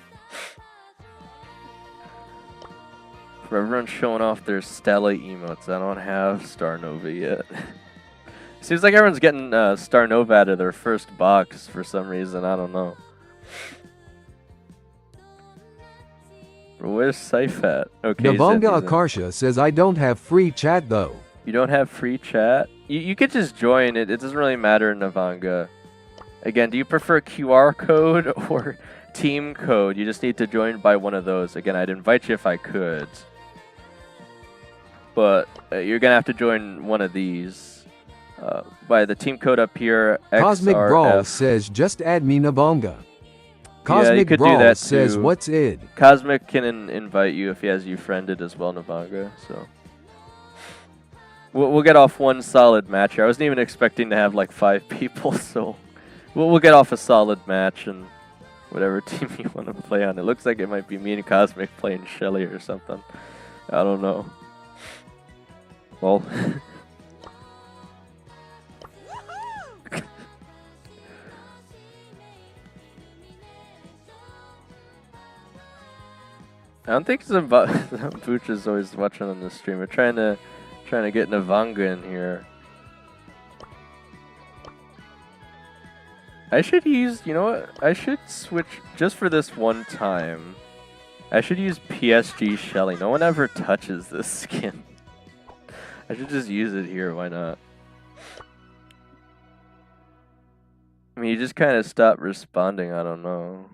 For everyone showing off their Stella emotes, I don't have Star Nova yet. Seems like everyone's getting Star Nova out of their first box for some reason, I don't know. Where's Syph at? Okay, Navanga Akarsha says, I don't have free chat though. You don't have free chat? You could just join it, it doesn't really matter, Navanga. Again, do you prefer QR code or team code? You just need to join by one of those. Again, I'd invite you if I could. But you're going to have to join one of these. By the team code up here, Cosmic XRF. Brawl says, just add me Navanga. Cosmic could do Brawl that says, too. what's id? Cosmic can invite you if he has you friended as well, Navanga. So we'll get off one solid match here. I wasn't even expecting to have like 5 people, so we'll get off a solid match and whatever team you want to play on. It looks like it might be me and Cosmic playing Shelly or something. I don't know. Well, I don't think Zambucha is always watching on the stream. We're trying to get Navanga in here. I should use, you know what? I should switch just for this one time. I should use PSG Shelly. No one ever touches this skin. I should just use it here. Why not? I mean, you just kind of stopped responding. I don't know.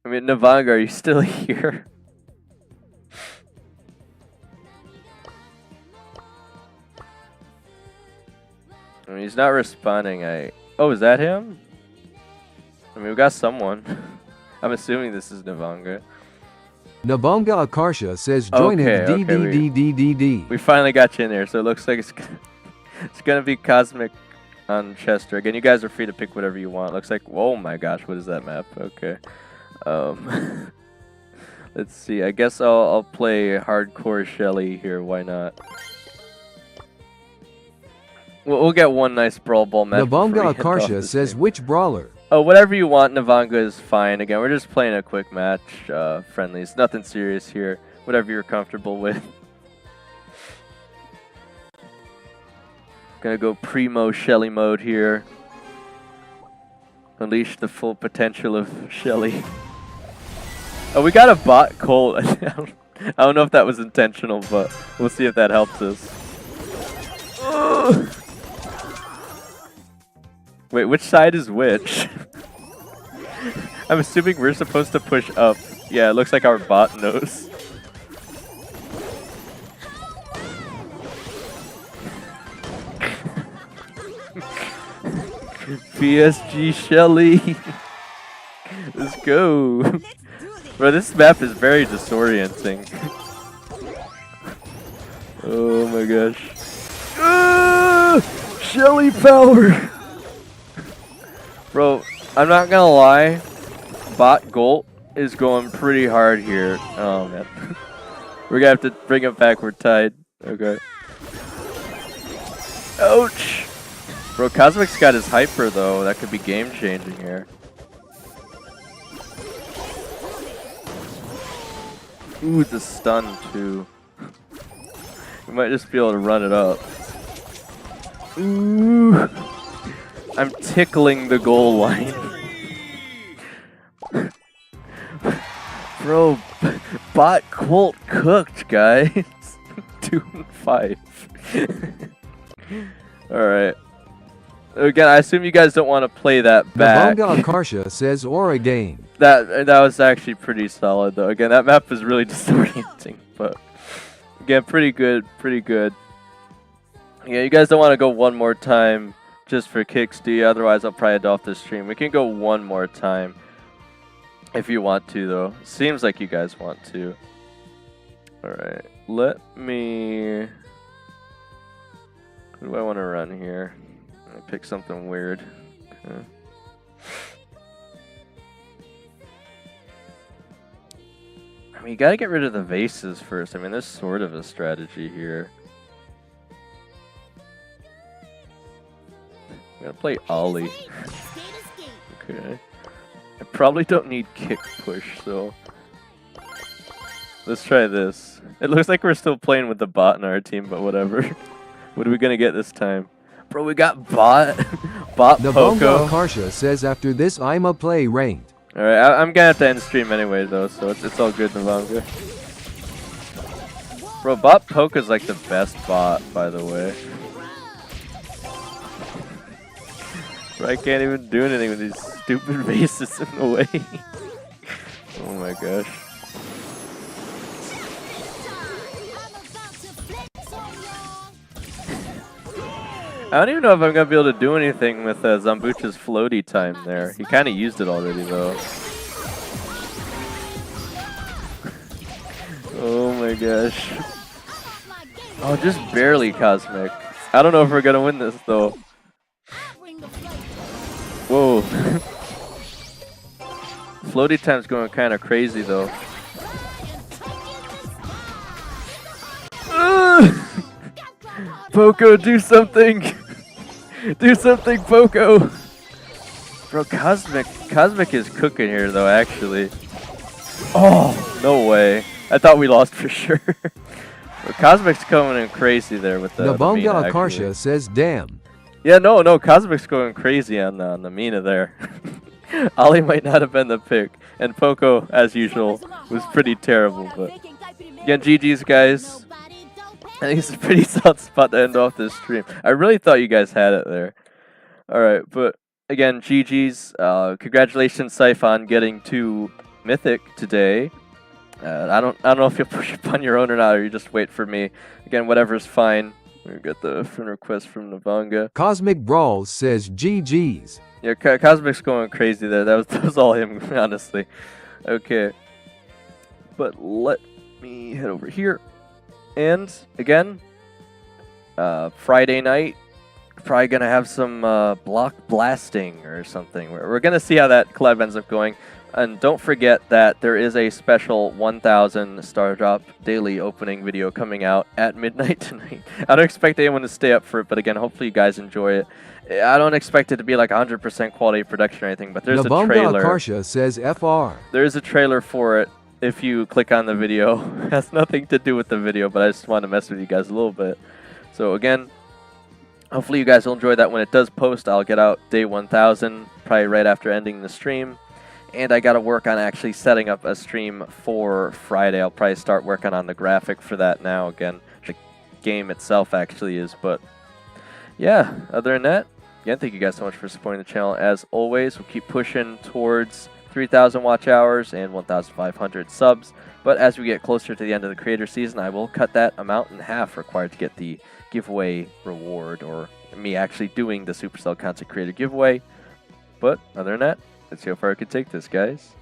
I mean, Navanga, are you still here? I mean, he's not responding. Oh, is that him? I mean, we got someone. I'm assuming this is Navanga. Navanga Akarsha says, join him DDDDDD. We finally got you in there, so it looks like it's gonna be Cosmic on Chester. Again, you guys are free to pick whatever you want. Looks like, oh my gosh, what is that map? Okay. Let's see. I guess I'll play hardcore Shelly here. Why not? We'll get one nice brawl ball match. Navanga Akarsha says, which brawler? Oh, whatever you want, Navanga is fine. Again, we're just playing a quick match, friendlies. Nothing serious here. Whatever you're comfortable with. Gonna go primo Shelly mode here. Unleash the full potential of Shelly. Oh, we got a bot Colt. I don't know if that was intentional, but we'll see if that helps us. Ugh. Wait, which side is which? I'm assuming we're supposed to push up. Yeah, it looks like our bot knows. PSG Shelly. Let's go. Bro, this map is very disorienting. Oh my gosh. Shelly power! Bro, I'm not gonna lie. Bot Golt is going pretty hard here. Oh man. We're gonna have to bring it back. We're tied. Okay. Ouch! Bro, Cosmic's got his hyper though. That could be game changing here. Ooh, the stun too. We might just be able to run it up. Ooh. I'm tickling the goal line. Bro, bot Colt cooked, guys. 2 and 5. Alright. Again, I assume you guys don't want to play that back. Nabonga Akarsha says Oregon. That was actually pretty solid though. Again, that map is really disorienting, but again, pretty good, pretty good. Yeah, you guys don't want to go one more time just for kicks, do you? Otherwise, I'll probably end off the stream. We can go one more time if you want to, though. Seems like you guys want to. All right, let me. Who do I want to run here? I'm gonna pick something weird. Okay. I mean, you gotta get rid of the vases first. I mean, there's sort of a strategy here. I'm gonna play Ollie. Okay. I probably don't need kick push, so let's try this. It looks like we're still playing with the bot in our team, but whatever. What are we gonna get this time? Bro, we got bot. Bot Nabonga Poco. Akarsha says after this I'ma play ranked. Alright, I'm gonna have to end stream anyway though, so it's all good, Navanga. Bro, bot Poco's like the best bot, by the way. Bro, I can't even do anything with these stupid vases in the way. Oh my gosh. I don't even know if I'm gonna be able to do anything with Zambucha's floaty time there. He kind of used it already though. Oh my gosh. Oh, just barely Cosmic. I don't know if we're gonna win this though. Whoa. Floaty time's going kind of crazy though. Poco, do something! Do something, Poco! Bro, Cosmic is cooking here though, actually. Oh, no way. I thought we lost for sure. Bro, Cosmic's coming in crazy there with the Nabonga Mina, Akarsha says damn. Yeah, no, Cosmic's going crazy on the Mina there. Ollie might not have been the pick. And Poco, as usual, was pretty terrible. But again, GG's, guys. I think it's a pretty solid spot to end off this stream. I really thought you guys had it there. Alright, but again, GG's. Congratulations, Syph, on getting to Mythic today. I don't know if you'll push up on your own or not, or you just wait for me. Again, whatever's fine. We got the friend request from Navanga. Cosmic Brawls says GG's. Yeah, Cosmic's going crazy there. That was all him, honestly. Okay. But let me head over here. And, again, Friday night, probably going to have some block blasting or something. We're going to see how that collab ends up going. And don't forget that there is a special 1000 Star Drop daily opening video coming out at midnight tonight. I don't expect anyone to stay up for it, but again, hopefully you guys enjoy it. I don't expect it to be like 100% quality production or anything, but there's a trailer. Akarsha says FR. There's a trailer for it if you click on the video. It has nothing to do with the video, but I just want to mess with you guys a little bit. So again, hopefully you guys will enjoy that when it does post. I'll get out day 1000, probably right after ending the stream. And I got to work on actually setting up a stream for Friday. I'll probably start working on the graphic for that now. Again, the game itself actually is. But yeah, other than that, again, thank you guys so much for supporting the channel. As always, we'll keep pushing towards 3,000 watch hours and 1,500 subs. But as we get closer to the end of the creator season, I will cut that amount in half required to get the giveaway reward, or me actually doing the Supercell Content Creator giveaway. But other than that, let's see how far I can take this, guys.